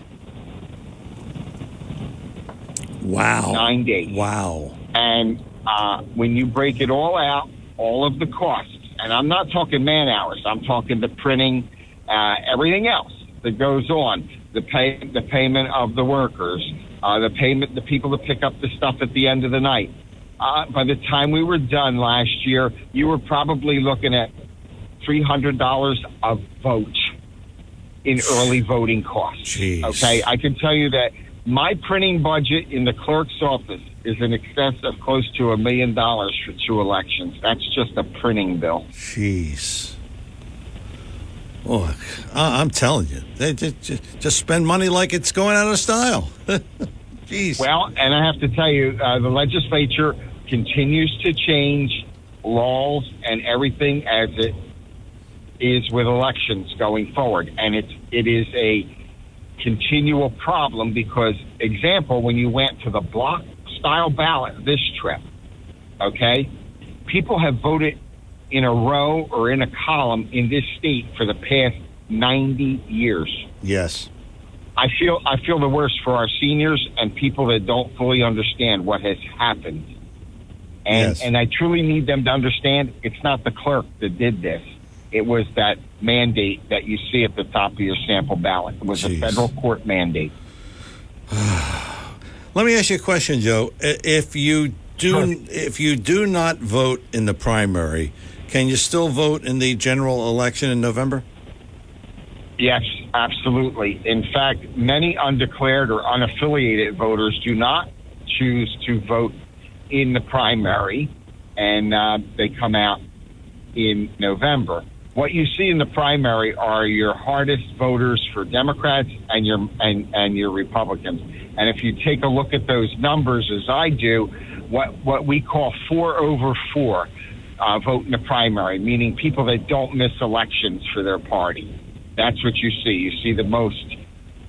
Wow. 9 days. Wow. And when you break it all out, all of the costs, and I'm not talking man hours, I'm talking the printing, everything else that goes on, the payment of the workers, the people that pick up the stuff at the end of the night. By the time we were done last year, you were probably looking at $300 a vote in early voting costs. Jeez. Okay, I can tell you that my printing budget in the clerk's office is in excess of close to $1 million for 2 elections. That's just a printing bill. Jeez. Oh, I'm telling you, they just spend money like it's going out of style. Jeez. Well, and I have to tell you, the legislature continues to change laws and everything as it is with elections going forward, and it is a continual problem because, example, when you went to the block style ballot this trip, okay, people have voted in a row or in a column in this state for the past 90 years. Yes. I feel the worst for our seniors and people that don't fully understand what has happened. And I truly need them to understand it's not the clerk that did this. It was that mandate that you see at the top of your sample ballot. It was a federal court mandate. Let me ask you a question, Joe. If you do not vote in the primary, can you still vote in the general election in November? Yes, absolutely. In fact, many undeclared or unaffiliated voters do not choose to vote in the primary, and they come out in November. What you see in the primary are your hardest voters for Democrats and your Republicans. And if you take a look at those numbers, as I do, what we call 4 over 4 vote in the primary, meaning people that don't miss elections for their party. That's what you see. You see the most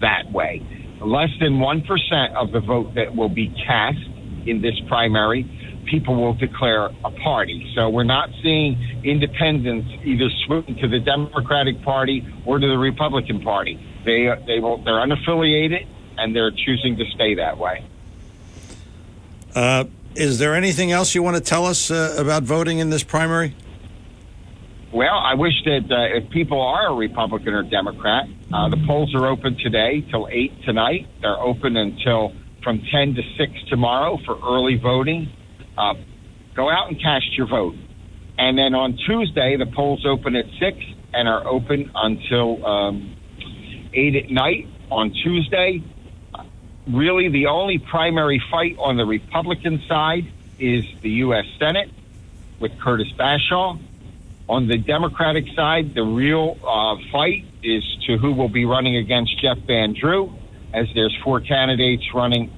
that way. Less than 1% of the vote that will be cast in this primary, people will declare a party. So we're not seeing independents either swing to the Democratic Party or to the Republican Party. They're unaffiliated, and they're choosing to stay that way. Is there anything else you want to tell us about voting in this primary? Well, I wish that if people are a Republican or Democrat, the polls are open today till 8 tonight. They're open until from 10 to 6 tomorrow for early voting. Go out and cast your vote. And then on Tuesday, the polls open at 6 and are open until 8 at night on Tuesday. Really, the only primary fight on the Republican side is the U.S. Senate with Curtis Bashaw. On the Democratic side, the real fight is to who will be running against Jeff Van Drew, as there's 4 candidates running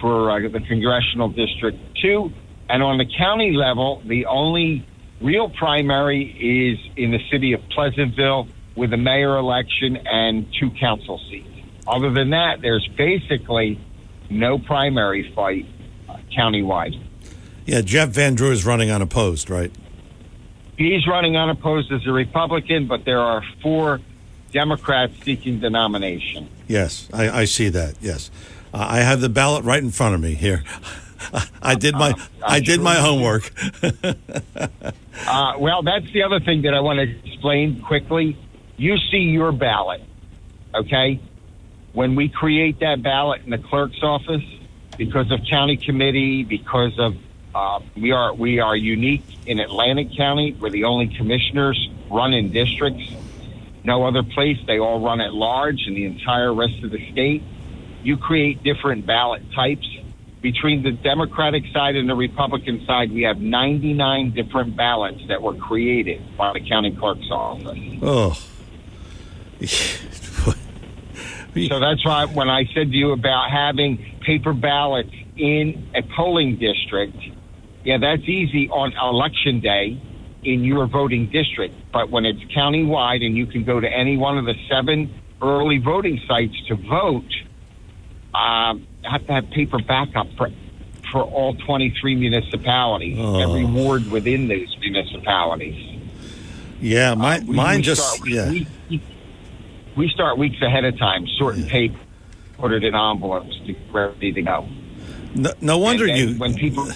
for the Congressional District 2. And on the county level, the only real primary is in the city of Pleasantville with a mayor election and 2 council seats. Other than that, there's basically no primary fight countywide. Yeah, Jeff Van Drew is running unopposed, right? He's running unopposed as a Republican, but there are 4 Democrats seeking the nomination. Yes, I see that. Yes, I have the ballot right in front of me here. I did my homework. Well, that's the other thing that I want to explain quickly. You see your ballot, okay? When we create that ballot in the clerk's office, because of county committee, because of we are unique in Atlantic County. We're the only commissioners run in districts. No other place. They all run at large in the entire rest of the state. You create different ballot types. Between the Democratic side and the Republican side, we have 99 different ballots that were created by the county clerk's office. Oh. So that's why when I said to you about having paper ballots in a polling district, yeah, that's easy on election day in your voting district. But when it's countywide and you can go to any one of the 7 early voting sites to vote, have to have paper backup for all 23 municipalities, every ward within those municipalities. Yeah, we start weeks ahead of time, sorting paper, put it in envelopes to ready to go. No wonder when people.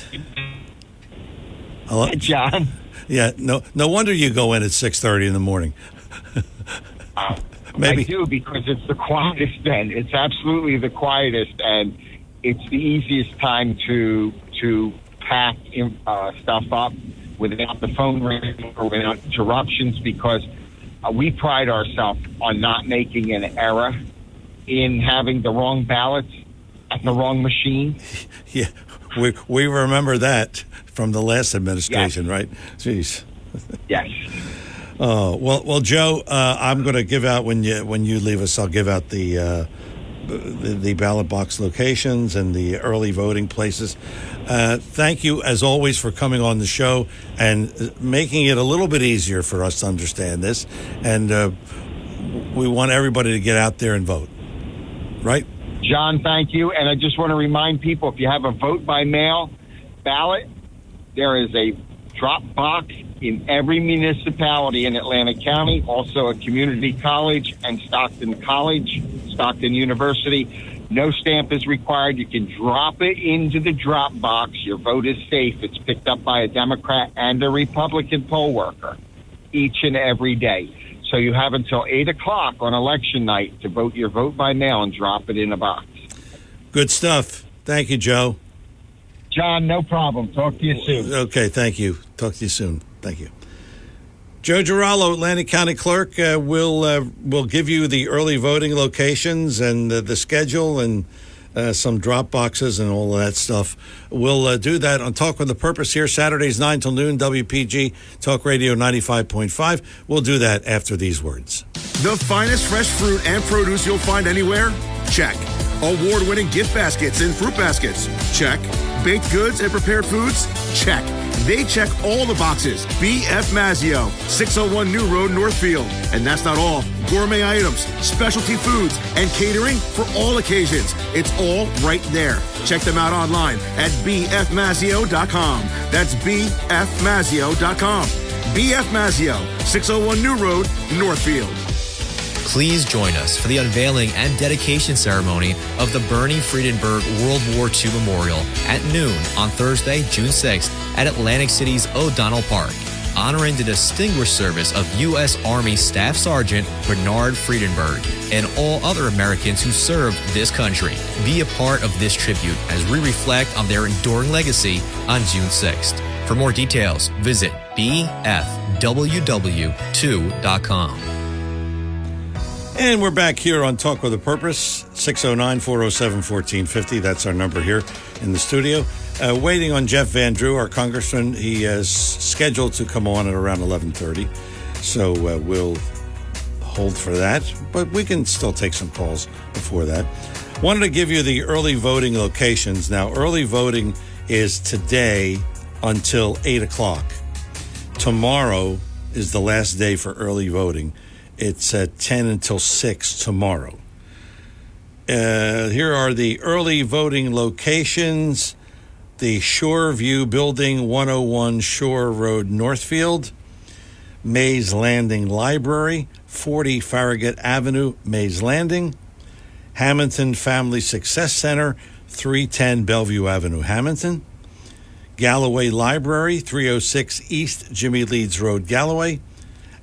Hello? John. Yeah, no wonder you go in at 6:30 in the morning. Maybe. I do, because it's the quietest then. It's absolutely the quietest, and it's the easiest time to pack stuff up without the phone ringing or without interruptions, because we pride ourselves on not making an error in having the wrong ballots at the wrong machine. Yeah, we remember that from the last administration, yes. Right? Jeez. Yes. Oh, well, Joe, I'm going to give out when you leave us. I'll give out the ballot box locations and the early voting places. Thank you, as always, for coming on the show and making it a little bit easier for us to understand this. And we want everybody to get out there and vote. Right? John, thank you. And I just want to remind people, if you have a vote by mail ballot, there is a drop box in every municipality in Atlantic County, also a community college and Stockton College, Stockton University. No stamp is required. You can drop it into the drop box. Your vote is safe. It's picked up by a Democrat and a Republican poll worker each and every day. So you have until 8 o'clock on election night to vote your vote by mail and drop it in a box. Good stuff. Thank you, Joe. John, no problem. Talk to you soon. Okay, thank you. Talk to you soon. Thank you. Joe Giralo, Atlantic County Clerk, will give you the early voting locations and the schedule and some drop boxes and all of that stuff. We'll do that on Talk with a Purpose here, Saturdays 9 till noon, WPG, Talk Radio 95.5. We'll do that after these words. The finest fresh fruit and produce you'll find anywhere? Check. Award-winning gift baskets and fruit baskets? Check. Baked goods and prepared foods? Check. They check all the boxes. B.F. Mazzio, 601 New Road, Northfield. And that's not all. Gourmet items, specialty foods, and catering for all occasions. It's all right there. Check them out online at bfmazzio.com. That's bfmazzio.com. B.F. Mazzio, 601 New Road, Northfield. Please join us for the unveiling and dedication ceremony of the Bernie Friedenberg World War II Memorial at noon on Thursday, June 6th at Atlantic City's O'Donnell Park, honoring the distinguished service of U.S. Army Staff Sergeant Bernard Friedenberg and all other Americans who served this country. Be a part of this tribute as we reflect on their enduring legacy on June 6th. For more details, visit bfww2.com. And we're back here on Talk with a Purpose, 609-407-1450. That's our number here in the studio. Waiting on Jeff Van Drew, our congressman. He is scheduled to come on at around 11:30. So we'll hold for that. But we can still take some calls before that. Wanted to give you the early voting locations. Now, early voting is today until 8 o'clock. Tomorrow is the last day for early voting. It's at 10 until 6 tomorrow. Here are the early voting locations. The Shore View Building, 101 Shore Road, Northfield. Mays Landing Library, 40 Farragut Avenue, Mays Landing. Hamilton Family Success Center, 310 Bellevue Avenue, Hamilton. Galloway Library, 306 East Jimmy Leeds Road, Galloway.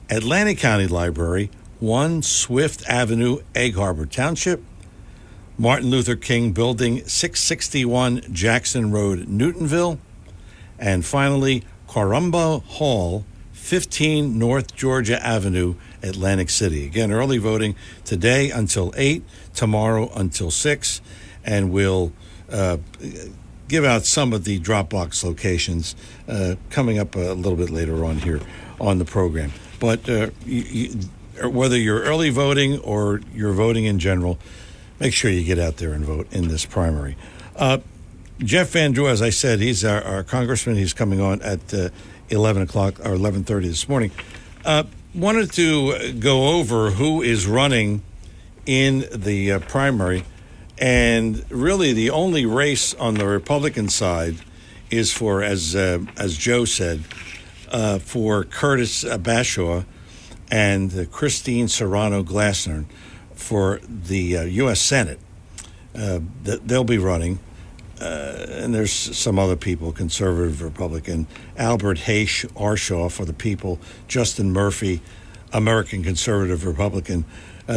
Atlantic County Library, 1 Swift Avenue, Egg Harbor Township. Martin Luther King Building, 661 Jackson Road, Newtonville. And finally, Quarumba Hall, 15 North Georgia Avenue, Atlantic City. Again, early voting today until 8, tomorrow until 6, and we'll give out some of the Dropbox locations coming up a little bit later on here on the program. But whether you're early voting or you're voting in general, make sure you get out there and vote in this primary. Jeff Van Drew, as I said, he's our congressman. He's coming on at 11 o'clock or 11:30 this morning. Wanted to go over who is running in the primary. And really the only race on the Republican side is for, as Joe said, for Curtis Bashaw and Christine Serrano Glassner for the U.S. Senate. They'll be running. And there's some other people, conservative Republican. Albert Hayes Arshaw for the People. Justin Murphy, American conservative Republican.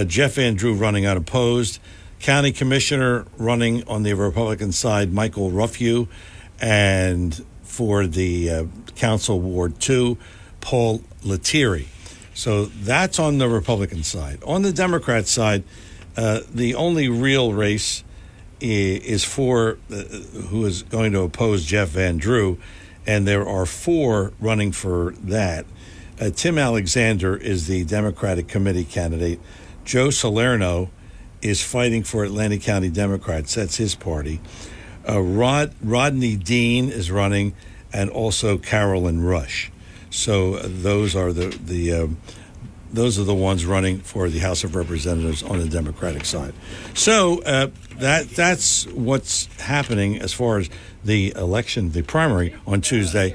Jeff Van Drew running unopposed. County Commissioner running on the Republican side, Michael Ruffew. And for the Council Ward 2, Paul Lettieri. So that's on the Republican side. On the Democrat side, the only real race is for who is going to oppose Jeff Van Drew, and there are 4 running for that. Tim Alexander is the Democratic Committee candidate. Joe Salerno is fighting for Atlantic County Democrats. That's his party. Rodney Dean is running, and also Carolyn Rush. So those are the ones running for the House of Representatives on the Democratic side. So that's what's happening as far as the election, the primary on Tuesday.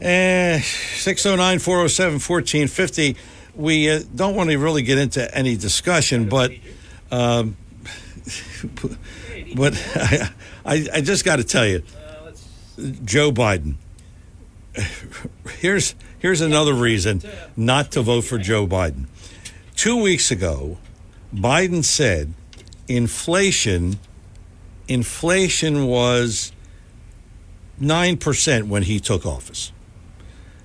609-407-1450. We don't want to really get into any discussion, but I just got to tell you, Joe Biden. Here's another reason not to vote for Joe Biden. 2 weeks ago, Biden said inflation inflation was 9% when he took office.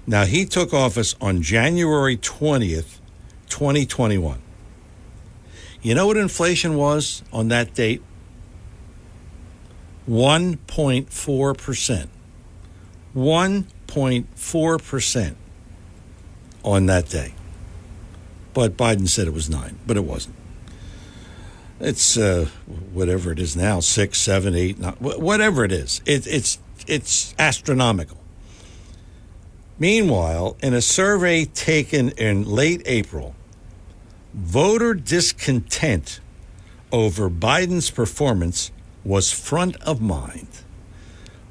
Now, he took office on January 20th, 2021. You know what inflation was on that date? 1.4%. 1.4% on that day. But Biden said it was 9, but it wasn't. It's whatever it is now, 6, 7, 8, 9, whatever it is. It's astronomical. Meanwhile, in a survey taken in late April, voter discontent over Biden's performance was front of mind.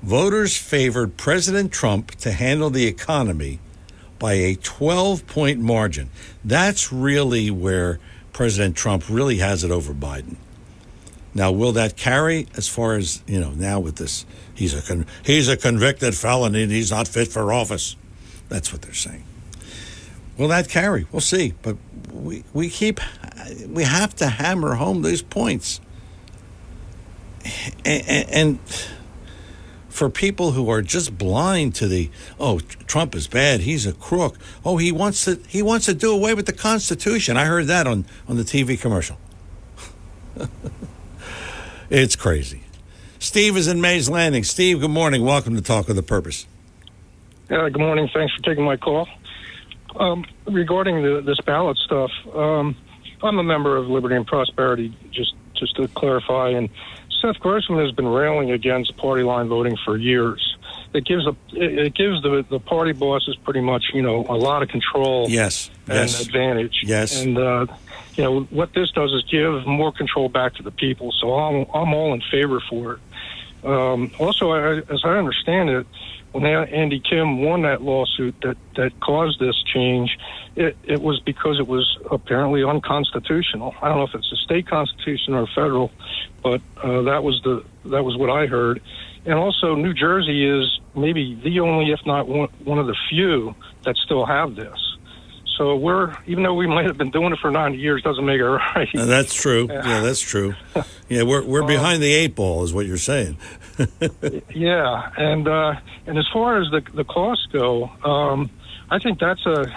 Voters favored President Trump to handle the economy by a 12-point margin. That's really where President Trump really has it over Biden. Now, will that carry as far as, now with this, he's a convicted felon and he's not fit for office. That's what they're saying. Will that carry? We'll see. But we have to hammer home these points. And for people who are just blind to Trump is bad, he's a crook. Oh, he wants to do away with the Constitution. I heard that on the TV commercial. It's crazy. Steve is in Mays Landing. Steve, good morning. Welcome to Talk with a Purpose. Good morning. Thanks for taking my call. Regarding this ballot stuff, I'm a member of Liberty and Prosperity, just to clarify, and Seth Grossman has been railing against party line voting for years. It gives the party bosses pretty much, a lot of control and advantage. Yes. And, what this does is give more control back to the people. So I'm all in favor for it. Also, as I understand it, when Andy Kim won that lawsuit that caused this change, it was because it was apparently unconstitutional. I don't know if it's a state constitution or federal, but that was what I heard. And also, New Jersey is maybe the only, if not one of the few, that still have this. So even though we might have been doing it for 90 years, doesn't make it right. That's true. Yeah, that's true. Yeah, we're behind the 8 ball, is what you're saying. Yeah, and as far as the costs go, I think that's a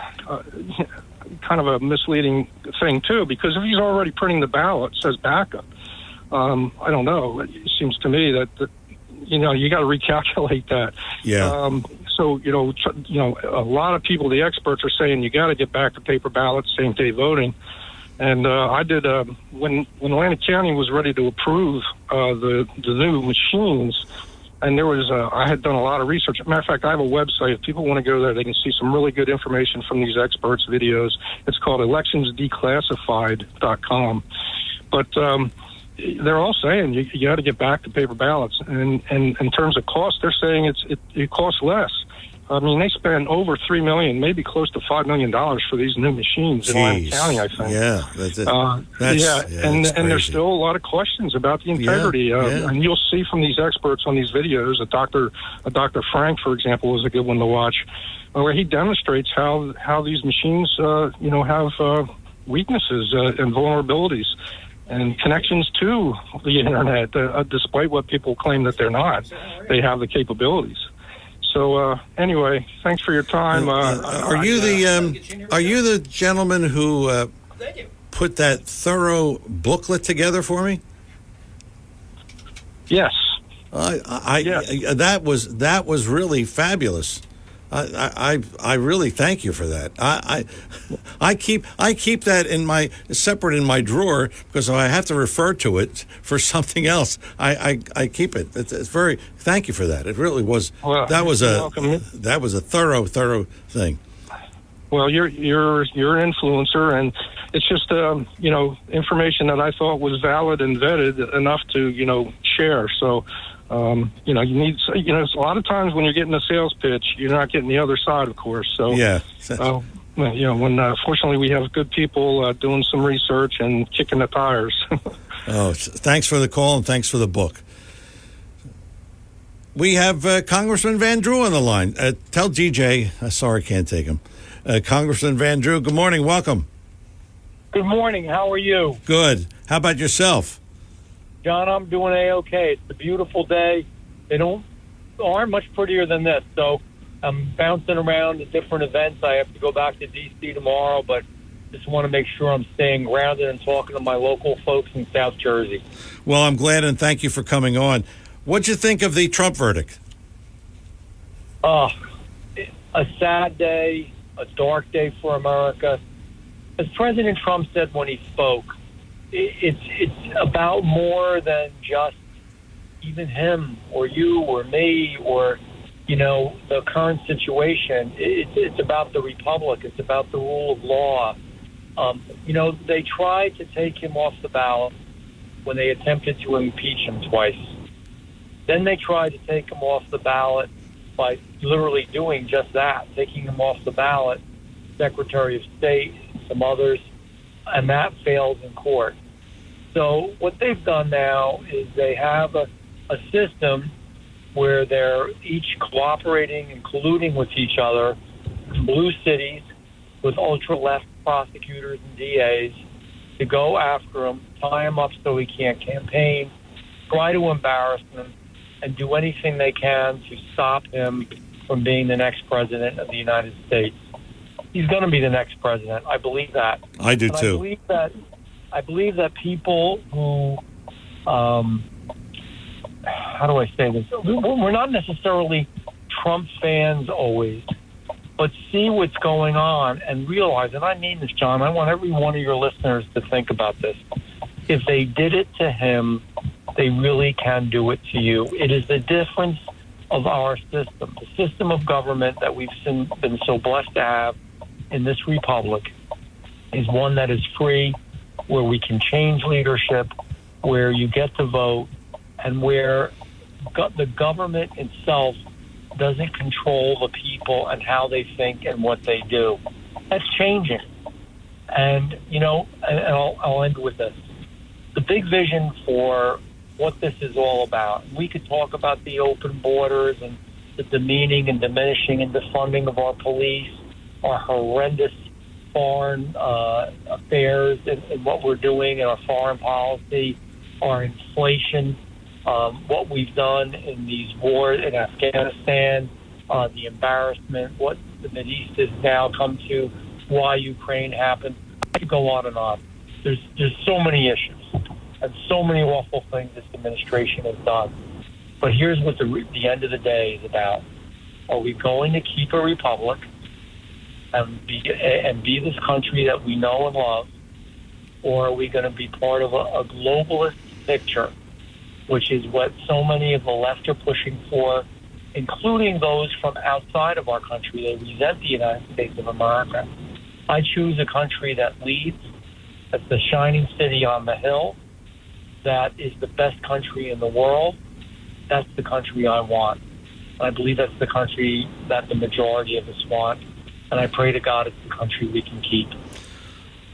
kind of a misleading thing too, because if he's already printing the ballot, it says backup. I don't know. It seems to me that you got to recalculate that. Yeah. So a lot of people, the experts, are saying you got to get back to paper ballots, same day voting. And I did when Atlantic County was ready to approve the new machines, and there was I had done a lot of research. As a matter of fact, I have a website. If people want to go there, they can see some really good information from these experts' videos. It's called electionsdeclassified.com. But they're all saying you got to get back to paper ballots. And in terms of cost, they're saying it costs less. I mean, they spend over $3 million, maybe close to $5 million for these new machines in Atlantic County, I think. Yeah, that's it. And there's still a lot of questions about the integrity. And you'll see from these experts on these videos, Dr. Frank, for example, is a good one to watch, where he demonstrates how these machines, have weaknesses and vulnerabilities and connections to the internet, despite what people claim that they're not. They have the capabilities. So anyway, thanks for your time. Are you the gentleman who put that thorough booklet together for me? Yes. That was really fabulous. I really thank you for that. I keep that separate in my drawer because if I have to refer to it for something else, I keep it. It's very. Thank you for that. It really was. Well, that was welcome. That was a thorough thing. Well, you're an influencer, and it's just information that I thought was valid and vetted enough to share. So. You need, a lot of times when you're getting a sales pitch, you're not getting the other side, of course. So, yeah. Fortunately we have good people doing some research and kicking the tires. Thanks for the call and thanks for the book. We have Congressman Van Drew on the line. Tell GJ, sorry, can't take him. Congressman Van Drew, good morning. Welcome. Good morning. How are you? Good. How about yourself? John, I'm doing A-okay. It's a beautiful day. They aren't much prettier than this. So I'm bouncing around at different events. I have to go back to D.C. tomorrow, but just want to make sure I'm staying grounded and talking to my local folks in South Jersey. Well, I'm glad, and thank you for coming on. What'd you think of the Trump verdict? A sad day, a dark day for America. As President Trump said when he spoke, it's about more than just even him or you or me or, the current situation. It's about the republic. It's about the rule of law. They tried to take him off the ballot when they attempted to impeach him twice. Then they tried to take him off the ballot by literally doing just that, taking him off the ballot, Secretary of State, some others, and that failed in court. So what they've done now is they have a system where they're each cooperating and colluding with each other in blue cities with ultra-left prosecutors and DAs to go after him, tie him up so he can't campaign, try to embarrass him, and do anything they can to stop him from being the next president of the United States. He's going to be the next president. I believe that. I do too. I believe that people who, how do I say this? We're not necessarily Trump fans always, but see what's going on and realize, and I mean this, John, I want every one of your listeners to think about this. If they did it to him, they really can do it to you. It is the difference of our system, the system of government that we've been so blessed to have in this republic is one that is free, where we can change leadership, where you get to vote, and where the government itself doesn't control the people and how they think and what they do. That's changing. And, I'll end with this. The big vision for what this is all about. We could talk about the open borders and the demeaning and diminishing and defunding of our police, our horrendous foreign affairs and what we're doing in our foreign policy, our inflation, what we've done in these wars in Afghanistan, the embarrassment, what the Mideast has now come to, why Ukraine happened. I could go on and on. There's so many issues and so many awful things this administration has done. But here's what the end of the day is about. Are we going to keep a republic and be this country that we know and love, or are we going to be part of a globalist picture, which is what so many of the left are pushing for, including those from outside of our country? They resent the United States of America. I choose a country that leads, that's the shining city on the hill, that is the best country in the world. That's the country I want. I believe that's the country that the majority of us want. And I pray to God it's the country we can keep.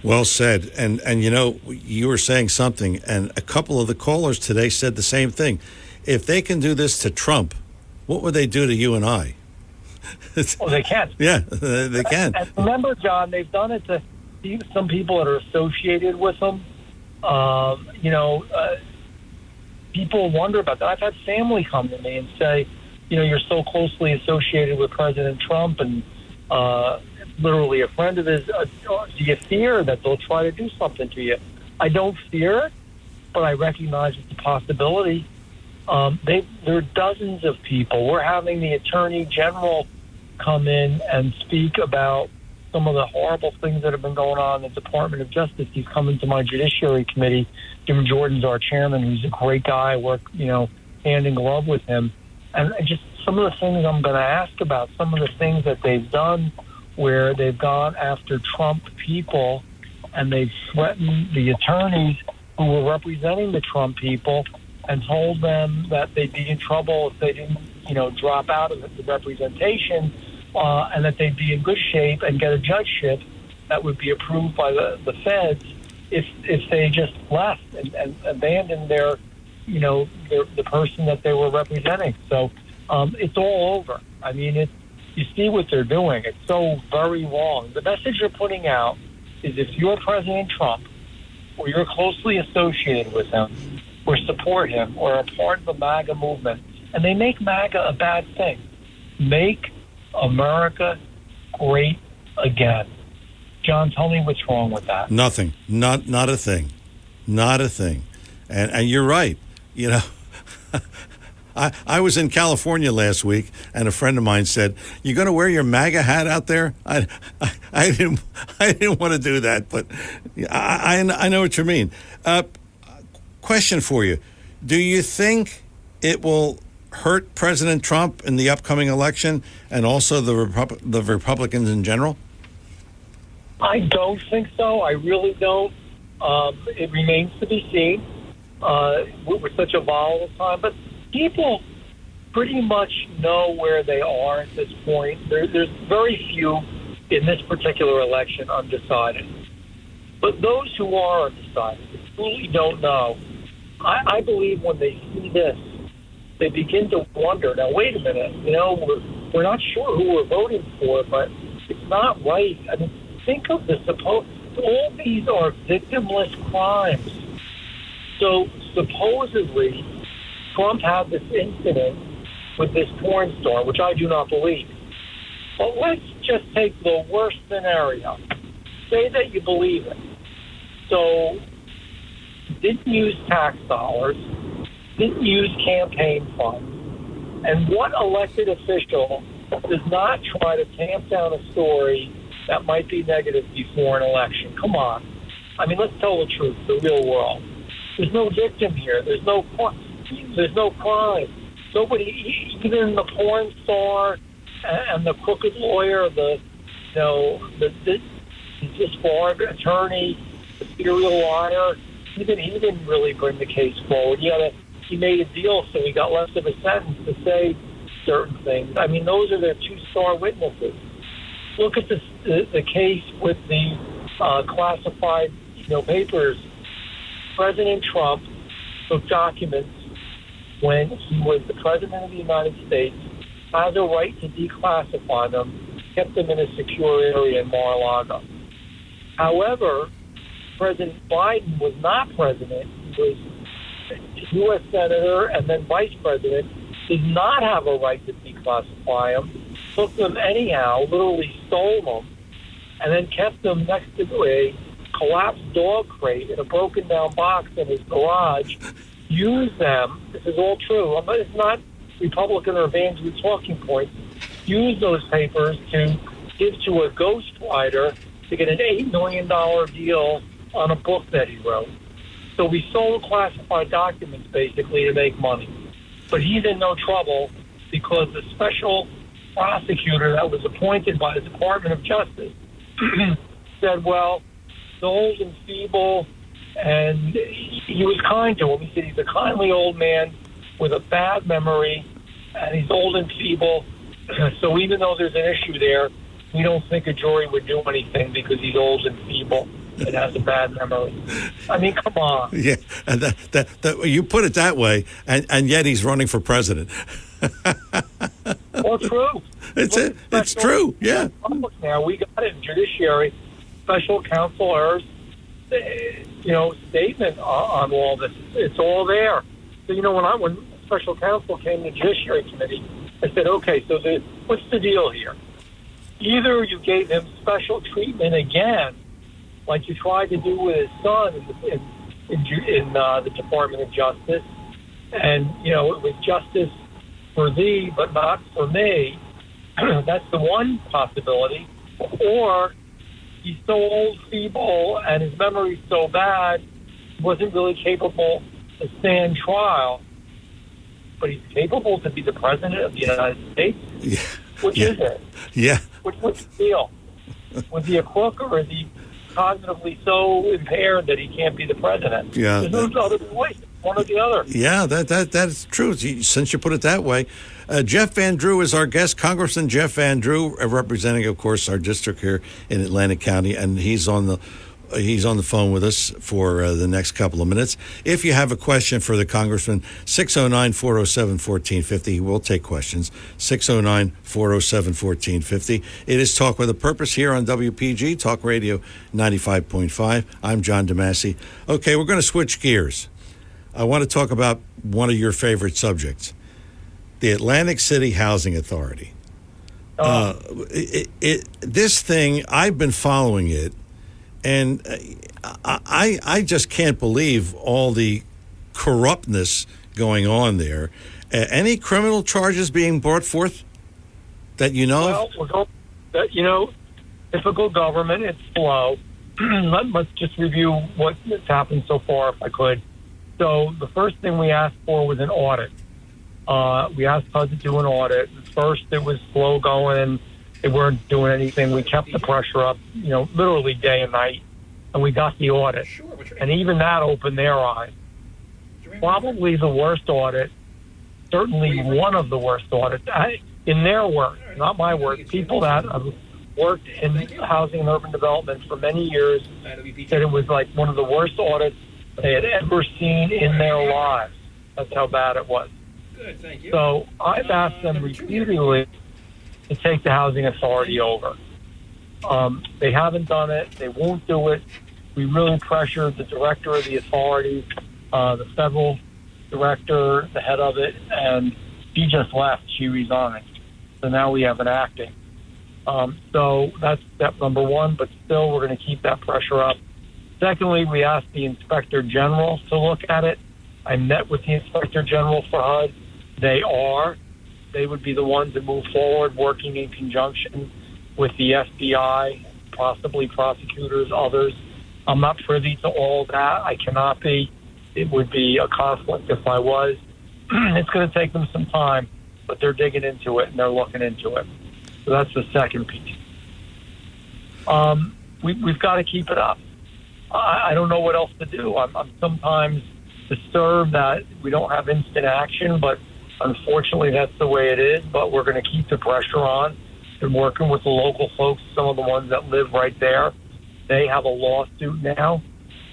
Well said. And you were saying something, and a couple of the callers today said the same thing. If they can do this to Trump, what would they do to you and I? Well, they can. Yeah, they can. And remember, John, they've done it to some people that are associated with them. People wonder about that. I've had family come to me and say, you're so closely associated with President Trump and literally a friend of his. Do you fear that they'll try to do something to you? I don't fear it, but I recognize it's a possibility. There are dozens of people. We're having the Attorney General come in and speak about some of the horrible things that have been going on in the Department of Justice. He's coming to my Judiciary Committee. Jim Jordan's our chairman, who's a great guy. I work, hand in glove with him. And just some of the things I'm going to ask about, some of the things that they've done where they've gone after Trump people and they've threatened the attorneys who were representing the Trump people and told them that they'd be in trouble if they didn't, drop out of the representation, and that they'd be in good shape and get a judgeship that would be approved by the feds if they just left and abandoned their the person that they were representing. So it's all over. I mean, you see what they're doing. It's so very wrong. The message you're putting out is if you're President Trump or you're closely associated with him, or support him or are part of the MAGA movement, and they make MAGA a bad thing. Make America great again. John, tell me what's wrong with that. Nothing. Not a thing. Not a thing. And you're right. You know, I was in California last week, and a friend of mine said, "You going to wear your MAGA hat out there?" I didn't want to do that, but I know what you mean. Question for you: do you think it will hurt President Trump in the upcoming election, and also the Republicans in general? I don't think so. I really don't. It remains to be seen. We're such a volatile time, but people pretty much know where they are at this point. There's very few in this particular election undecided. But those who are undecided, who truly don't know, I believe when they see this, they begin to wonder, now, wait a minute, you know, we're not sure who we're voting for, but it's not right. I mean, think of this. All these are victimless crimes. So supposedly, Trump had this incident with this porn star, which I do not believe. But let's just take the worst scenario. Say that you believe it. So, didn't use tax dollars, didn't use campaign funds, and what elected official does not try to tamp down a story that might be negative before an election? Come on. I mean, let's tell the truth, the real world. There's no victim here. There's no crime. Nobody, even the porn star and the crooked lawyer, the disbarred attorney, the serial liar, he didn't really bring the case forward. He made a deal, so he got less of a sentence to say certain things. I mean, those are their two-star witnesses. Look at the case with the classified, papers. President Trump took documents when he was the president of the United States, has a right to declassify them, kept them in a secure area in Mar-a-Lago. However, President Biden was not president. He was a U.S. senator and then vice president, did not have a right to declassify them, took them anyhow, literally stole them, and then kept them next to a collapsed dog crate in a broken down box in his garage, used them, this is all true, it's not Republican or Evangelist talking points, used those papers to give to a ghostwriter to get an $8 million deal on a book that he wrote. So we sold classified documents basically to make money. But he's in no trouble because the special prosecutor that was appointed by the Department of Justice said, well, he's old and feeble, and he was kind to him. He said he's a kindly old man with a bad memory, and he's old and feeble. So even though there's an issue there, we don't think a jury would do anything because he's old and feeble and has a bad memory. I mean, come on. Yeah, and that you put it that way, and yet he's running for president. Well, true. It's true. Yeah. Now we got it in judiciary, special counselors, statement on all this. It's all there. So when special counsel came to the judiciary committee, I said, okay, so what's the deal here? Either you gave him special treatment again, like you tried to do with his son in the Department of Justice, and it was justice for thee, but not for me. That's the one possibility. Or he's so old, feeble, and his memory's so bad, he wasn't really capable to stand trial. But he's capable to be the president of the United States. Yeah. Which is it? Yeah. What's the deal? Was he a crook, or is he cognitively so impaired that he can't be the president? Yeah. There's no other choice. One or the other. Yeah, that is true. Since you put it that way, Jeff Van Drew is our guest. Congressman Jeff Van Drew, representing, of course, our district here in Atlantic County, and he's on the phone with us for the next couple of minutes. If you have a question for the Congressman, 609-407-1450. We'll take questions. 609-407-1450. It is Talk with a Purpose here on WPG, Talk Radio 95.5. I'm John DeMasi. Okay, we're going to switch gears. I want to talk about one of your favorite subjects, the Atlantic City Housing Authority. This thing, I've been following it, and I just can't believe all the corruptness going on there. Any criminal charges being brought forth that you know of? Well, typical government, it's slow. Let's just review what's happened so far, if I could. So the first thing we asked for was an audit. We asked HUD to do an audit. First, it was slow going. They weren't doing anything. We kept the pressure up, literally day and night, and we got the audit. And even that opened their eyes. Probably the worst audit, certainly one of the worst audits, in their work, not my work, people that have worked in housing and urban development for many years said it was like one of the worst audits they had ever seen in their lives. That's how bad it was. Good, thank you. So I've asked them repeatedly to take the housing authority over. They haven't done it. They won't do it. We really pressured the director of the authority, the federal director, the head of it, and she just left. She resigned. So now we have an acting. So that's step number one, but still we're going to keep that pressure up. Secondly, we asked the Inspector General to look at it. I met with the Inspector General for HUD. They would be the ones that move forward, working in conjunction with the FBI, possibly prosecutors, others. I'm not privy to all that. I cannot be. It would be a conflict if I was. It's going to take them some time, but they're digging into it and they're looking into it. So that's the second piece. We've got to keep it up. I don't know what else to do. I'm sometimes disturbed that we don't have instant action, but unfortunately that's the way it is. But we're going to keep the pressure on. Been working with the local folks, some of the ones that live right there. They have a lawsuit now,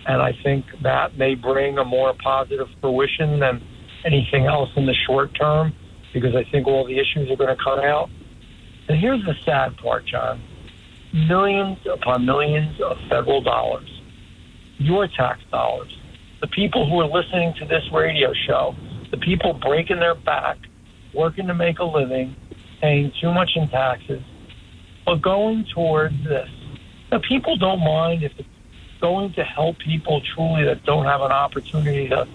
and I think that may bring a more positive fruition than anything else in the short term, because I think all the issues are going to come out. And here's the sad part, John. Millions upon millions of federal dollars, your tax dollars, the people who are listening to this radio show, the people breaking their back, working to make a living, paying too much in taxes, but going towards this. Now, people don't mind if it's going to help people truly that don't have an opportunity to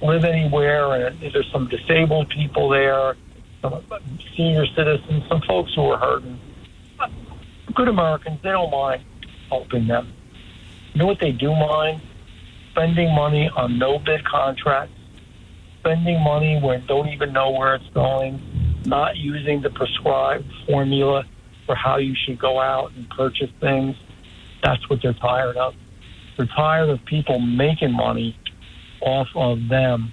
live anywhere, and if there's some disabled people there, some senior citizens, some folks who are hurting. Good Americans, they don't mind helping them. You know what they do mind? Spending money on no-bid contracts, spending money when don't even know where it's going, not using the prescribed formula for how you should go out and purchase things. That's what they're tired of. They're tired of people making money off of them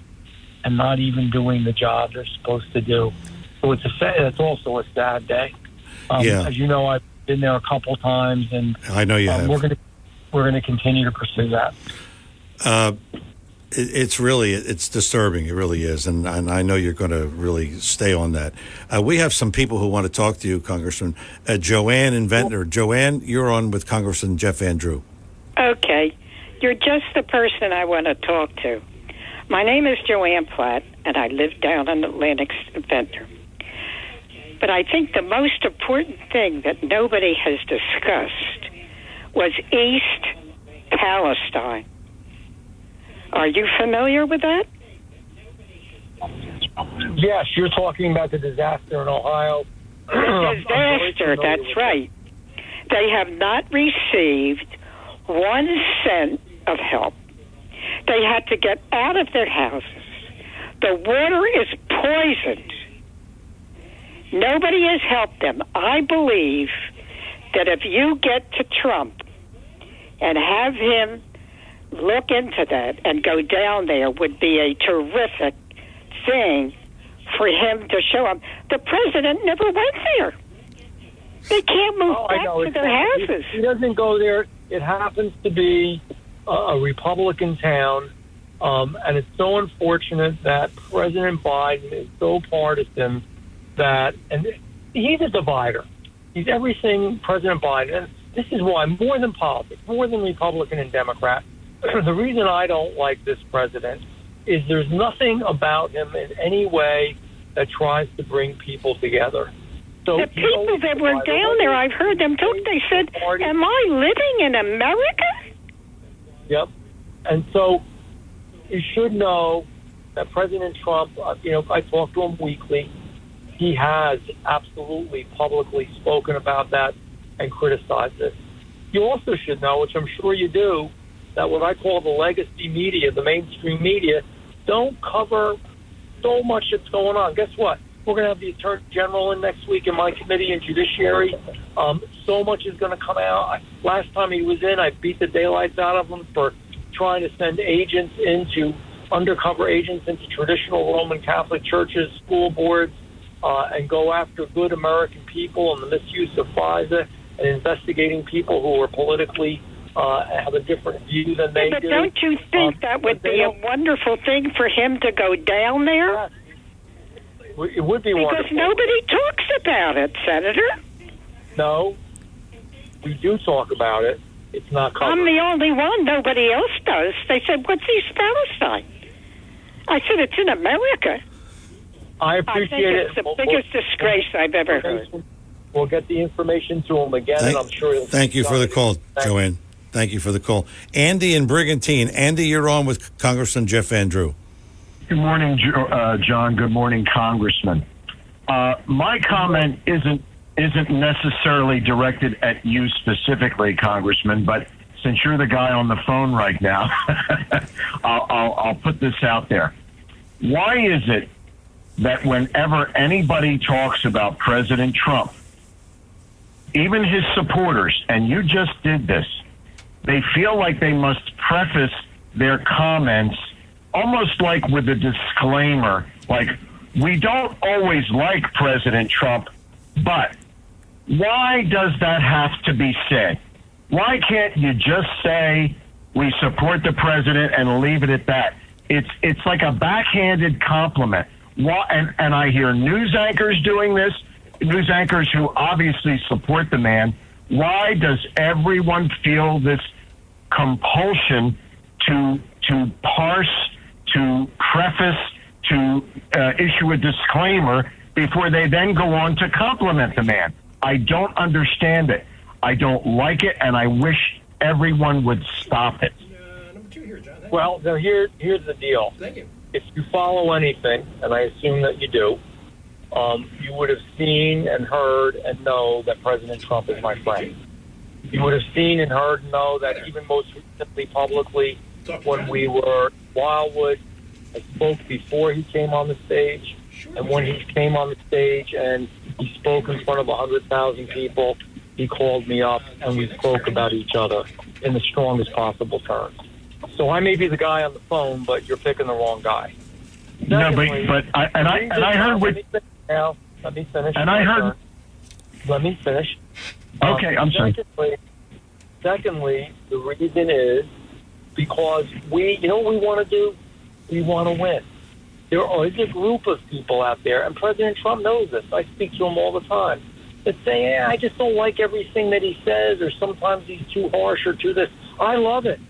and not even doing the job they're supposed to do. So it's also a sad day. As you know, I've been there a couple times, and I know you have. We're going to continue to pursue that. It's disturbing. It really is, and I know you're going to really stay on that. We have some people who want to talk to you, Congressman. Joanne in Ventnor. Joanne, you're on with Congressman Jeff Andrew. Okay, you're just the person I want to talk to. My name is Joanne Platt, and I live down in Atlantic Ventnor. But I think the most important thing that nobody has discussed was East Palestine. Are you familiar with that? Yes, you're talking about the disaster in Ohio. The disaster, that's right. They have not received 1 cent of help. They had to get out of their houses. The water is poisoned. Nobody has helped them. I believe that if you get to Trump and have him look into that and go down there, would be a terrific thing for him to show him. The president never went there. They can't move back to their houses. He doesn't go there. It happens to be a Republican town, and it's so unfortunate that President Biden is so partisan that, and he's a divider. He's everything President Biden. And this is why, more than politics, more than Republican and Democrat, the reason I don't like this president is there's nothing about him in any way that tries to bring people together. So the people that were down there, I've heard them talk. They said, "Am I living in America?" Yep. And so you should know that President Trump, I talk to him weekly. He has absolutely publicly spoken about that and criticized it. You also should know, which I'm sure you do, that what I call the legacy media, the mainstream media, don't cover so much that's going on. Guess what? We're going to have the Attorney General in next week in my committee in Judiciary. So much is going to come out. Last time he was in, I beat the daylights out of him for trying to send undercover agents into traditional Roman Catholic churches, school boards, and go after good American people and the misuse of FISA and investigating people who are politically have a different view than they but do. Don't you think that would be a wonderful thing for him to go down there? It would be because wonderful. Nobody talks about it, Senator. No, we do talk about it. It's not covered. I'm the only one. Nobody else does. They said, "What's East Palestine?" I said, "It's in America." I appreciate it's the biggest disgrace I've ever heard. We'll get the information to him again, and I'm sure he'll... Thank you for the call, Joanne. Thank you for the call. Andy in Brigantine. Andy, you're on with Congressman Jeff Andrew. Good morning, John. Good morning, Congressman. My comment isn't necessarily directed at you specifically, Congressman, but since you're the guy on the phone right now, I'll put this out there. Why is it that whenever anybody talks about President Trump, even his supporters, and you just did this, they feel like they must preface their comments almost like with a disclaimer, like, we don't always like President Trump, but why does that have to be said? Why can't you just say we support the president and leave it at that? It's like a backhanded compliment. And I hear news anchors doing this, news anchors who obviously support the man. Why does everyone feel this compulsion to parse, to preface, to issue a disclaimer before they then go on to compliment the man? I don't understand it. I don't like it, and I wish everyone would stop it. Well, now here's the deal. Thank you. If you follow anything, and I assume that you do, you would have seen and heard and know that President Trump is my friend. You would have seen and heard and know that even most recently publicly when we were Wildwood, I spoke before he came on the stage, and when he came on the stage and he spoke in front of 100,000 people, he called me up and we spoke about each other in the strongest possible terms. So I may be the guy on the phone, but you're picking the wrong guy. Secondly, no, but I heard with now. Let me finish. And I heard. Let me finish. Okay, I'm sorry. Secondly, the reason is because we want to do? We want to win. There is a group of people out there, and President Trump knows this. I speak to him all the time. That say, I just don't like everything that he says, or sometimes he's too harsh or too this. I love it.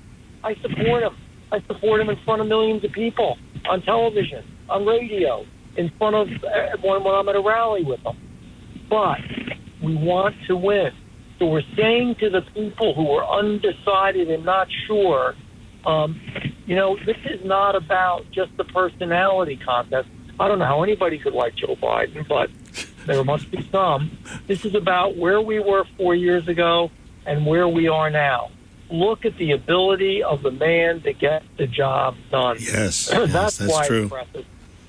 I support him. I support him in front of millions of people, on television, on radio, in front of when I'm at a rally with him. But we want to win. So we're saying to the people who are undecided and not sure, this is not about just the personality contest. I don't know how anybody could like Joe Biden, but there must be some. This is about where we were 4 years ago and where we are now. Look at the ability of the man to get the job done. Yes, that's that's why true.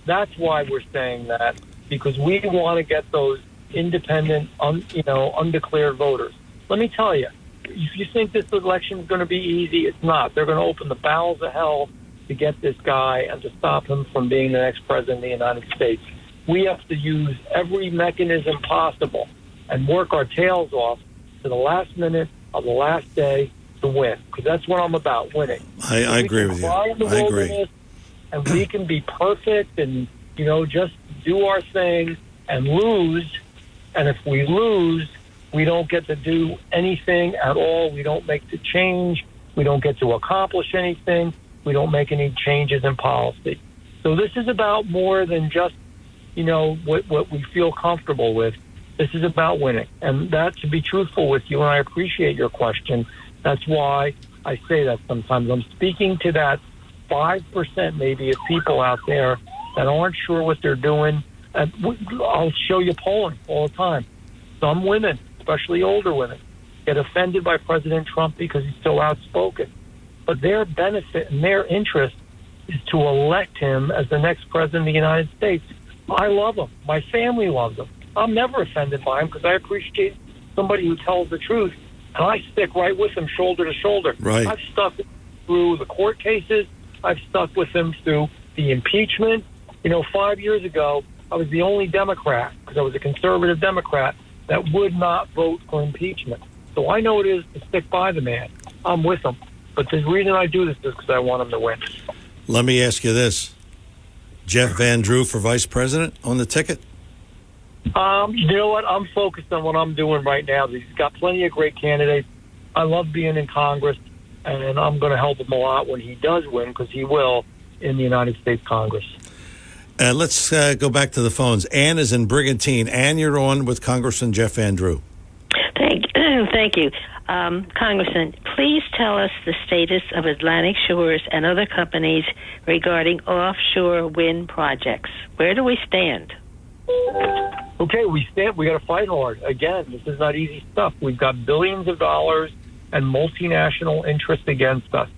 That's why we're saying that, because we want to get those independent, undeclared voters. Let me tell you, if you think this election is going to be easy, it's not. They're going to open the bowels of hell to get this guy and to stop him from being the next president of the United States. We have to use every mechanism possible and work our tails off to the last minute of the last day to win, because that's what I'm about, winning. I agree with you. I agree. And we can be perfect and, just do our thing and lose. And if we lose, we don't get to do anything at all. We don't make the change. We don't get to accomplish anything. we don't make any changes in policy. So this is about more than just, what we feel comfortable with. This is about winning. And that, to be truthful with you, and I appreciate your question, that's why I say that sometimes. I'm speaking to that 5% maybe of people out there that aren't sure what they're doing. And I'll show you polling all the time. Some women, especially older women, get offended by President Trump because he's so outspoken. But their benefit and their interest is to elect him as the next president of the United States. I love him. My family loves him. I'm never offended by him because I appreciate somebody who tells the truth. And I stick right with him shoulder to shoulder. Right. I've stuck through the court cases. I've stuck with him through the impeachment. 5 years ago, I was the only Democrat, because I was a conservative Democrat, that would not vote for impeachment. So I know what it is to stick by the man. I'm with him. But the reason I do this is because I want him to win. Let me ask you this. Jeff Van Drew for vice president on the ticket? You know what? I'm focused on what I'm doing right now. He's got plenty of great candidates. I love being in Congress, and I'm going to help him a lot when he does win, because he will, in the United States Congress. Let's go back to the phones. Ann is in Brigantine. Ann, you're on with Congressman Jeff Van Drew. Thank you. Congressman, please tell us the status of Atlantic Shores and other companies regarding offshore wind projects. Where do we stand? Okay, we got to fight hard. Again, this is not easy stuff. We've got billions of dollars and multinational interest against us.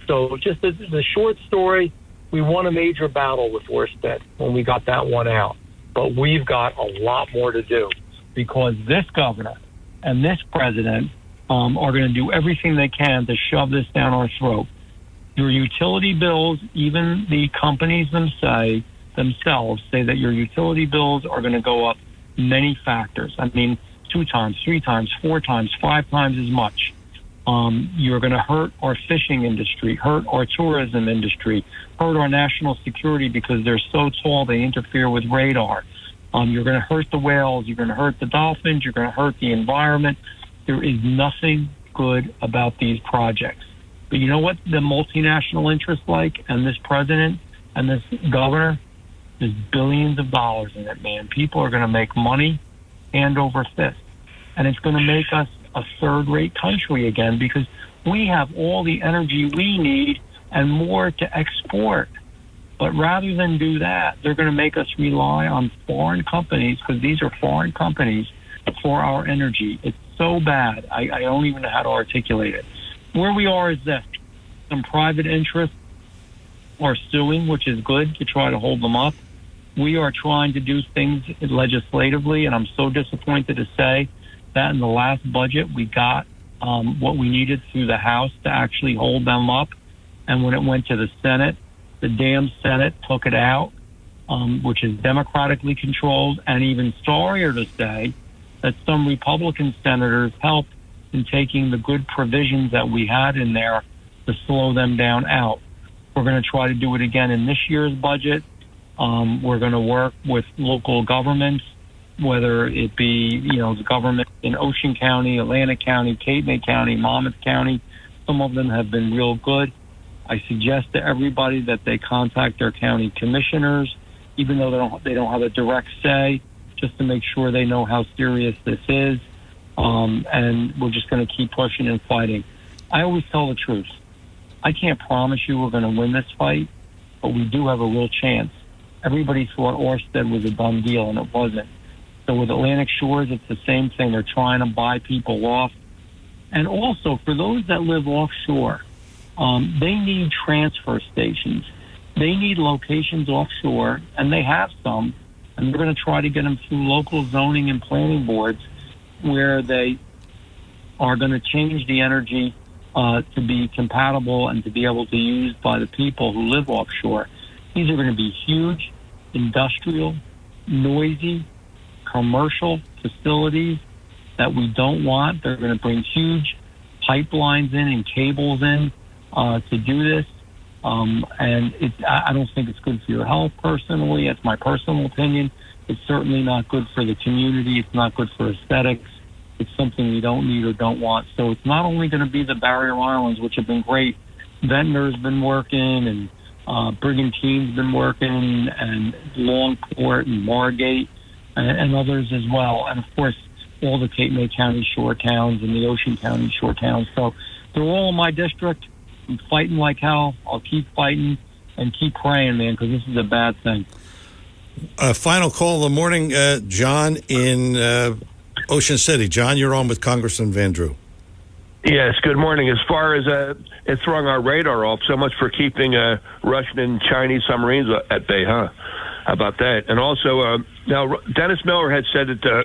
So just the short story, we won a major battle with Ørsted when we got that one out. But we've got a lot more to do, because this governor and this president are going to do everything they can to shove this down our throat. Your utility bills, even the companies themselves say that your utility bills are going to go up many factors. I mean, 2 times, 3 times, 4 times, 5 times as much. You're going to hurt our fishing industry, hurt our tourism industry, hurt our national security because they're so tall they interfere with radar. You're going to hurt the whales. You're going to hurt the dolphins. You're going to hurt the environment. There is nothing good about these projects. But you know what the multinational interests like, and this president and this governor? There's billions of dollars in it, man. People are going to make money hand over fist. And it's going to make us a third-rate country again, because we have all the energy we need and more to export. But rather than do that, they're going to make us rely on foreign companies, because these are foreign companies, for our energy. It's so bad. I don't even know how to articulate it. Where we are is this. Some private interests are suing, which is good, to try to hold them up. We are trying to do things legislatively, and I'm so disappointed to say that in the last budget we got what we needed through the House to actually hold them up. And when it went to the Senate, the damn Senate took it out, which is democratically controlled. And even sorrier to say that some Republican senators helped in taking the good provisions that we had in there to slow them down out. We're going to try to do it again in this year's budget. We're going to work with local governments, whether it be, the government in Ocean County, Atlantic County, Cape May County, Monmouth County. Some of them have been real good. I suggest to everybody that they contact their county commissioners, even though they don't have a direct say, just to make sure they know how serious this is. And we're just going to keep pushing and fighting. I always tell the truth. I can't promise you we're going to win this fight, but we do have a real chance. Everybody thought Ørsted was a done deal, and it wasn't. So with Atlantic Shores, it's the same thing. They're trying to buy people off. And also, for those that live offshore, they need transfer stations. They need locations offshore, and they have some. And they're going to try to get them through local zoning and planning boards, where they are going to change the energy to be compatible and to be able to use by the people who live offshore. These are going to be huge, industrial, noisy, commercial facilities that we don't want. They're going to bring huge pipelines in and cables in to do this. And I don't think it's good for your health personally. It's my personal opinion. It's certainly not good for the community. It's not good for aesthetics. It's something we don't need or don't want. So it's not only going to be the barrier islands, which have been great Ventnor's been working, and Brigantine been working, and Longport and Margate, and others as well. And, of course, all the Cape May County shore towns and the Ocean County shore towns. So they're all in my district. I'm fighting like hell. I'll keep fighting and keep praying, man, because this is a bad thing. Final call of the morning, John in Ocean City. John, you're on with Congressman Van Drew. Yes, good morning. As far as it's throwing our radar off, so much for keeping Russian and Chinese submarines at bay, huh? How about that? And also, now, Dennis Miller had said that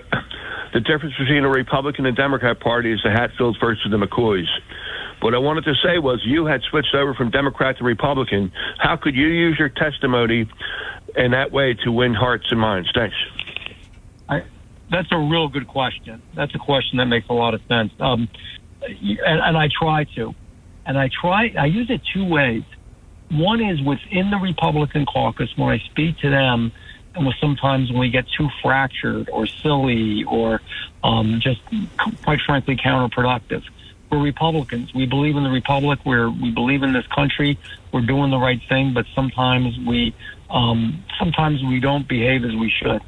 the difference between a Republican and Democrat party is the Hatfields versus the McCoys. What I wanted to say was you had switched over from Democrat to Republican. How could you use your testimony in that way to win hearts and minds? Thanks. That's a real good question. That's a question that makes a lot of sense. And I try to. And I use it two ways. One is within the Republican caucus when I speak to them, and sometimes when we get too fractured or silly or just, quite frankly, counterproductive. We're Republicans. We believe in the Republic. We believe in this country. We're doing the right thing, but sometimes we don't behave as we should.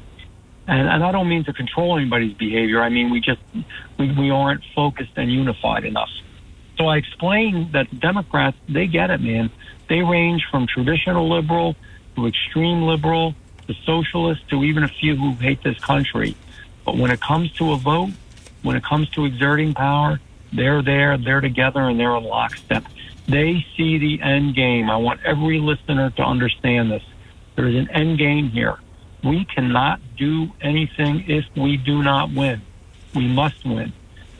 And I don't mean to control anybody's behavior. I mean, we aren't focused and unified enough. So I explain that the Democrats, they get it, man. They range from traditional liberal to extreme liberal to socialist to even a few who hate this country. But when it comes to a vote, when it comes to exerting power, they're there, they're together, and they're in lockstep. They see the end game. I want every listener to understand this. There is an end game here. We cannot do anything if we do not win. We must win.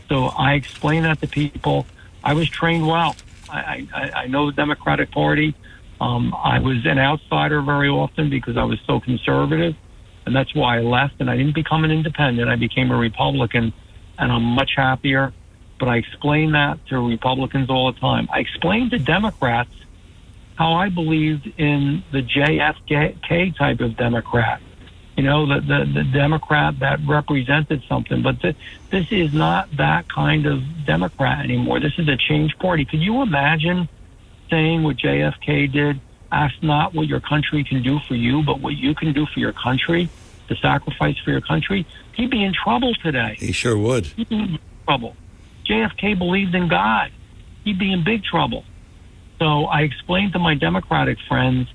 So I explain that to people. I was trained well. I know the Democratic Party. I was an outsider very often because I was so conservative, and that's why I left. And I didn't become an independent. I became a Republican, and I'm much happier. But I explain that to Republicans all the time. I explain to Democrats how I believed in the JFK type of Democrat. You know, the Democrat that represented something. But this is not that kind of Democrat anymore. This is a change party. Could you imagine saying what JFK did? Ask not what your country can do for you, but what you can do for your country, to sacrifice for your country. He'd be in trouble today. He sure would. He'd be in trouble. JFK believed in God. He'd be in big trouble. So I explained to my Democratic friends,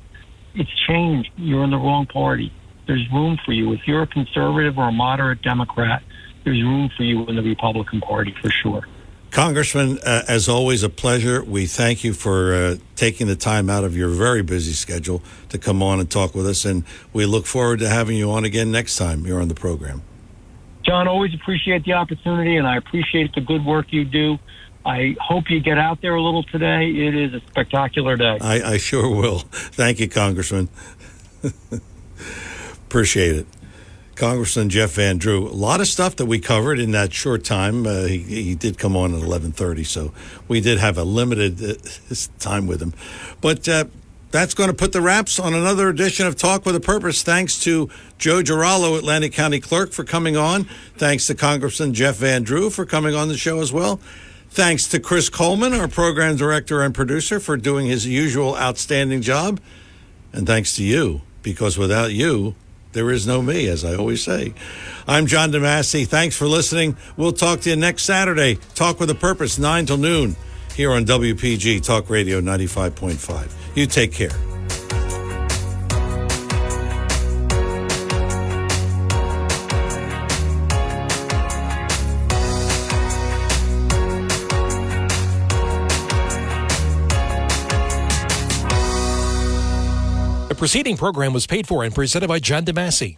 it's changed. You're in the wrong party. There's room for you. If you're a conservative or a moderate Democrat, there's room for you in the Republican Party for sure. Congressman, as always, a pleasure. We thank you for taking the time out of your very busy schedule to come on and talk with us, and we look forward to having you on again next time you're on the program. John, always appreciate the opportunity, and I appreciate the good work you do. I hope you get out there a little today. It is a spectacular day. I sure will. Thank you, Congressman. Appreciate it. Congressman Jeff Van Drew. A lot of stuff that we covered in that short time. He did come on at 11:30, so we did have a limited time with him. But that's going to put the wraps on another edition of Talk with a Purpose. Thanks to Joe Giralo, Atlantic County Clerk, for coming on. Thanks to Congressman Jeff Van Drew for coming on the show as well. Thanks to Chris Coleman, our program director and producer, for doing his usual outstanding job. And thanks to you, because without you, there is no me, as I always say. I'm John DeMasi. Thanks for listening. We'll talk to you next Saturday. Talk with a Purpose, 9 till noon, here on WPG Talk Radio 95.5. You take care. The preceding program was paid for and presented by John DeMasi.